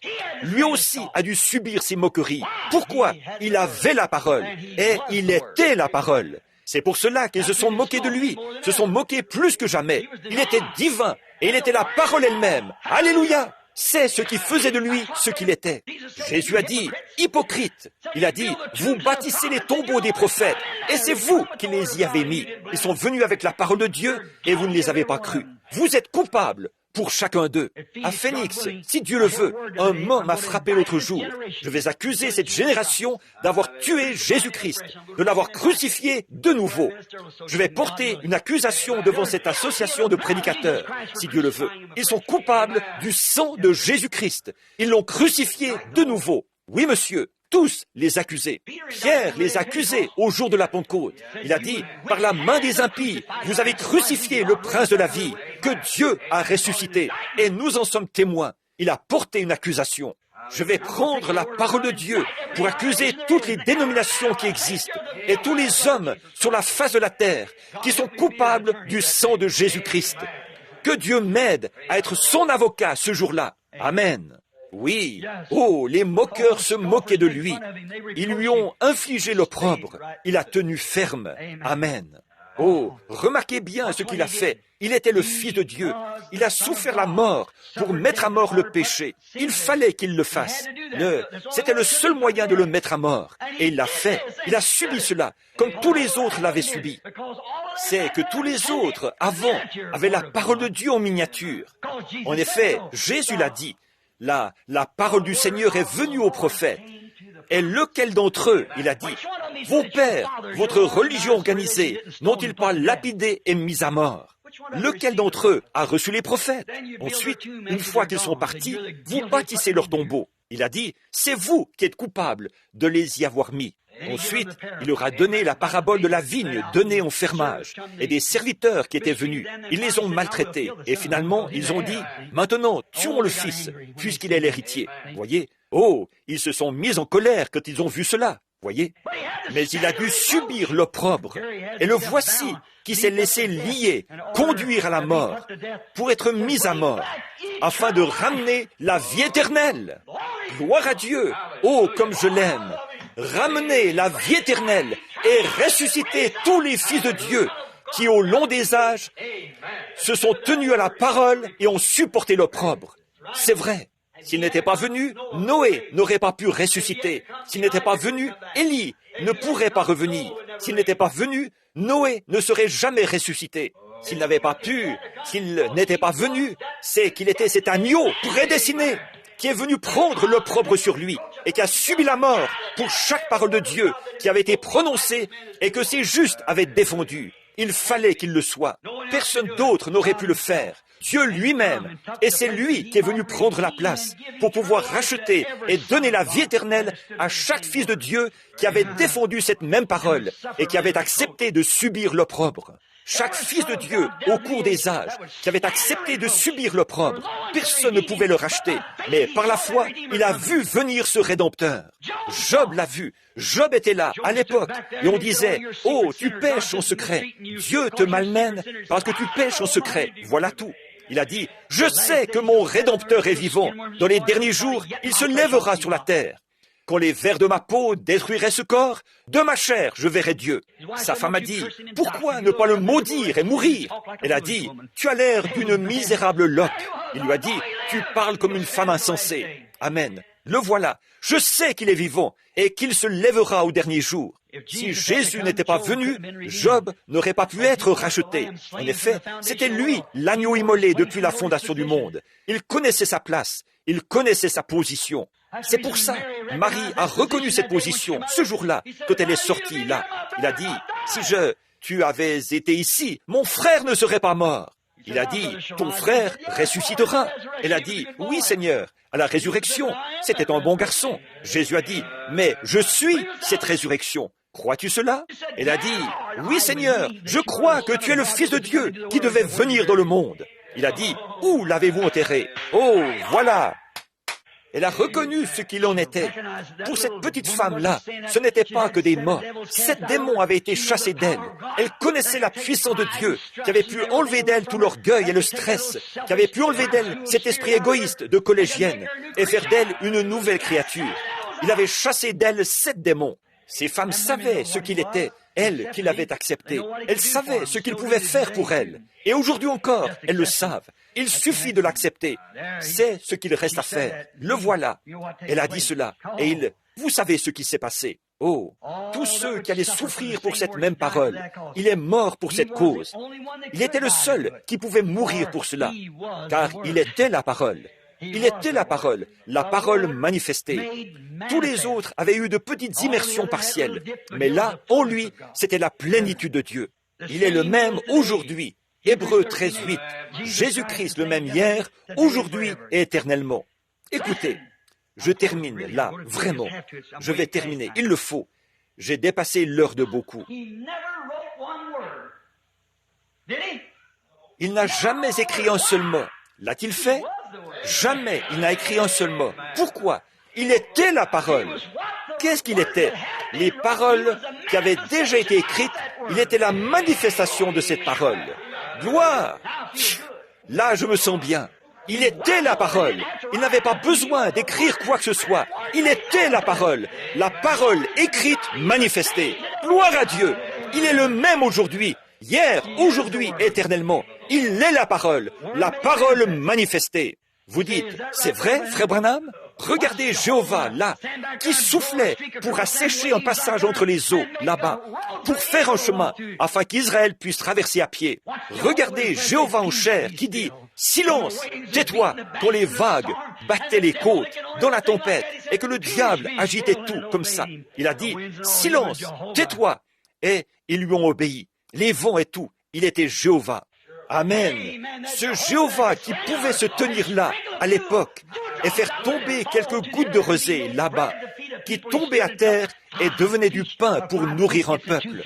Lui aussi a dû subir ces moqueries. Pourquoi? Il avait la parole, et il était la parole. C'est pour cela qu'ils se sont moqués de lui, se sont moqués plus que jamais. Il était divin, et il était la parole elle-même. Alléluia! C'est ce qui faisait de lui ce qu'il était. Jésus a dit, hypocrite. Il a dit, vous bâtissez les tombeaux des prophètes, et c'est vous qui les y avez mis. Ils sont venus avec la parole de Dieu, et vous ne les avez pas crus. Vous êtes coupables pour chacun d'eux. À Phoenix, si Dieu le veut, un mot m'a frappé l'autre jour. Je vais accuser cette génération d'avoir tué Jésus-Christ, de l'avoir crucifié de nouveau. Je vais porter une accusation devant cette association de prédicateurs, si Dieu le veut. Ils sont coupables du sang de Jésus-Christ. Ils l'ont crucifié de nouveau. Oui, monsieur. Tous les accusés. Pierre les accusait au jour de la Pentecôte. Il a dit, par la main des impies, vous avez crucifié le prince de la vie, que Dieu a ressuscité. Et nous en sommes témoins. Il a porté une accusation. Je vais prendre la parole de Dieu pour accuser toutes les dénominations qui existent et tous les hommes sur la face de la terre qui sont coupables du sang de Jésus-Christ. Que Dieu m'aide à être son avocat ce jour-là. Amen. Oui, oh, les moqueurs se moquaient de lui. Ils lui ont infligé l'opprobre. Il a tenu ferme. Amen. Oh, remarquez bien ce qu'il a fait. Il était le Fils de Dieu. Il a souffert la mort pour mettre à mort le péché. Il fallait qu'il le fasse. C'était le seul moyen de le mettre à mort. Et il l'a fait. Il a subi cela, comme tous les autres l'avaient subi. C'est que tous les autres, avant, avaient la parole de Dieu en miniature. En effet, Jésus l'a dit. La parole du Seigneur est venue aux prophètes. Et lequel d'entre eux, il a dit, vos pères, votre religion organisée, n'ont-ils pas lapidé et mis à mort? Lequel d'entre eux a reçu les prophètes? Ensuite, une fois qu'ils sont partis, vous bâtissez leur tombeau. Il a dit, c'est vous qui êtes coupables de les y avoir mis. Ensuite, il leur a donné la parabole de la vigne donnée en fermage et des serviteurs qui étaient venus. Ils les ont maltraités et finalement, ils ont dit, maintenant, tuons le fils, puisqu'il est l'héritier. Voyez? Oh, ils se sont mis en colère quand ils ont vu cela. Voyez? Mais il a dû subir l'opprobre. Et le voici qui s'est laissé lier, conduire à la mort, pour être mis à mort, afin de ramener la vie éternelle. Gloire à Dieu! Oh, comme je l'aime! Ramener la vie éternelle et ressusciter tous les fils de Dieu qui, au long des âges, se sont tenus à la parole et ont supporté l'opprobre. C'est vrai. S'il n'était pas venu, Noé n'aurait pas pu ressusciter. S'il n'était pas venu, Élie ne pourrait pas revenir. S'il n'était pas venu, Noé ne serait jamais ressuscité. S'il n'avait pas pu, s'il n'était pas venu, c'est qu'il était cet agneau prédestiné qui est venu prendre l'opprobre sur lui et qui a subi la mort pour chaque parole de Dieu qui avait été prononcée et que ces justes avaient défendue. Il fallait qu'il le soit. Personne d'autre n'aurait pu le faire. Dieu lui-même. Et c'est lui qui est venu prendre la place pour pouvoir racheter et donner la vie éternelle à chaque fils de Dieu qui avait défendu cette même parole et qui avait accepté de subir l'opprobre. Chaque fils de Dieu, au cours des âges, qui avait accepté de subir l'opprobre, personne ne pouvait le racheter. Mais par la foi, il a vu venir ce Rédempteur. Job l'a vu. Job était là, à l'époque, et on disait, « Oh, tu pêches en secret. Dieu te malmène parce que tu pêches en secret. » Voilà tout. Il a dit, « Je sais que mon Rédempteur est vivant. Dans les derniers jours, il se lèvera sur la terre. Quand les vers de ma peau détruiraient ce corps, de ma chair, je verrai Dieu. » Sa femme a dit, « Pourquoi ne pas le maudire et mourir ?» Elle a dit, « Tu as l'air d'une misérable loque. » Il lui a dit, « Tu parles comme une femme insensée. » Amen. Le voilà. Je sais qu'il est vivant et qu'il se lèvera au dernier jour. Si Jésus n'était pas venu, Job n'aurait pas pu être racheté. En effet, c'était lui, l'agneau immolé depuis la fondation du monde. Il connaissait sa place. Il connaissait sa position. C'est pour ça, Marie a reconnu cette position ce jour-là, quand elle est sortie là. Il a dit, si tu avais été ici, mon frère ne serait pas mort. Il a dit, ton frère ressuscitera. Elle a dit, oui Seigneur, à la résurrection. C'était un bon garçon. Jésus a dit, mais je suis cette résurrection. Crois-tu cela? Elle a dit, oui Seigneur, je crois que tu es le Fils de Dieu qui devait venir dans le monde. Il a dit, où l'avez-vous enterré? Oh, voilà! Elle a reconnu ce qu'il en était. Pour cette petite femme-là, ce n'était pas que des morts. 7 démons avaient été chassés d'elle. Elle connaissait la puissance de Dieu, qui avait pu enlever d'elle tout l'orgueil et le stress, qui avait pu enlever d'elle cet esprit égoïste de collégienne et faire d'elle une nouvelle créature. Il avait chassé d'elle 7 démons. Ces femmes savaient ce qu'il était, elles qui l'avaient accepté. Elles savaient ce qu'il pouvait faire pour elles. Et aujourd'hui encore, elles le savent. Il suffit de l'accepter. C'est ce qu'il reste à faire. Le voilà. Elle a dit cela. Et vous savez ce qui s'est passé. Oh, tous ceux qui allaient souffrir pour cette même parole, il est mort pour cette cause. Il était le seul qui pouvait mourir pour cela, car il était la parole. Il était la parole manifestée. Tous les autres avaient eu de petites immersions partielles, mais là, en lui, c'était la plénitude de Dieu. Il est le même aujourd'hui. Hébreux 13:8. Jésus-Christ le même hier, aujourd'hui et éternellement. Écoutez, je termine là, vraiment. Je vais terminer, il le faut. J'ai dépassé l'heure de beaucoup. Il n'a jamais écrit un seul mot. L'a-t-il fait? Jamais il n'a écrit un seul mot. Pourquoi? Il était la parole. Qu'est-ce qu'il était? Les paroles qui avaient déjà été écrites, il était la manifestation de cette parole. Gloire! Là, je me sens bien. Il était la parole. Il n'avait pas besoin d'écrire quoi que ce soit. Il était la parole écrite, manifestée. Gloire à Dieu! Il est le même aujourd'hui, hier, aujourd'hui, éternellement. Il est la parole manifestée. Vous dites, c'est vrai, frère Branham? Regardez Jéhovah, là, qui soufflait pour assécher un passage entre les eaux, là-bas, pour faire un chemin, afin qu'Israël puisse traverser à pied. Regardez Jéhovah en chair, qui dit, silence, tais-toi, quand les vagues battaient les côtes, dans la tempête, et que le diable agitait tout, comme ça. Il a dit, silence, tais-toi, et ils lui ont obéi. Les vents et tout, il était Jéhovah. Amen. Ce Jéhovah qui pouvait se tenir là, à l'époque, et faire tomber quelques gouttes de rosée là-bas, qui tombaient à terre et devenaient du pain pour nourrir un peuple.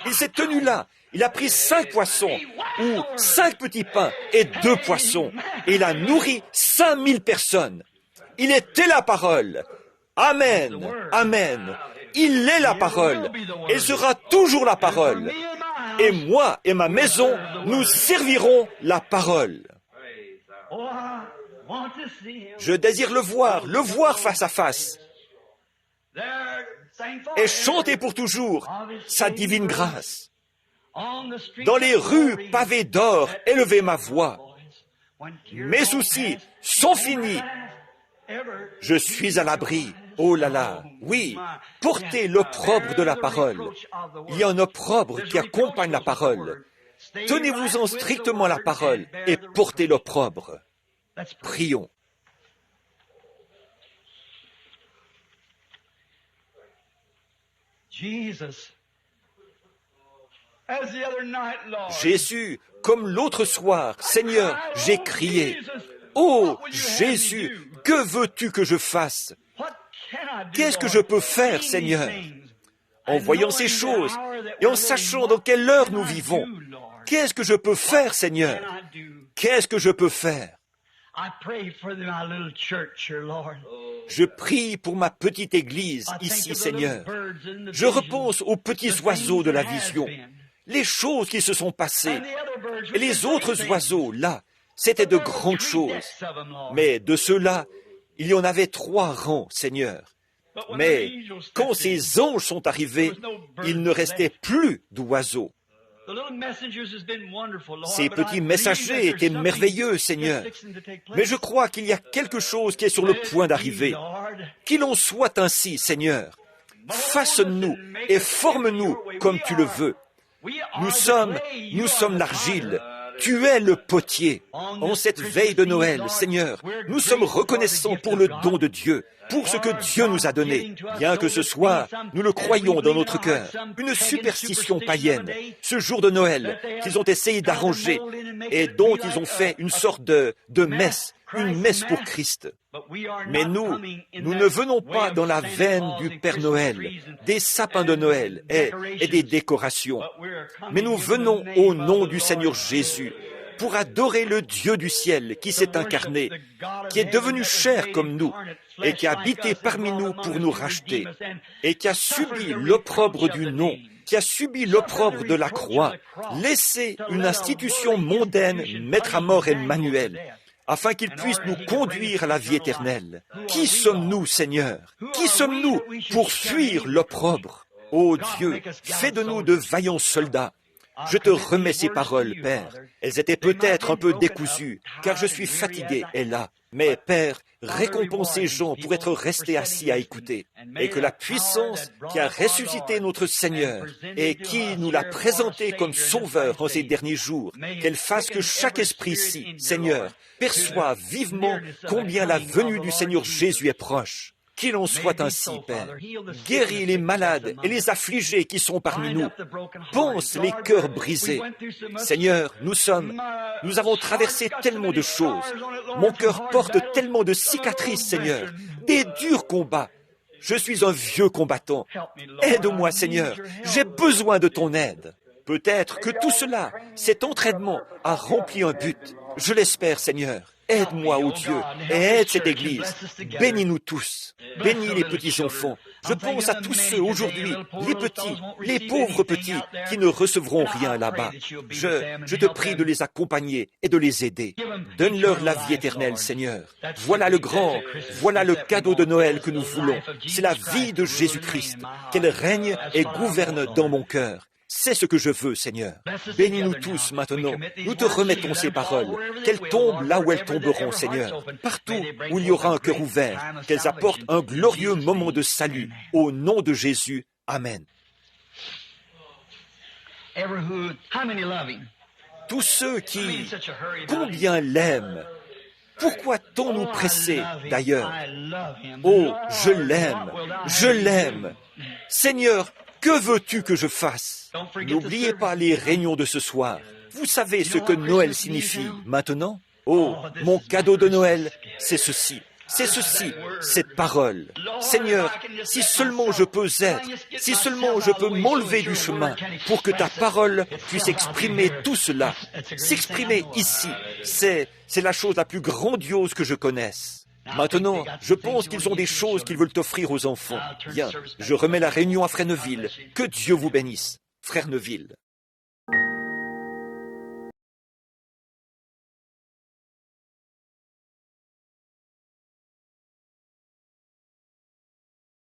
Il s'est tenu là. Il a pris 5 poissons, ou 5 petits pains et 2 poissons, et il a nourri 5000 personnes. Il était la parole. Amen. Amen. Il est la parole. Il sera toujours la parole. Et moi et ma maison, nous servirons la parole. Je désire le voir face à face. Et chanter pour toujours sa divine grâce. Dans les rues pavées d'or, élever ma voix. Mes soucis sont finis. Je suis à l'abri. Oh là là, oui, portez l'opprobre de la parole. Il y a un opprobre qui accompagne la parole. Tenez-vous-en strictement à la parole et portez l'opprobre. Prions. Jésus, comme l'autre soir, Seigneur, j'ai crié, « Oh, Jésus, que veux-tu que je fasse? Qu'est-ce que je peux faire, Seigneur? » En voyant ces choses et en sachant dans quelle heure nous vivons, qu'est-ce que je peux faire, Seigneur? Qu'est-ce que je peux faire? Je prie pour ma petite église ici, Seigneur. Je repense aux petits oiseaux de la vision, les choses qui se sont passées. Et les autres oiseaux, là, c'était de grandes choses. Mais de ceux-là, il y en avait 3 rangs, Seigneur. Mais quand ces anges sont arrivés, il ne restait plus d'oiseaux. Ces petits messagers étaient merveilleux, Seigneur. Mais je crois qu'il y a quelque chose qui est sur le point d'arriver. Qu'il en soit ainsi, Seigneur. Façonne-nous et forme-nous comme tu le veux. Nous sommes l'argile. Tu es le potier. En cette veille de Noël, Seigneur, nous sommes reconnaissants pour le don de Dieu, pour ce que Dieu nous a donné, bien que ce soit, nous le croyons dans notre cœur, une superstition païenne, ce jour de Noël qu'ils ont essayé d'arranger et dont ils ont fait une sorte de messe, une messe pour Christ. Mais nous ne venons pas dans la veine du Père Noël, des sapins de Noël et des décorations, mais nous venons au nom du Seigneur Jésus pour adorer le Dieu du ciel qui s'est incarné, qui est devenu chair comme nous et qui a habité parmi nous pour nous racheter et qui a subi l'opprobre du nom, qui a subi l'opprobre de la croix, laissé une institution mondaine mettre à mort Emmanuel, afin qu'il puisse nous conduire à la vie éternelle. Qui sommes-nous, Seigneur? Qui sommes-nous pour fuir l'opprobre? Ô Dieu, fais de nous de vaillants soldats. Je te remets ces paroles, Père. Elles étaient peut-être un peu décousues, car je suis fatigué, et là. Mais, Père, récompense ces gens pour être restés assis à écouter, et que la puissance qui a ressuscité notre Seigneur et qui nous l'a présenté comme sauveur en ces derniers jours, qu'elle fasse que chaque esprit ici, Seigneur, perçoive vivement combien la venue du Seigneur Jésus est proche. Qu'il en soit ainsi, Père. Guéris les malades et les affligés qui sont parmi nous. Pense les cœurs brisés. Seigneur, nous avons traversé tellement de choses. Mon cœur porte tellement de cicatrices, Seigneur. Des durs combats. Je suis un vieux combattant. Aide-moi, Seigneur. J'ai besoin de ton aide. Peut-être que tout cela, cet entraînement, a rempli un but. Je l'espère, Seigneur. Aide-moi, ô Dieu, et aide cette Église. Bénis-nous tous. Bénis les petits enfants. Je pense à tous ceux aujourd'hui, les petits, les pauvres petits, qui ne recevront rien là-bas. Je te prie de les accompagner et de les aider. Donne-leur la vie éternelle, Seigneur. Voilà le cadeau de Noël que nous voulons. C'est la vie de Jésus-Christ, qu'elle règne et gouverne dans mon cœur. C'est ce que je veux, Seigneur. Bénis-nous tous maintenant. Nous te remettons ces paroles. Qu'elles tombent là où elles tomberont, Seigneur. Partout où il y aura un cœur ouvert. Qu'elles apportent un glorieux moment de salut. Au nom de Jésus. Amen. Tous ceux qui, combien l'aiment. Pourquoi t'ont-nous pressés, d'ailleurs? Oh, je l'aime. Seigneur, que veux-tu que je fasse? N'oubliez pas les réunions de ce soir. Vous savez ce que Noël signifie maintenant? Oh, mon cadeau de Noël, c'est ceci. C'est ceci, cette parole. Seigneur, si seulement je peux être, si seulement je peux m'enlever du chemin pour que ta parole puisse exprimer tout cela, s'exprimer ici, c'est la chose la plus grandiose que je connaisse. Maintenant, je pense qu'ils ont des choses qu'ils veulent offrir aux enfants. Bien, je remets la réunion à Fresneville. Que Dieu vous bénisse, Frère Neville.